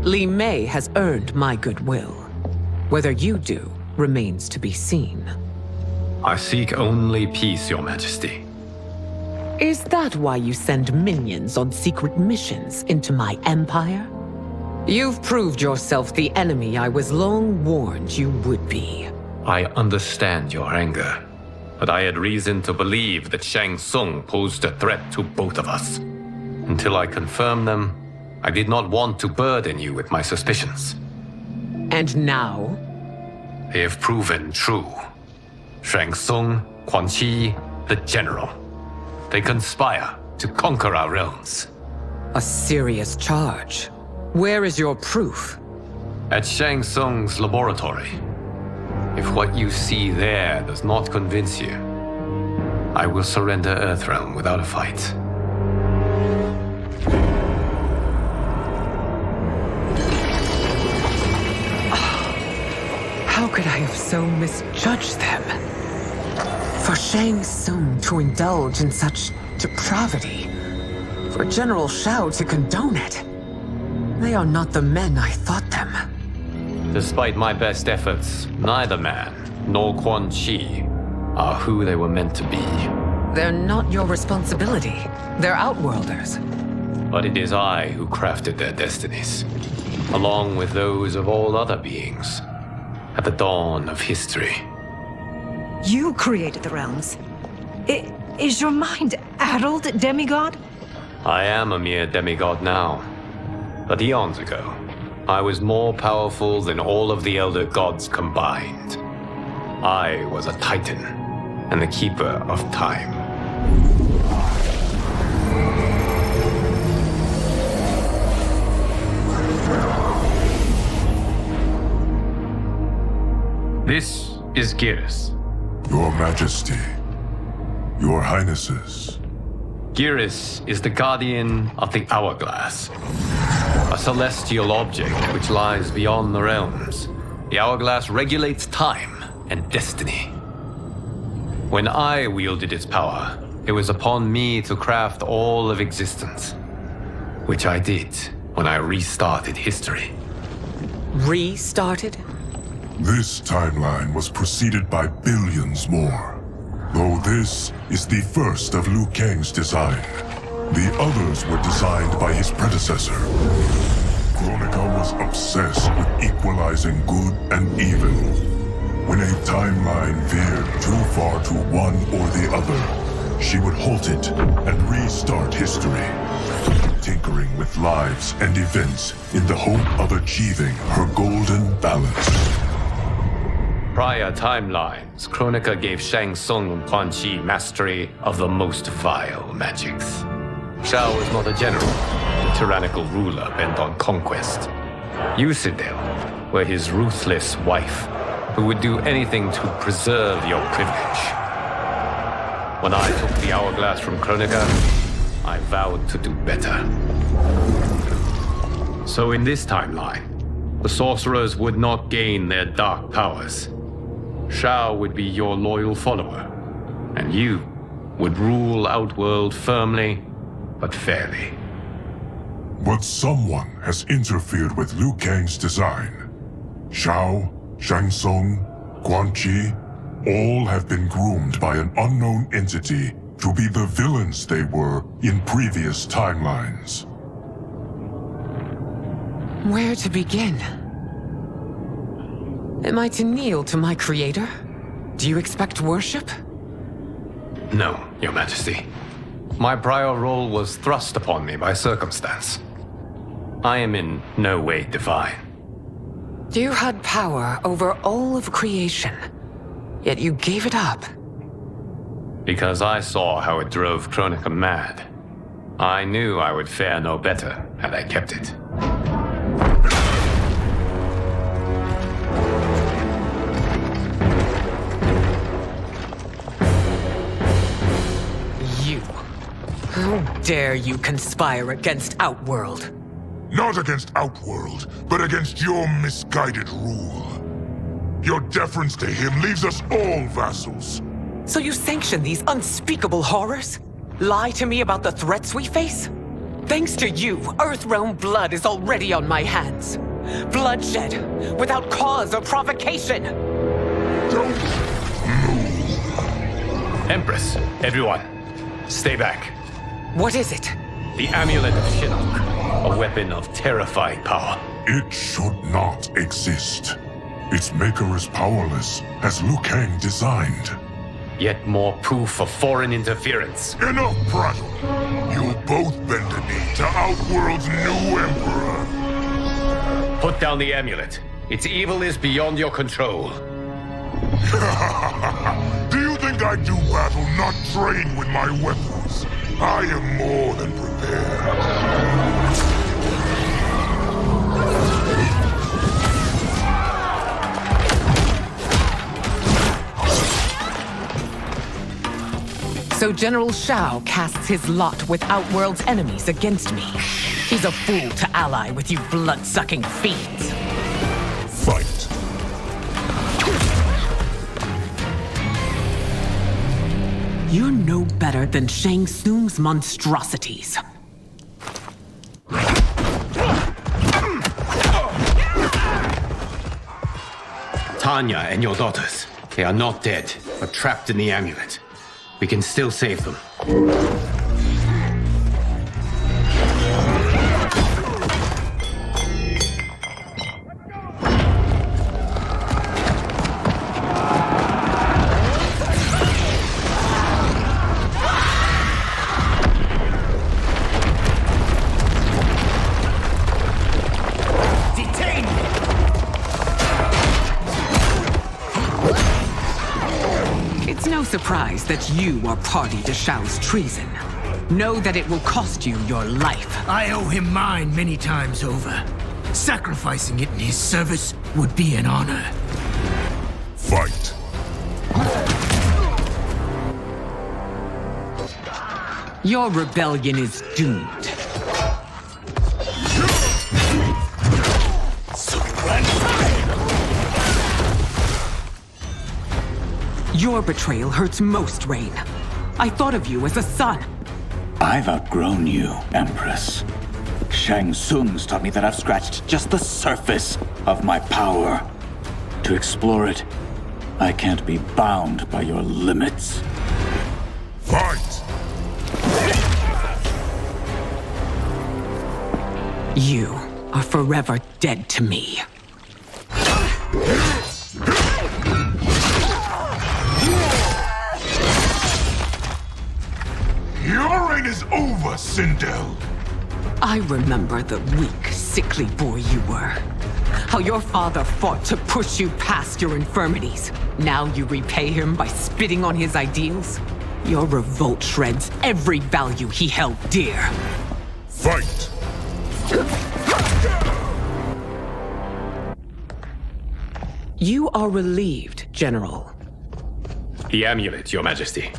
Li Mei has earned my goodwill. Whether you do remains to be seen. I seek only peace, Your Majesty. Is that why you send minions on secret missions into my empire? You've proved yourself the enemy I was long warned you would be. I understand your anger, but I had reason to believe that Shang Tsung posed a threat to both of us. Until I confirmed them, I did not want to burden you with my suspicions. And now? They have proven true. Shang Tsung, Quan Chi, the General. They conspire to conquer our realms. A serious charge. Where is your proof? At Shang Tsung's laboratory. If what you see there does not convince you, I will surrender Earthrealm without a fight. How could I have so misjudged them? For Shang Tsung to indulge in such depravity, for General Shao to condone it, they are not the men I thought them. Despite my best efforts, neither man nor Quan Chi are who they were meant to be. They're not your responsibility. They're Outworlders. But it is I who crafted their destinies, along with those of all other beings, at the dawn of history. You created the realms. Is your mind addled, demigod? I am a mere demigod now. But eons ago, I was more powerful than all of the Elder Gods combined. I was a Titan, and the Keeper of Time. This is Geras. Your Majesty, Your Highnesses. Geras is the guardian of the Hourglass, a celestial object which lies beyond the realms. The Hourglass regulates time and destiny. When I wielded its power, it was upon me to craft all of existence, which I did when I restarted history. Restarted? This timeline was preceded by billions more. Though this is the first of Liu Kang's design, the others were designed by his predecessor. Kronika was obsessed with equalizing good and evil. When a timeline veered too far to one or the other, she would halt it and restart history, tinkering with lives and events in the hope of achieving her golden balance. Prior timelines, Kronika gave Shang Tsung and Quan Chi mastery of the most vile magics. Shao was not a general, a tyrannical ruler bent on conquest. Yusidel were his ruthless wife, who would do anything to preserve your privilege. When I took the Hourglass from Kronika, I vowed to do better. So in this timeline, the sorcerers would not gain their dark powers. Shao would be your loyal follower, and you would rule Outworld firmly, but fairly. But someone has interfered with Liu Kang's design. Shao, Shang Tsung, Quan Chi, all have been groomed by an unknown entity to be the villains they were in previous timelines. Where to begin? Am I to kneel to my creator? Do you expect worship? No, Your Majesty. My prior role was thrust upon me by circumstance. I am in no way divine. You had power over all of creation, yet you gave it up. Because I saw how it drove Kronika mad. I knew I would fare no better had I kept it. How dare you conspire against Outworld? Not against Outworld, but against your misguided rule. Your deference to him leaves us all vassals. So you sanction these unspeakable horrors? Lie to me about the threats we face? Thanks to you, Earthrealm blood is already on my hands. Bloodshed, without cause or provocation. Don't move. Empress, everyone, stay back. What is it? The Amulet of Shinnok, a weapon of terrifying power. It should not exist. Its maker is powerless, as Liu Kang designed. Yet more proof of foreign interference. Enough prattle. You'll both bend a knee to Outworld's new emperor. Put down the amulet. Its evil is beyond your control. Do you think I do battle not trained with my weapons? I am more than prepared. So General Shao casts his lot with Outworld's enemies against me. He's a fool to ally with you blood-sucking fiends. Fight. You're no better than Shang Tsung's monstrosities. Tanya and your daughters, they are not dead, but trapped in the amulet. We can still save them. Surprised that you are party to Shao's treason. Know that it will cost you your life. I owe him mine many times over. Sacrificing it in his service would be an honor. Fight. Your rebellion is doomed. Your betrayal hurts most, Rain. I thought of you as a son. I've outgrown you, Empress. Shang Tsung's taught me that I've scratched just the surface of my power. To explore it, I can't be bound by your limits. Fight! You are forever dead to me. Your reign is over, Sindel. I remember the weak, sickly boy you were. How your father fought to push you past your infirmities. Now you repay him by spitting on his ideals? Your revolt shreds every value he held dear. Fight! You are relieved, General. The amulet, Your Majesty.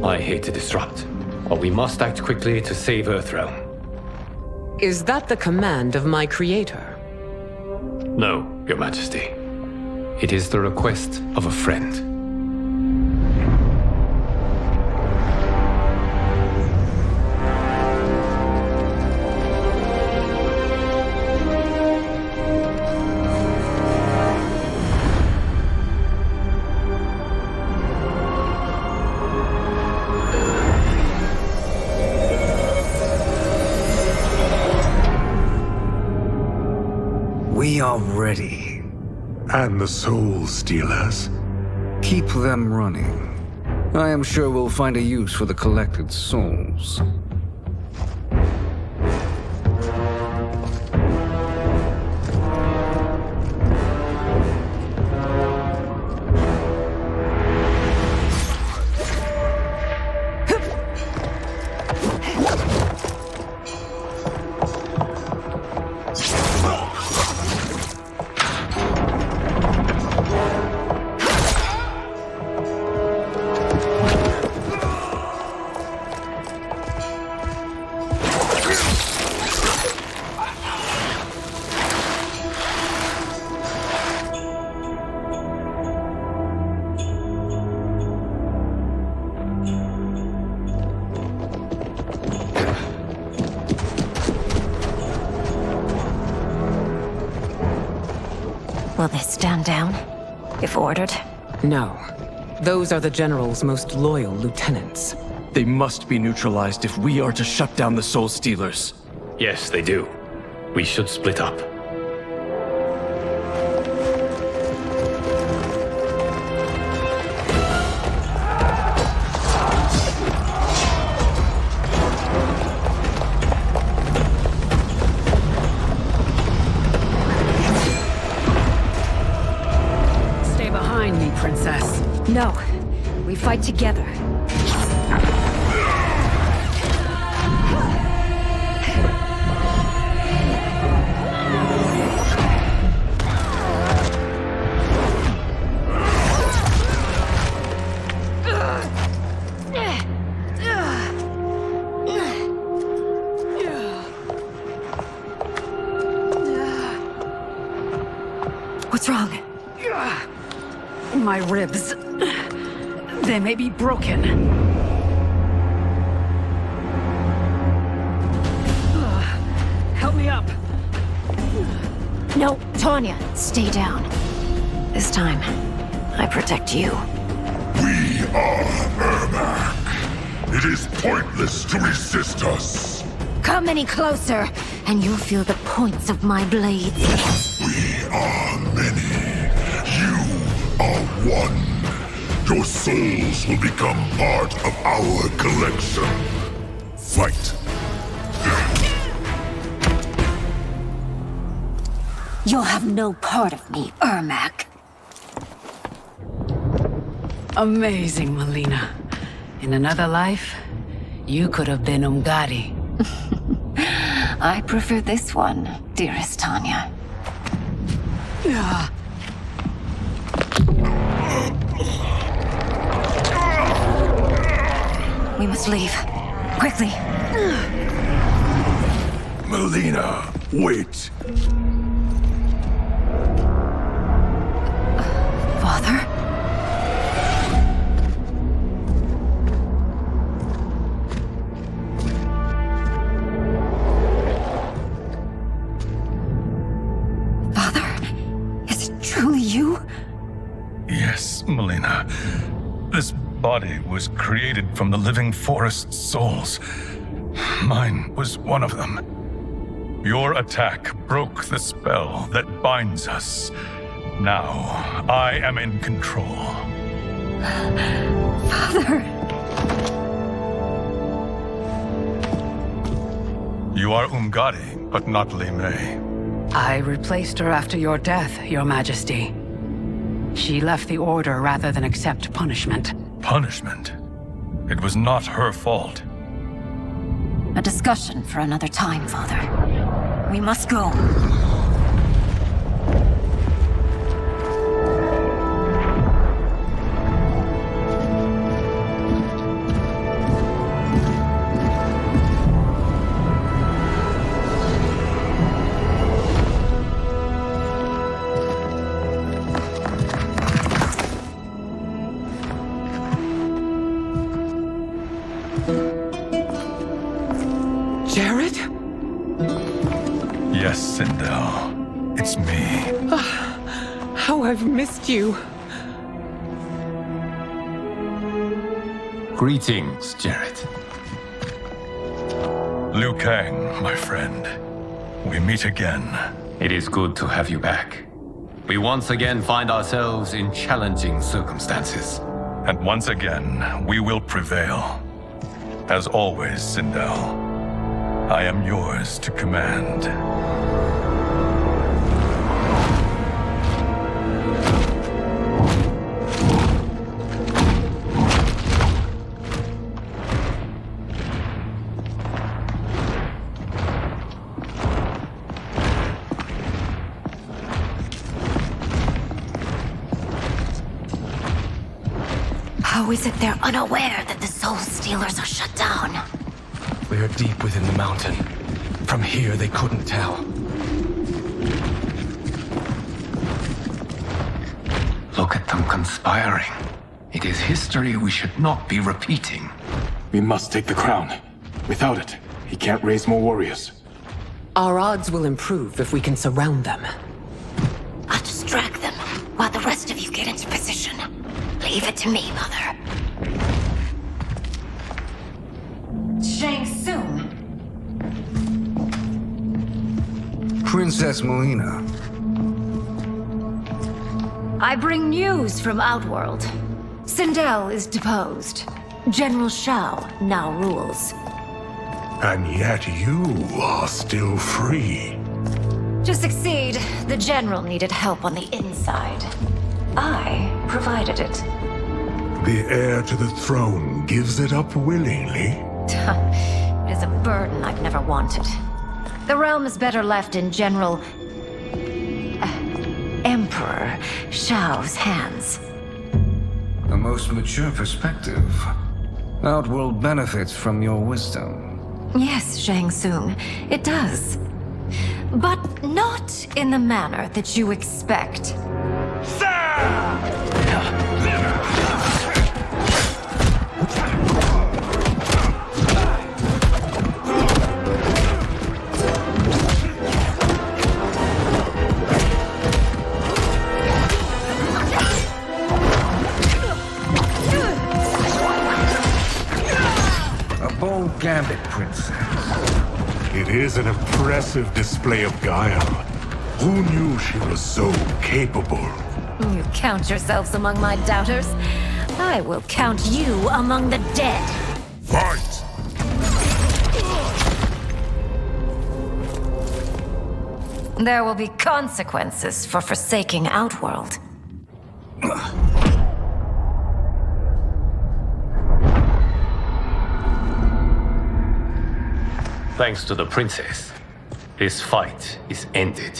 I hate to disrupt, but we must act quickly to save Earthrealm. Is that the command of my creator? No, Your Majesty. It is the request of a friend. We are ready. And the Soul Stealers? Keep them running. I am sure we'll find a use for the collected souls. Will they stand down, if ordered? No. Those are the General's most loyal lieutenants. They must be neutralized if we are to shut down the Soul Stealers. Yes, they do. We should split up. Stay behind me, Princess. No. We fight together. What's wrong? My ribs. They may be broken. Help me up. No, Tanya, stay down. This time, I protect you. We are Ermac. It is pointless to resist us. Come any closer, and you'll feel the points of my blades. We are many. You are one. Your souls will become part of our collection. Fight. You'll have no part of me, Ermac. Amazing, Melina. In another life, you could have been Umgadi. I prefer this one, dearest Tanya. We must leave. Quickly. Melina, wait. Father? Truly you? Yes, Melina. This body was created from the living forest's souls. Mine was one of them. Your attack broke the spell that binds us. Now, I am in control. Father! You are Umgadi, but not Li Mei. I replaced her after your death, Your Majesty. She left the Order rather than accept punishment. Punishment? It was not her fault. A discussion for another time, Father. We must go. Jared? Yes, Sindel. It's me. How I've missed you. Greetings, Jared. Liu Kang, my friend. We meet again. It is good to have you back. We once again find ourselves in challenging circumstances. And once again, we will prevail. As always, Sindel, I am yours to command. How is it they're unaware that the Soul Stealers are shut down? We're deep within the mountain. From here, they couldn't tell. Look at them conspiring. It is history we should not be repeating. We must take the crown. Without it, he can't raise more warriors. Our odds will improve if we can surround them. I'll distract them while the rest of you get into position. Leave it to me, Mother. Shang Tsung. Princess Melina. I bring news from Outworld. Sindel is deposed. General Shao now rules. And yet you are still free. To succeed, the General needed help on the inside. I provided it. The heir to the throne gives it up willingly. It is a burden I've never wanted. The realm is better left in General... Emperor Shao's hands. A most mature perspective. Outworld benefits from your wisdom. Yes, Shang Tsung, it does. But not in the manner that you expect. Bold gambit, Princess. It is an impressive display of guile. Who knew she was so capable? You count yourselves among my doubters. I will count you among the dead. Fight! There will be consequences for forsaking Outworld. Thanks to the princess, this fight is ended.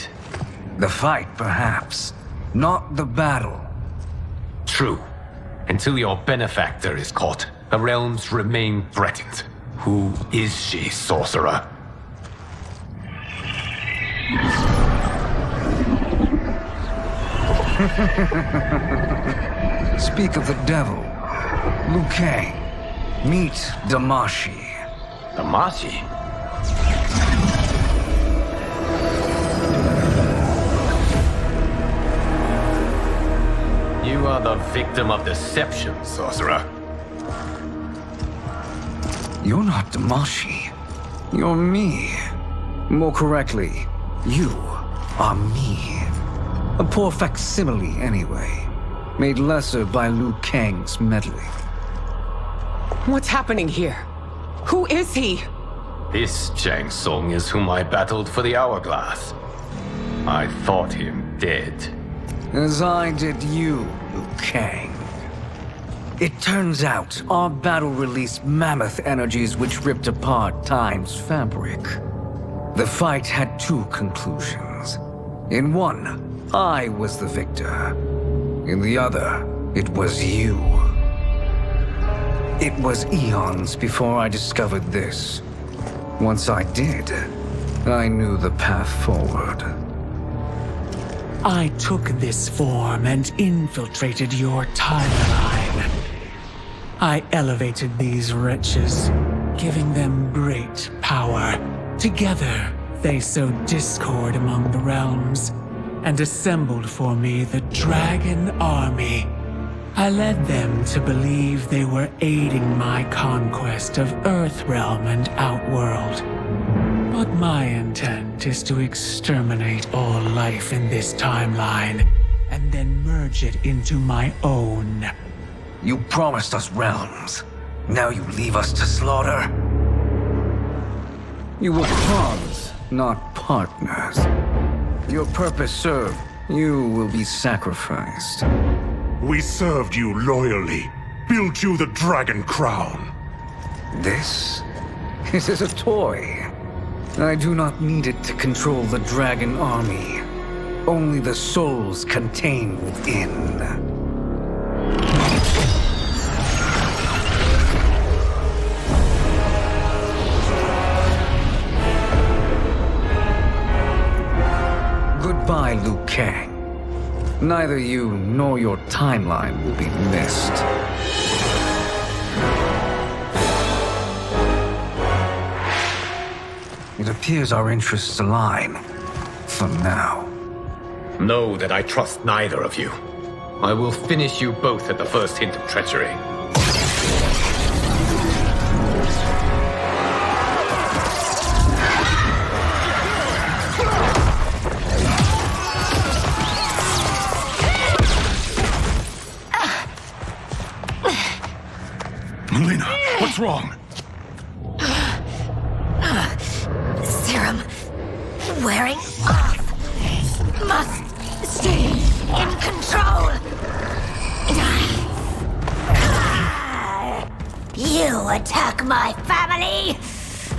The fight, perhaps. Not the battle. True. Until your benefactor is caught, the realms remain threatened. Who is she, sorcerer? Speak of the devil. Liu Kang. Meet Damashi. Damashi? You are the victim of deception, sorcerer. You're not Damashi. You're me. More correctly, you are me. A poor facsimile, anyway. Made lesser by Liu Kang's meddling. What's happening here? Who is he? This Shang Tsung is whom I battled for the Hourglass. I thought him dead. As I did you, Liu Kang. It turns out our battle released mammoth energies which ripped apart time's fabric. The fight had two conclusions. In one, I was the victor. In the other, it was you. It was eons before I discovered this. Once I did, I knew the path forward. I took this form and infiltrated your timeline. I elevated these wretches, giving them great power. Together, they sowed discord among the realms, and assembled for me the Dragon Army. I led them to believe they were aiding my conquest of Earthrealm and Outworld. But my intent is to exterminate all life in this timeline, and then merge it into my own. You promised us realms. Now you leave us to slaughter? You were pawns, not partners. Your purpose served, you will be sacrificed. We served you loyally, built you the Dragon Crown. This is a toy. I do not need it to control the Dragon Army. Only the souls contained within. Kang. Neither you nor your timeline will be missed. It appears our interests align. For now. Know that I trust neither of you. I will finish you both at the first hint of treachery. Melina, what's wrong? Serum wearing off. Must stay in control. You attack my family,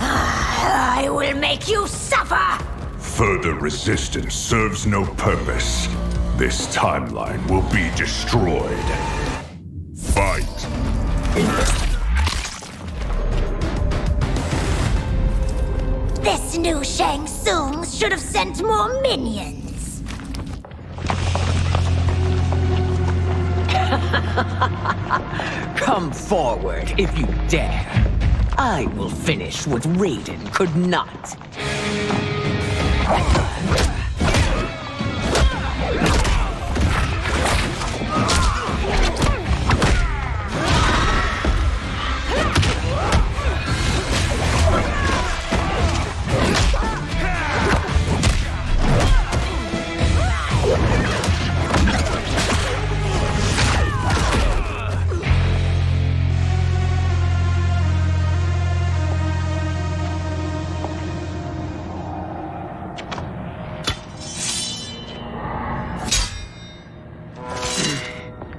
I will make you suffer. Further resistance serves no purpose. This timeline will be destroyed. Fight! This new Shang Tsung should have sent more minions. Come forward if you dare. I will finish what Raiden could not.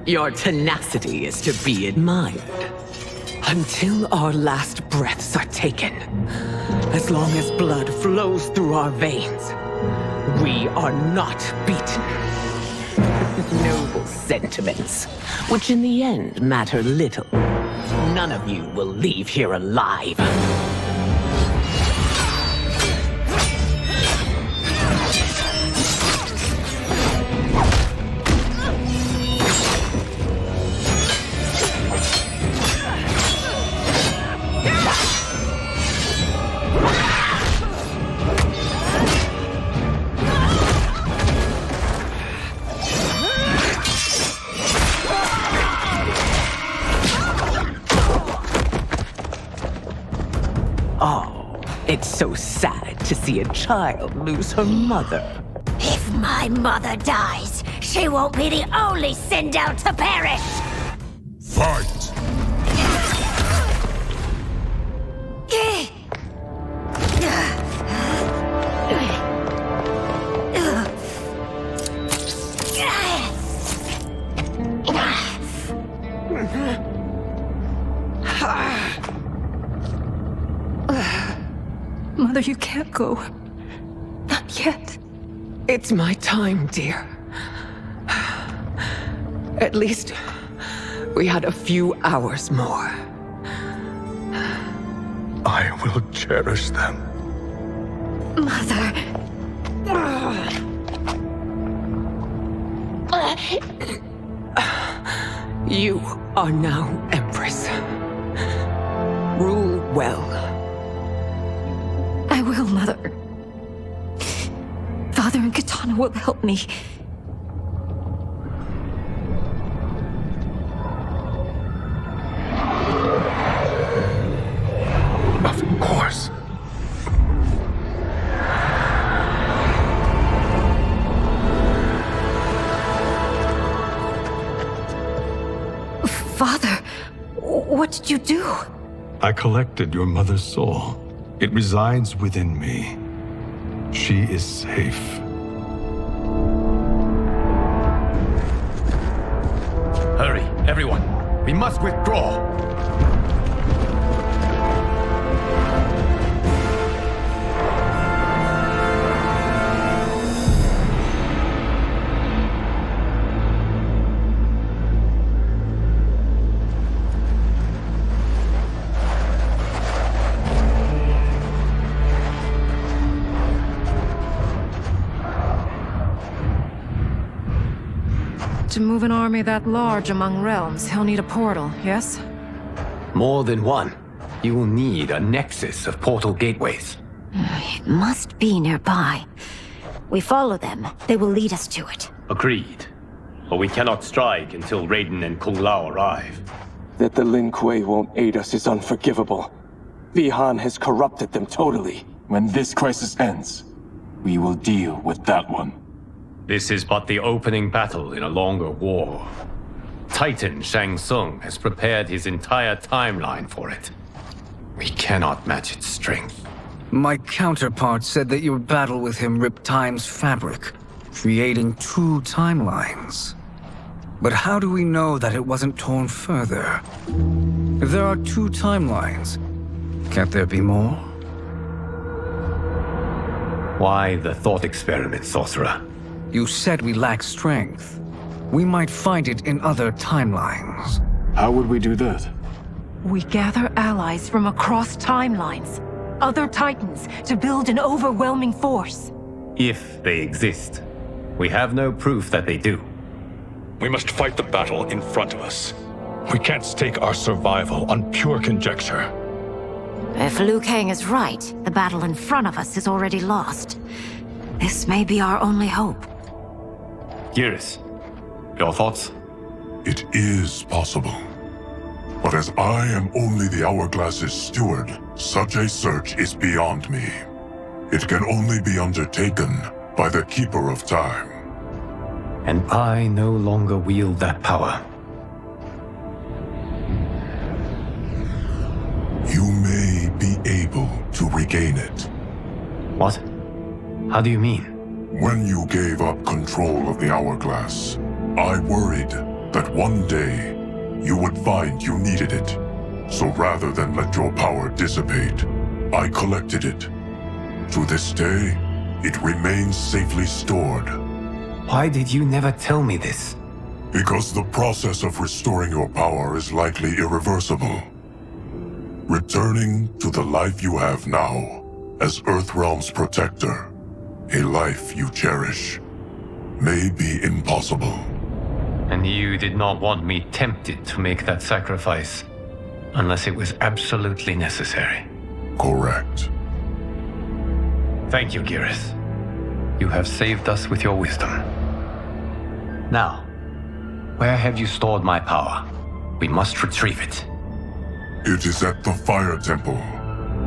Your tenacity is to be admired. Until our last breaths are taken, as long as blood flows through our veins, we are not beaten. Noble sentiments, which in the end matter little. None of you will leave here alive. It's so sad to see a child lose her mother. If my mother dies, she won't be the only send out to perish. Fight! Mother, you can't go. Not yet. It's my time, dear. At least we had a few hours more. I will cherish them. Mother. You are now Empress. Rule well. I will, Mother. Father and Katana will help me. Of course. Father, what did you do? I collected your mother's soul. It resides within me. She is safe. Hurry, everyone. We must withdraw. To move an army that large among realms, he'll need a portal, yes? More than one. You will need a nexus of portal gateways. It must be nearby. We follow them, they will lead us to it. Agreed. But we cannot strike until Raiden and Kung Lao arrive. That the Lin Kuei won't aid us is unforgivable. Bihan has corrupted them totally. When this crisis ends, we will deal with that one. This is but the opening battle in a longer war. Titan Shang Tsung has prepared his entire timeline for it. We cannot match its strength. My counterpart said that your battle with him ripped time's fabric, creating 2 timelines. But how do we know that it wasn't torn further? If there are 2 timelines, can't there be more? Why the thought experiment, Sorcerer? You said we lack strength. We might find it in other timelines. How would we do that? We gather allies from across timelines, other titans, to build an overwhelming force. If they exist. We have no proof that they do. We must fight the battle in front of us. We can't stake our survival on pure conjecture. If Liu Kang is right, the battle in front of us is already lost. This may be our only hope. Geras, your thoughts? It is possible. But as I am only the Hourglass's steward, such a search is beyond me. It can only be undertaken by the Keeper of Time. And I no longer wield that power. You may be able to regain it. What? How do you mean? When you gave up control of the Hourglass, I worried that one day you would find you needed it. So rather than let your power dissipate, I collected it. To this day, it remains safely stored. Why did you never tell me this? Because the process of restoring your power is likely irreversible. Returning to the life you have now, as Earthrealm's protector, a life you cherish, may be impossible. And you did not want me tempted to make that sacrifice, unless it was absolutely necessary. Correct. Thank you, Geras. You have saved us with your wisdom. Now, where have you stored my power? We must retrieve it. It is at the Fire Temple,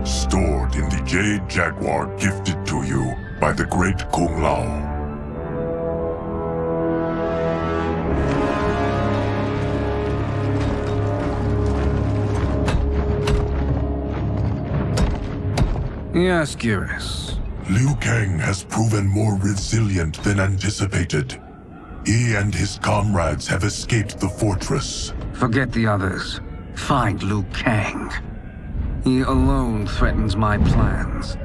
stored in the Jade Jaguar gifted to you by the great Kung Lao. Yes, Geras. Liu Kang has proven more resilient than anticipated. He and his comrades have escaped the fortress. Forget the others. Find Liu Kang. He alone threatens my plans.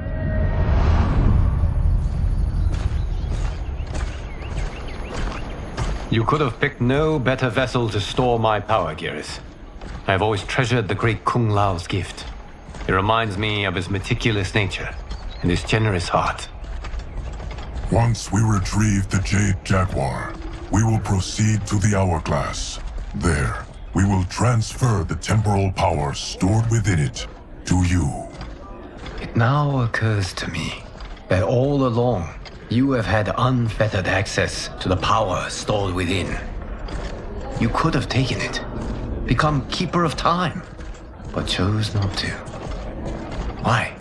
You could have picked no better vessel to store my power, Geras. I have always treasured the great Kung Lao's gift. It reminds me of his meticulous nature and his generous heart. Once we retrieve the Jade Jaguar, we will proceed to the Hourglass. There, we will transfer the temporal power stored within it to you. It now occurs to me that all along, you have had unfettered access to the power stored within. You could have taken it, become Keeper of Time, but chose not to. Why?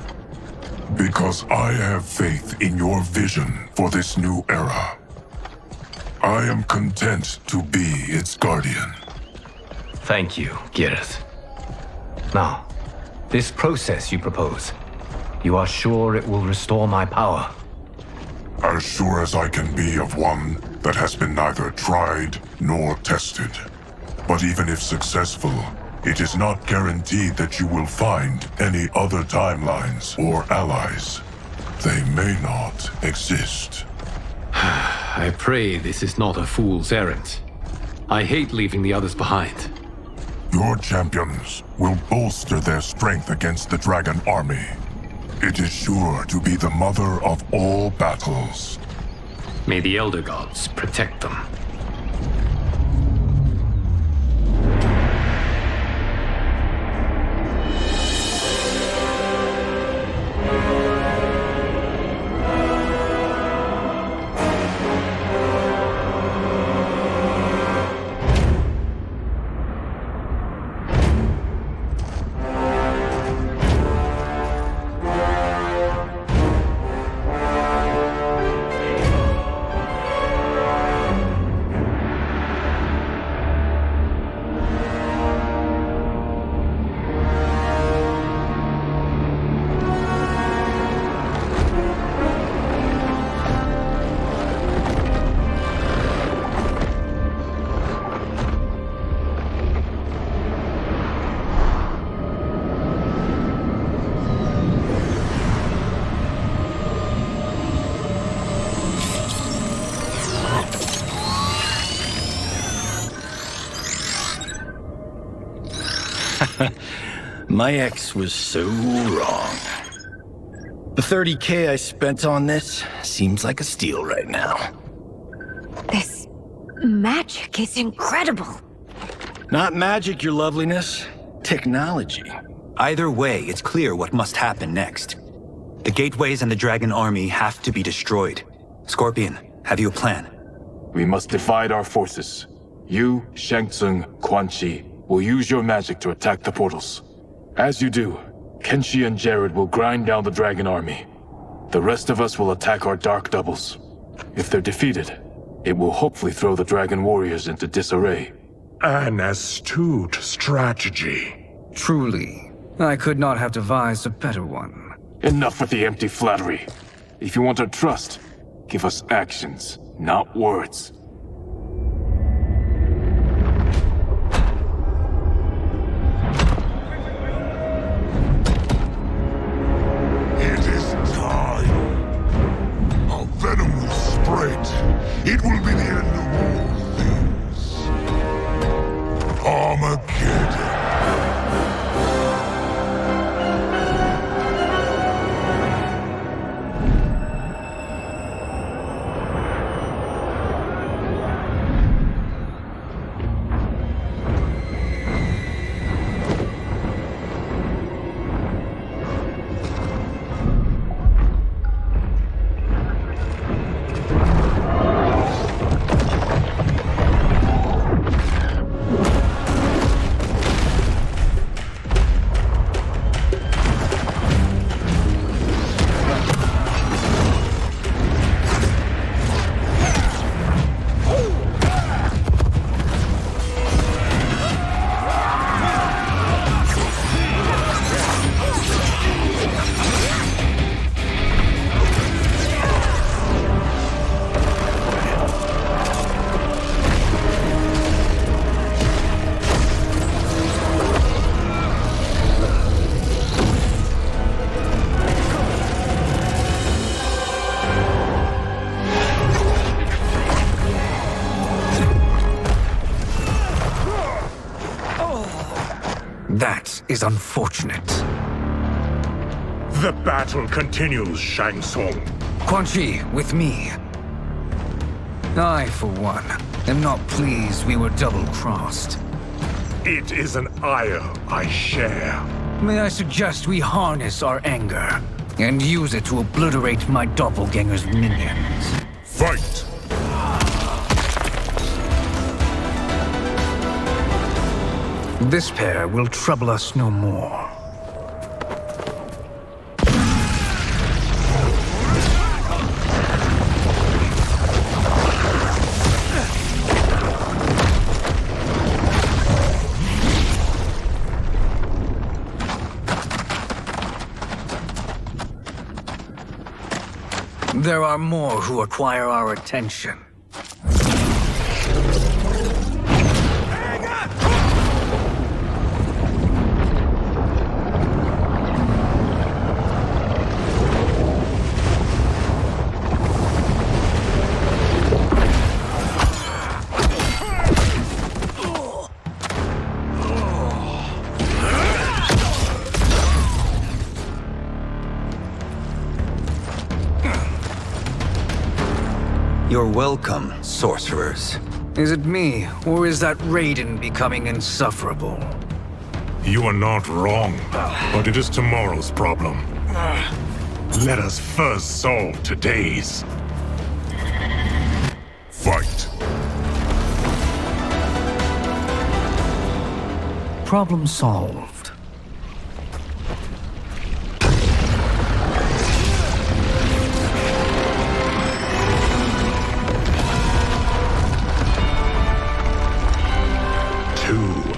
Because I have faith in your vision for this new era. I am content to be its guardian. Thank you, Geras. Now, this process you propose, you are sure it will restore my power? As sure as I can be of one that has been neither tried nor tested. But even if successful, it is not guaranteed that you will find any other timelines or allies. They may not exist. I pray this is not a fool's errand. I hate leaving the others behind. Your champions will bolster their strength against the Dragon Army. It is sure to be the mother of all battles. May the Elder Gods protect them. My ex was so wrong. The 30K I spent on this seems like a steal right now. This magic is incredible. Not magic, your loveliness. Technology. Either way, it's clear what must happen next. The gateways and the dragon army have to be destroyed. Scorpion, have you a plan? We must divide our forces. You, Shang Tsung, Quan Chi will use your magic to attack the portals. As you do, Kenshi and Jared will grind down the dragon army. The rest of us will attack our dark doubles. If they're defeated, it will hopefully throw the dragon warriors into disarray. An astute strategy. Truly, I could not have devised a better one. Enough with the empty flattery. If you want our trust, give us actions, not words. It is time. Our venom will spread. It will be the end of all things. Armageddon. That is unfortunate. The battle continues, Shang Tsung. Quan Chi, with me. I, for one, am not pleased we were double-crossed. It is an ire I share. May I suggest we harness our anger and use it to obliterate my doppelganger's minions? Fight! This pair will trouble us no more. There are more who require our attention. You're welcome, sorcerers. Is it me, or is that Raiden becoming insufferable? You are not wrong, but it is tomorrow's problem. Let us first solve today's. Fight! Problem solved.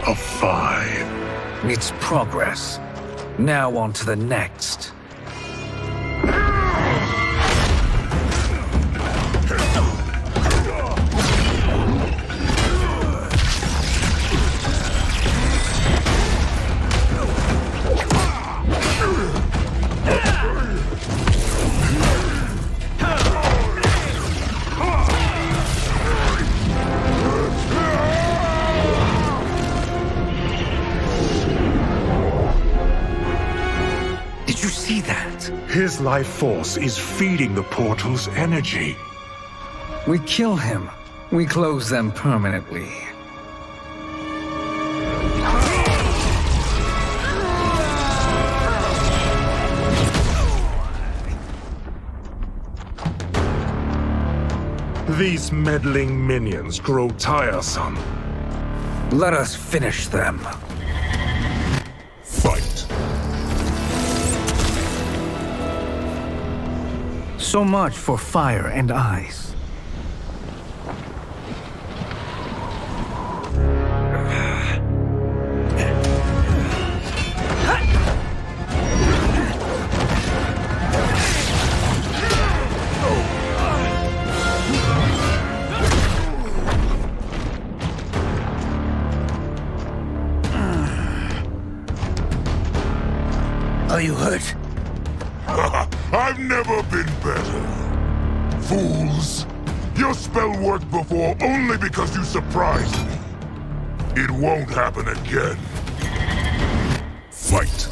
Of 5. It's progress. Now on to the next. Did you see that? His life force is feeding the portal's energy. We kill him. We close them permanently. These meddling minions grow tiresome. Let us finish them. Fight. So much for fire and ice. Are you hurt? I've never been better. Fools! Your spell worked before only because you surprised me. It won't happen again. Fight.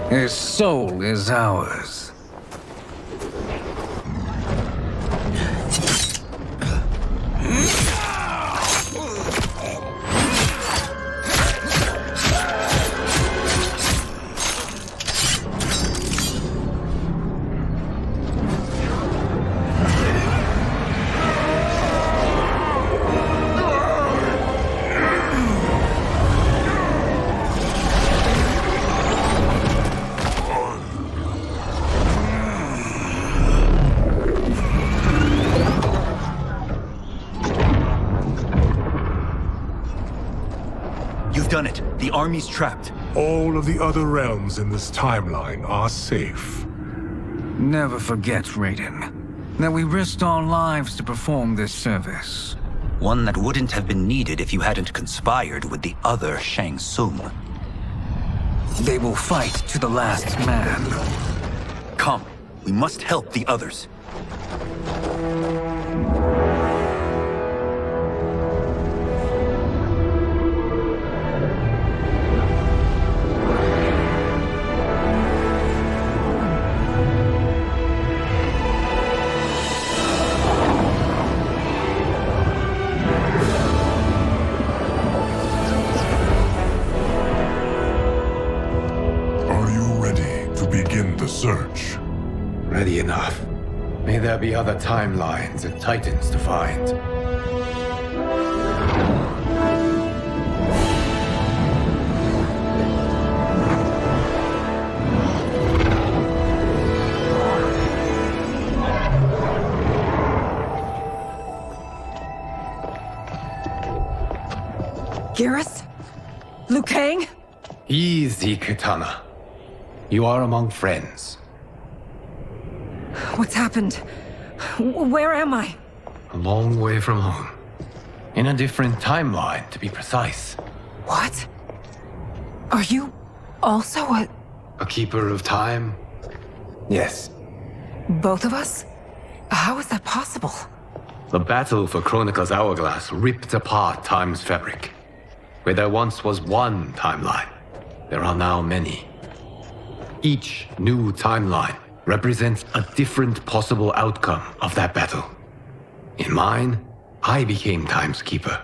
His soul is ours. Done it. The army's trapped. All of the other realms in this timeline are safe. Never forget, Raiden, that we risked our lives to perform this service. One that wouldn't have been needed if you hadn't conspired with the other Shang Tsung. They will fight to the last man. Come, we must help the others. Search. Ready enough. May there be other timelines and titans to find. Garrus? Liu Kang? Easy, Kitana. You are among friends. What's happened? Where am I? A long way from home. In a different timeline, to be precise. What? Are you also a keeper of time? Yes. both of us? How is that possible? The battle for Chronica's Hourglass ripped apart time's fabric. Where there once was one timeline, there are now many. Each new timeline represents a different possible outcome of that battle. In mine, I became Time's Keeper.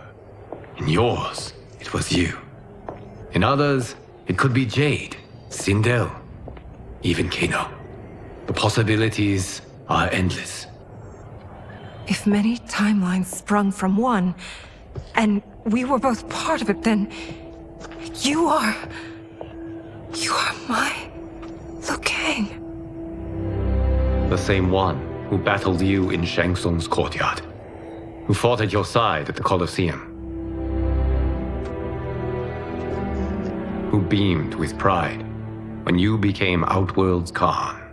In yours, it was you. In others, it could be Jade, Sindel, even Kano. The possibilities are endless. If many timelines sprung from one, and we were both part of it, then you are my Liu Kang. The same one who battled you in Shang Tsung's courtyard, who fought at your side at the Colosseum, who beamed with pride when you became Outworld's Khan.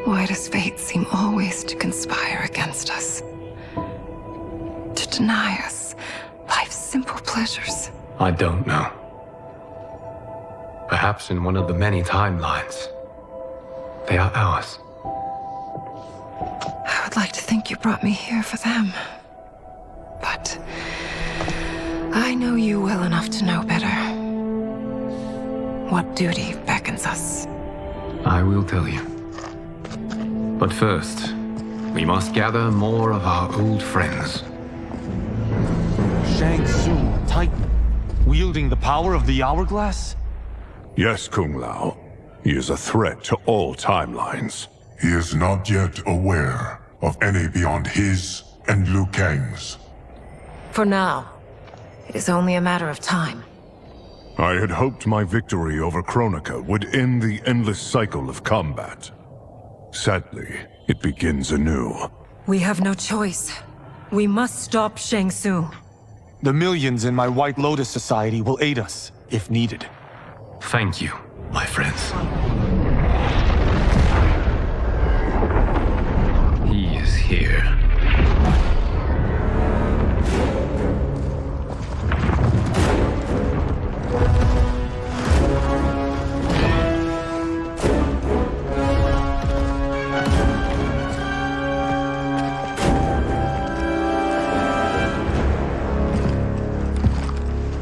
Why does fate seem always to conspire against us? To deny us life's simple pleasures? I don't know. Perhaps in one of the many timelines, they are ours. I would like to think you brought me here for them. But I know you well enough to know better. What duty beckons us? I will tell you. But first, we must gather more of our old friends. Shang Tsung, Titan, wielding the power of the Hourglass? Yes, Kung Lao. He is a threat to all timelines. He is not yet aware of any beyond his and Liu Kang's. For now, it is only a matter of time. I had hoped my victory over Kronika would end the endless cycle of combat. Sadly, it begins anew. We have no choice. We must stop Shang Tsung. The millions in my White Lotus Society will aid us, if needed. Thank you, my friends. He is here.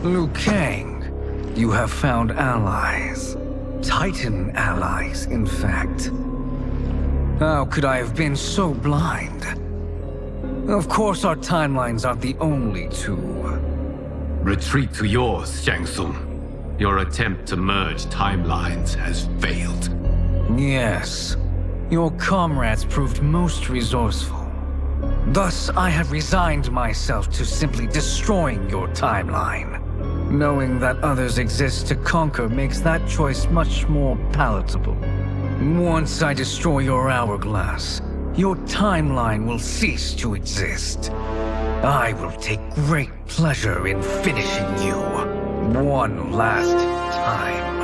Liu Kang, you have found allies. Titan allies, in fact. How could I have been so blind? Of course our timelines aren't the only two. Retreat to yours, Shang Tsung. Your attempt to merge timelines has failed. Yes. Your comrades proved most resourceful. Thus, I have resigned myself to simply destroying your timeline. Knowing that others exist to conquer makes that choice much more palatable. Once I destroy your hourglass, your timeline will cease to exist. I will take great pleasure in finishing you one last time.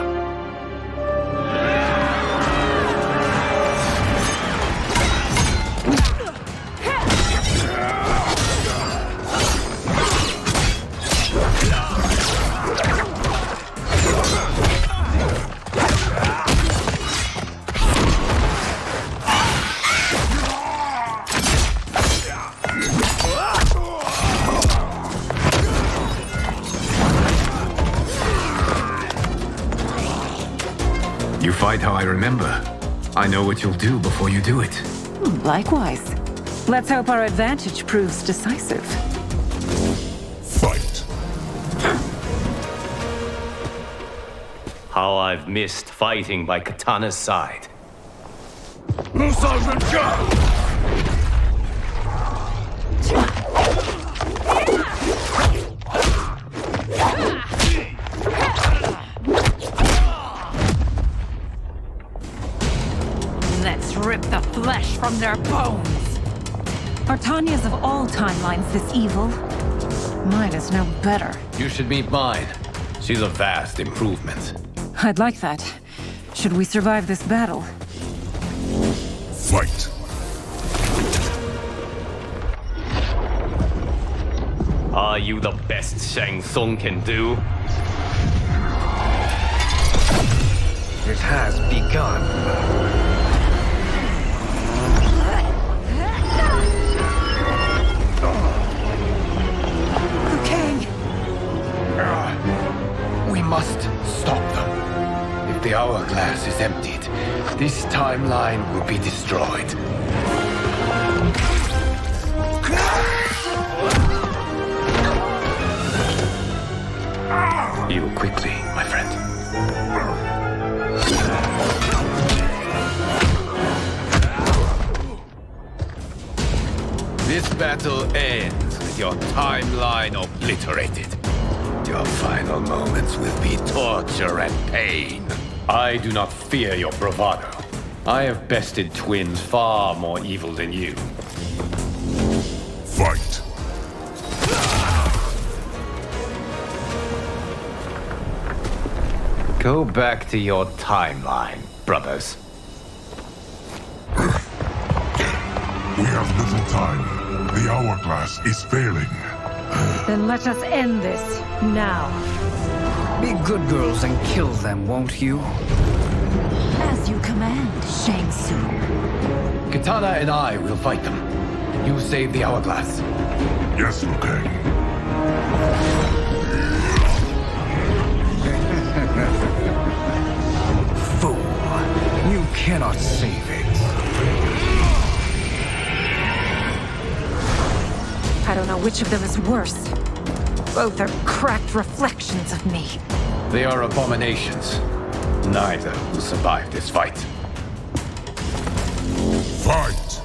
Fight how I remember. I know what you'll do before you do it. Likewise. Let's hope our advantage proves decisive. Fight. How I've missed fighting by Katana's side. Let's rip the flesh from their bones. Are Tanya's of all timelines this evil? Mine is no better. You should meet mine. She's a vast improvement. I'd like that. Should we survive this battle? Fight. Are you the best Shang Tsung can do? It has begun. We must stop them. If the hourglass is emptied, this timeline will be destroyed. Heal quickly, my friend. This battle ends with your timeline obliterated. Your final moments will be torture and pain. I do not fear your bravado. I have bested twins far more evil than you. Fight. Go back to your timeline, brothers. We have little time. The hourglass is failing. Then let us end this now. Be good girls and kill them, won't you? As you command, Shang Tsung. Kitana and I will fight them. You save the hourglass. Yes, Liu Kang. Fool. You cannot save it. I don't know which of them is worse. Both are cracked reflections of me. They are abominations. Neither will survive this fight. Fight!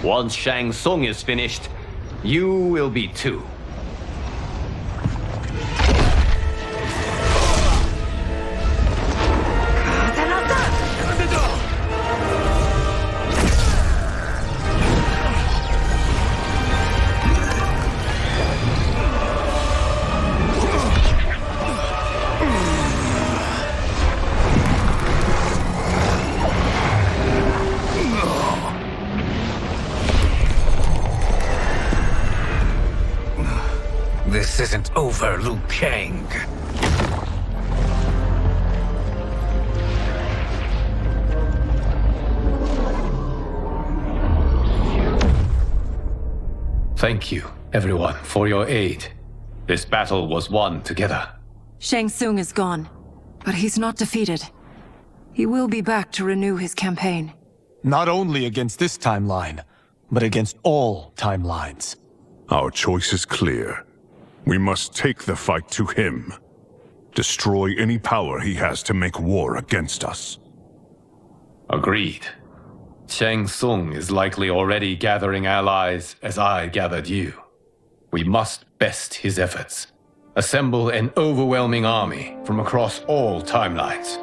Once Shang Tsung is finished, you will be too. This isn't over, Liu Kang. Thank you, everyone, for your aid. This battle was won together. Shang Tsung is gone, but he's not defeated. He will be back to renew his campaign. Not only against this timeline, but against all timelines. Our choice is clear. We must take the fight to him. Destroy any power he has to make war against us. Agreed. Shang Tsung is likely already gathering allies as I gathered you. We must best his efforts. Assemble an overwhelming army from across all timelines.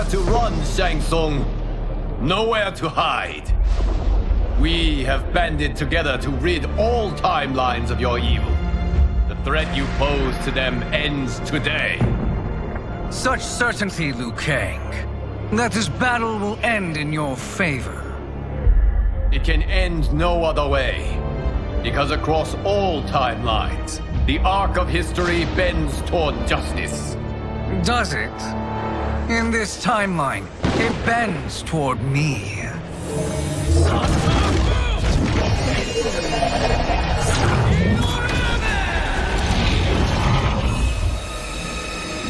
To run, Shang Tsung. Nowhere to hide. We have banded together to rid all timelines of your evil. The threat you pose to them ends today. Such certainty, Liu Kang, that this battle will end in your favor. It can end no other way. Because across all timelines, the arc of history bends toward justice. Does it? In this timeline, it bends toward me.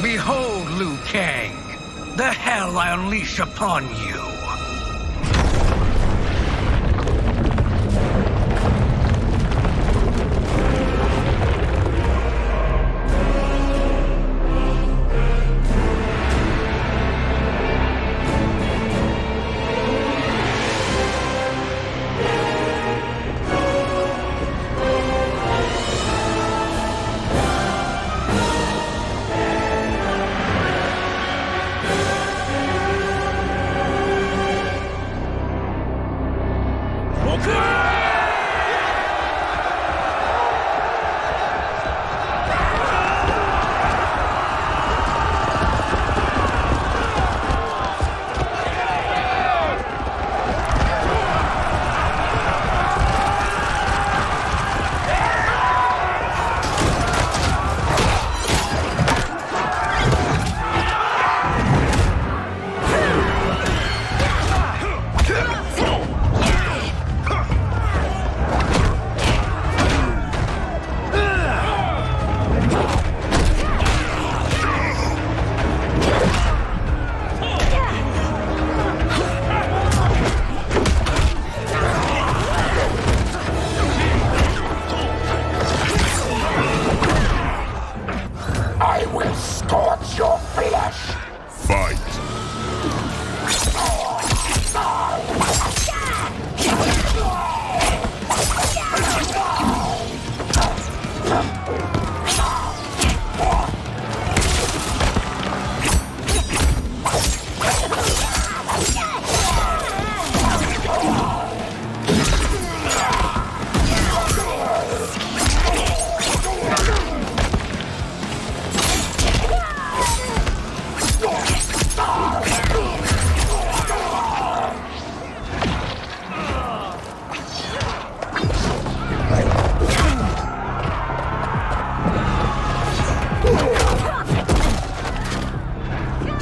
Behold, Liu Kang, the hell I unleash upon you. scorch your flesh! Fight!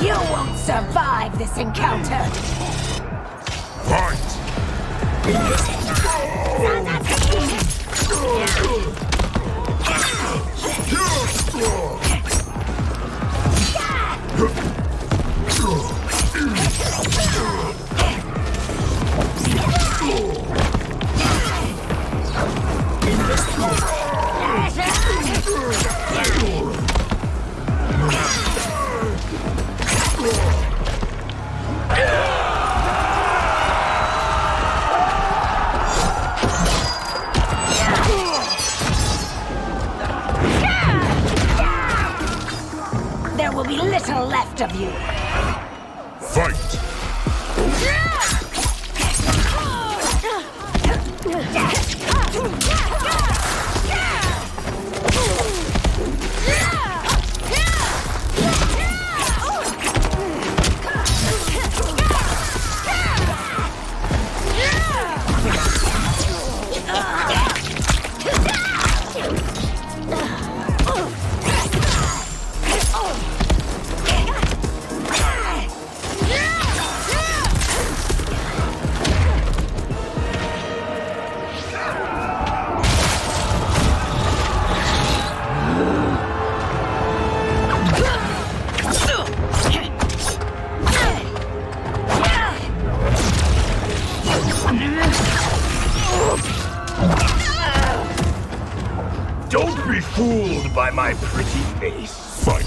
You won't survive this encounter! Fight! There will be little left of you! Fight! Don't be fooled by my pretty face. Fight!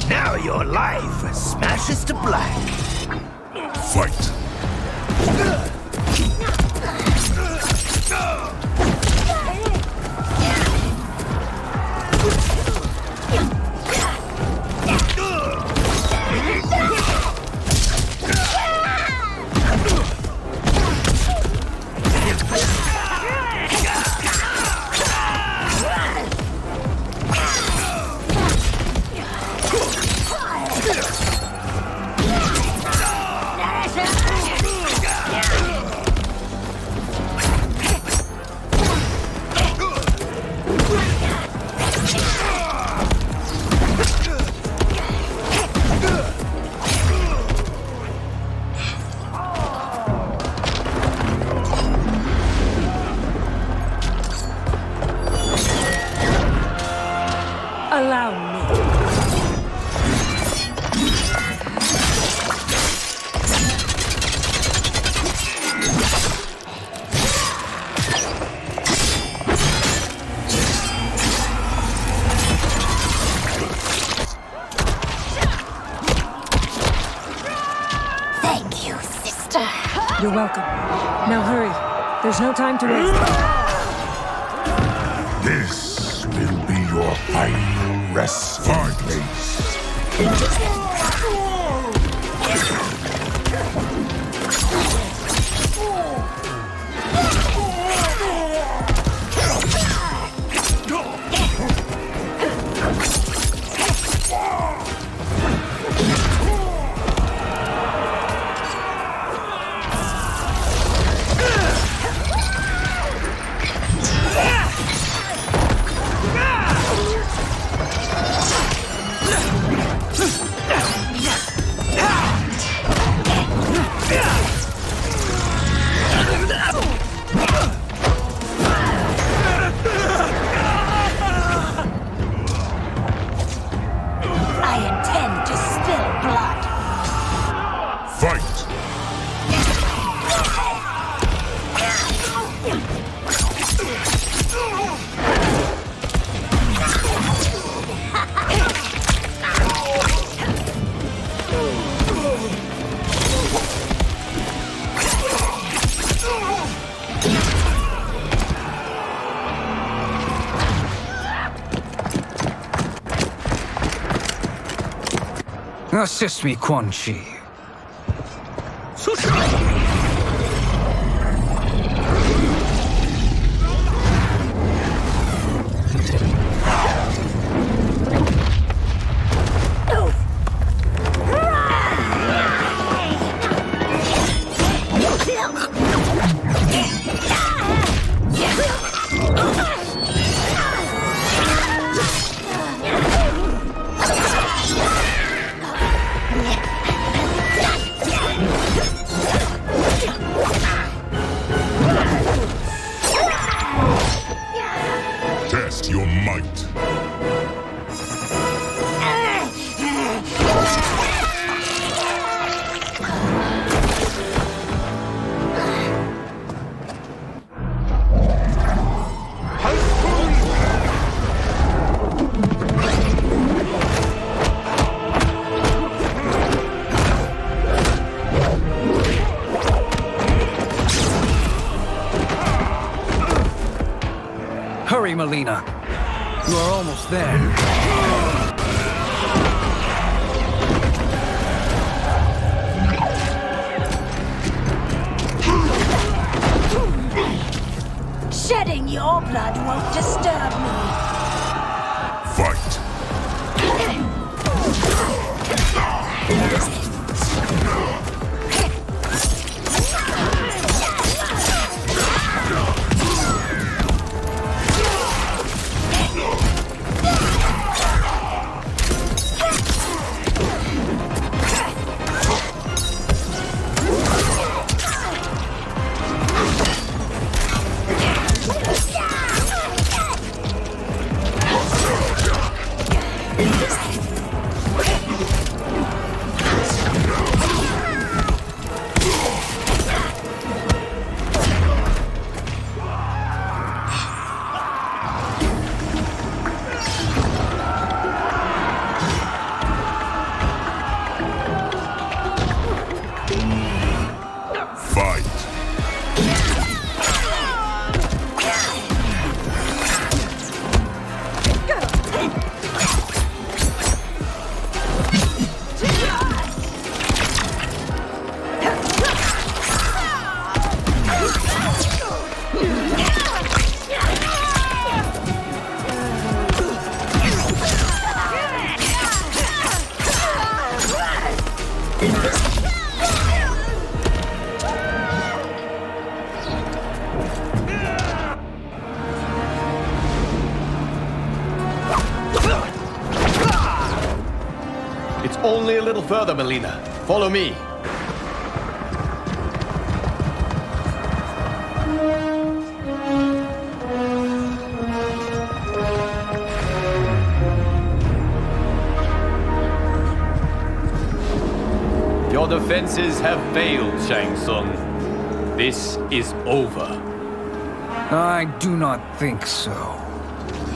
Now your life smashes to black. Fight! You're welcome. Now hurry. There's no time to waste. This will be your final resting place. I intend to spill blood. Fight! Assist me, Quan Chi. Test your might. Hurry, Melina. You are almost there. Shedding your blood won't disturb me. Fight! It's only a little further, Melina. Follow me. Your defenses have failed, Shang Tsung. This is over. I do not think so.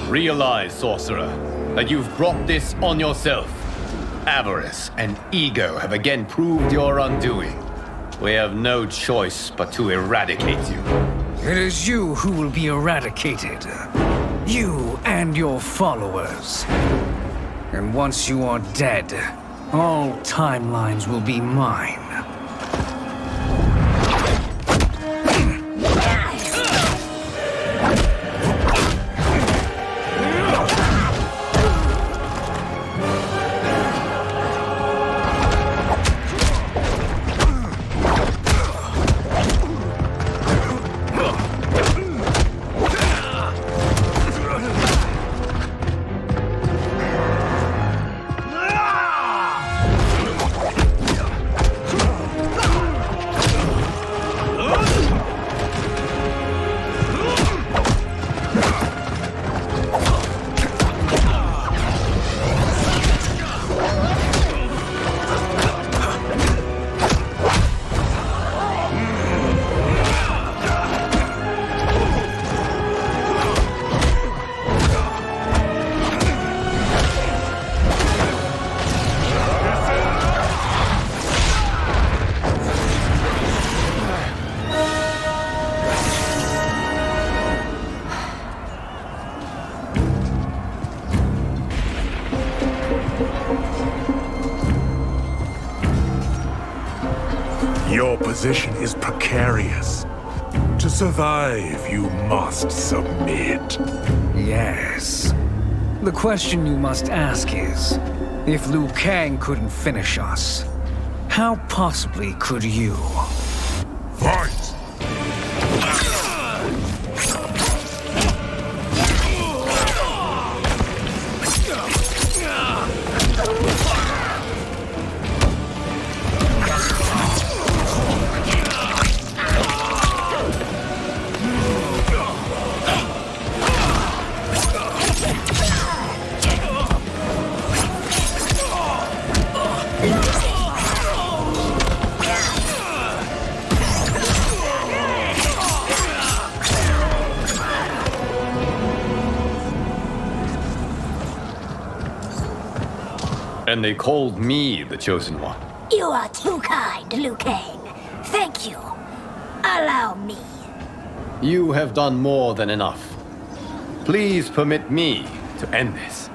Realize, sorcerer, that you've brought this on yourself. Avarice and ego have again proved your undoing. We have no choice but to eradicate you. It is you who will be eradicated. You and your followers. And once you are dead, all timelines will be mine. Your position is precarious. To survive, you must submit. Yes. The question you must ask is, if Liu Kang couldn't finish us, how possibly could you? Fight! And they called me the Chosen One. You are too kind, Liu Kang. Thank you. Allow me. You have done more than enough. Please permit me to end this.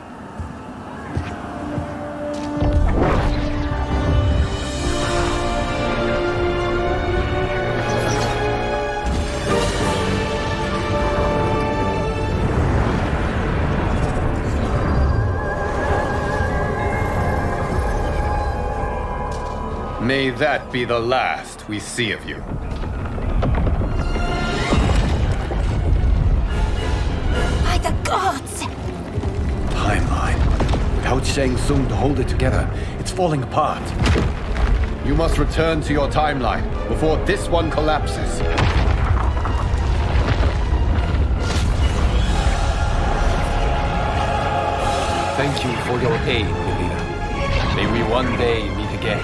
May that be the last we see of you. By the gods! Timeline. Without Shang Tsung to hold it together, it's falling apart. You must return to your timeline before this one collapses. Thank you for your aid, Melina. May we one day meet again.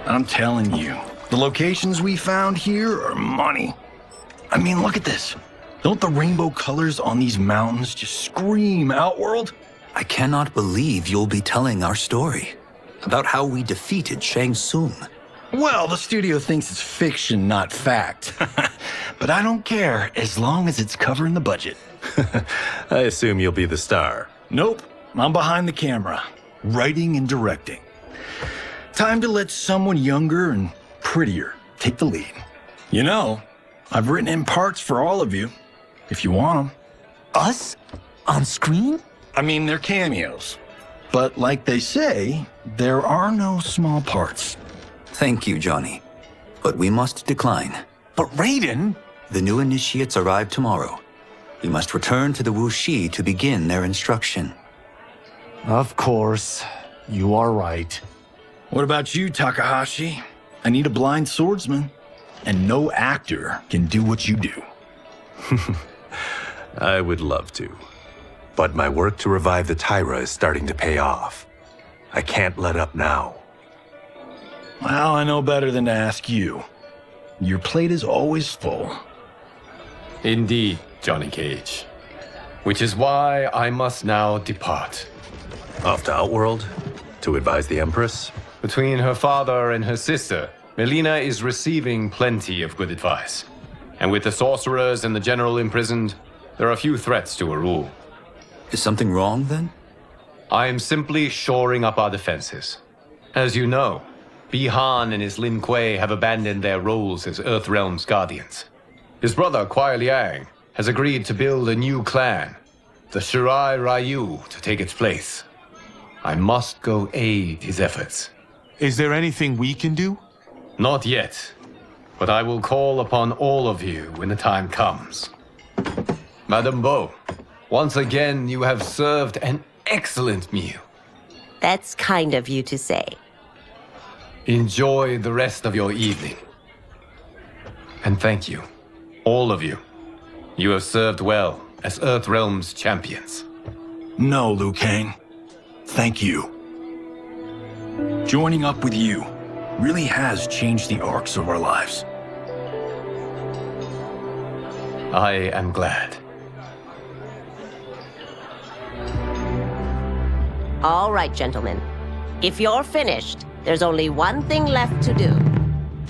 I'm telling you, the locations we found here are money. I mean, look at this. Don't the rainbow colors on these mountains just scream Outworld? I cannot believe you'll be telling our story about how we defeated Shang Tsung. Well, the studio thinks it's fiction, not fact. But I don't care, as long as it's covering the budget. I assume you'll be the star. Nope, I'm behind the camera, writing and directing. Time to let someone younger and prettier take the lead. You know, I've written in parts for all of you, if you want them. Us? On screen? I mean, they're cameos. But like they say, there are no small parts. Thank you, Johnny. But we must decline. But Raiden? The new initiates arrive tomorrow. We must return to the Wuxi to begin their instruction. Of course. You are right. What about you, Takahashi? I need a blind swordsman, and no actor can do what you do. I would love to. But my work to revive the Tyra is starting to pay off. I can't let up now. Well, I know better than to ask you. Your plate is always full. Indeed, Johnny Cage. Which is why I must now depart. Off to Outworld? To advise the Empress? Between her father and her sister, Melina is receiving plenty of good advice. And with the sorcerers and the general imprisoned, there are few threats to her rule. Is something wrong, then? I am simply shoring up our defenses. As you know, Bi-Han and his Lin Kuei have abandoned their roles as Earthrealm's guardians. His brother, Kuai Liang, has agreed to build a new clan, the Shirai Ryu, to take its place. I must go aid his efforts. Is there anything we can do? Not yet, but I will call upon all of you when the time comes. Madame Bo, once again you have served an excellent meal. That's kind of you to say. Enjoy the rest of your evening. And thank you, all of you. You have served well as Earthrealm's champions. No, Liu Kang. Thank you. Joining up with you really has changed the arcs of our lives. I am glad. All right, gentlemen. If you're finished, there's only one thing left to do.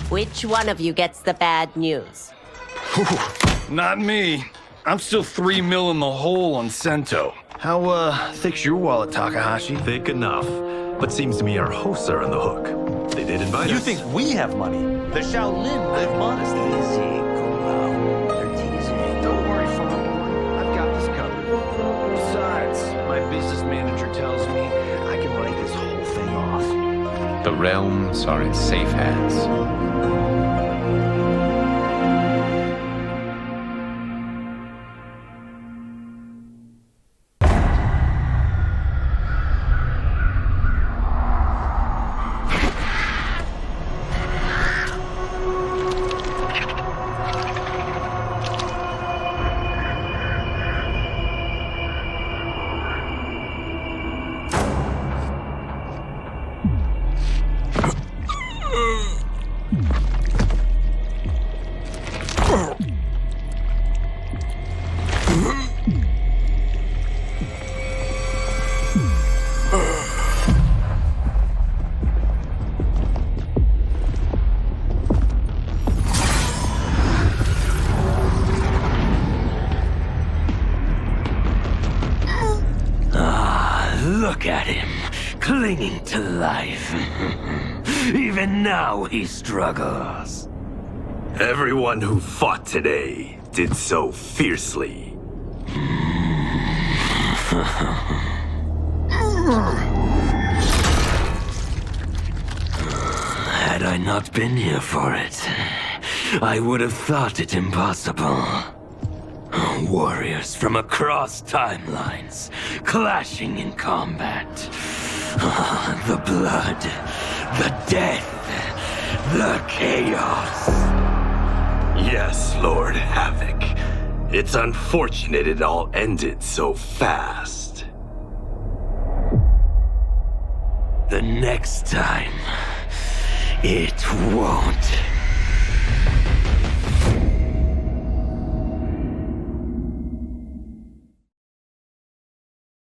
Which one of you gets the bad news? Not me. I'm still 3 mil in the hole on Sento. How, thick's your wallet, Takahashi? Thick enough. But seems to me our hosts are on the hook. They did invite us. You think we have money? The Shaolin live modestly. Easy, Kung They're teasing. Don't worry, Farm Boy. I've got this covered. Besides, my business manager tells me I can write this whole thing off. The realms are in safe hands. Look at him, clinging to life. Even now he struggles. Everyone who fought today did so fiercely. Had I not been here for it, I would have thought it impossible. Warriors from across timelines, clashing in combat. The blood, the death, the chaos. Yes, Lord Havoc. It's unfortunate it all ended so fast. The next time, it won't.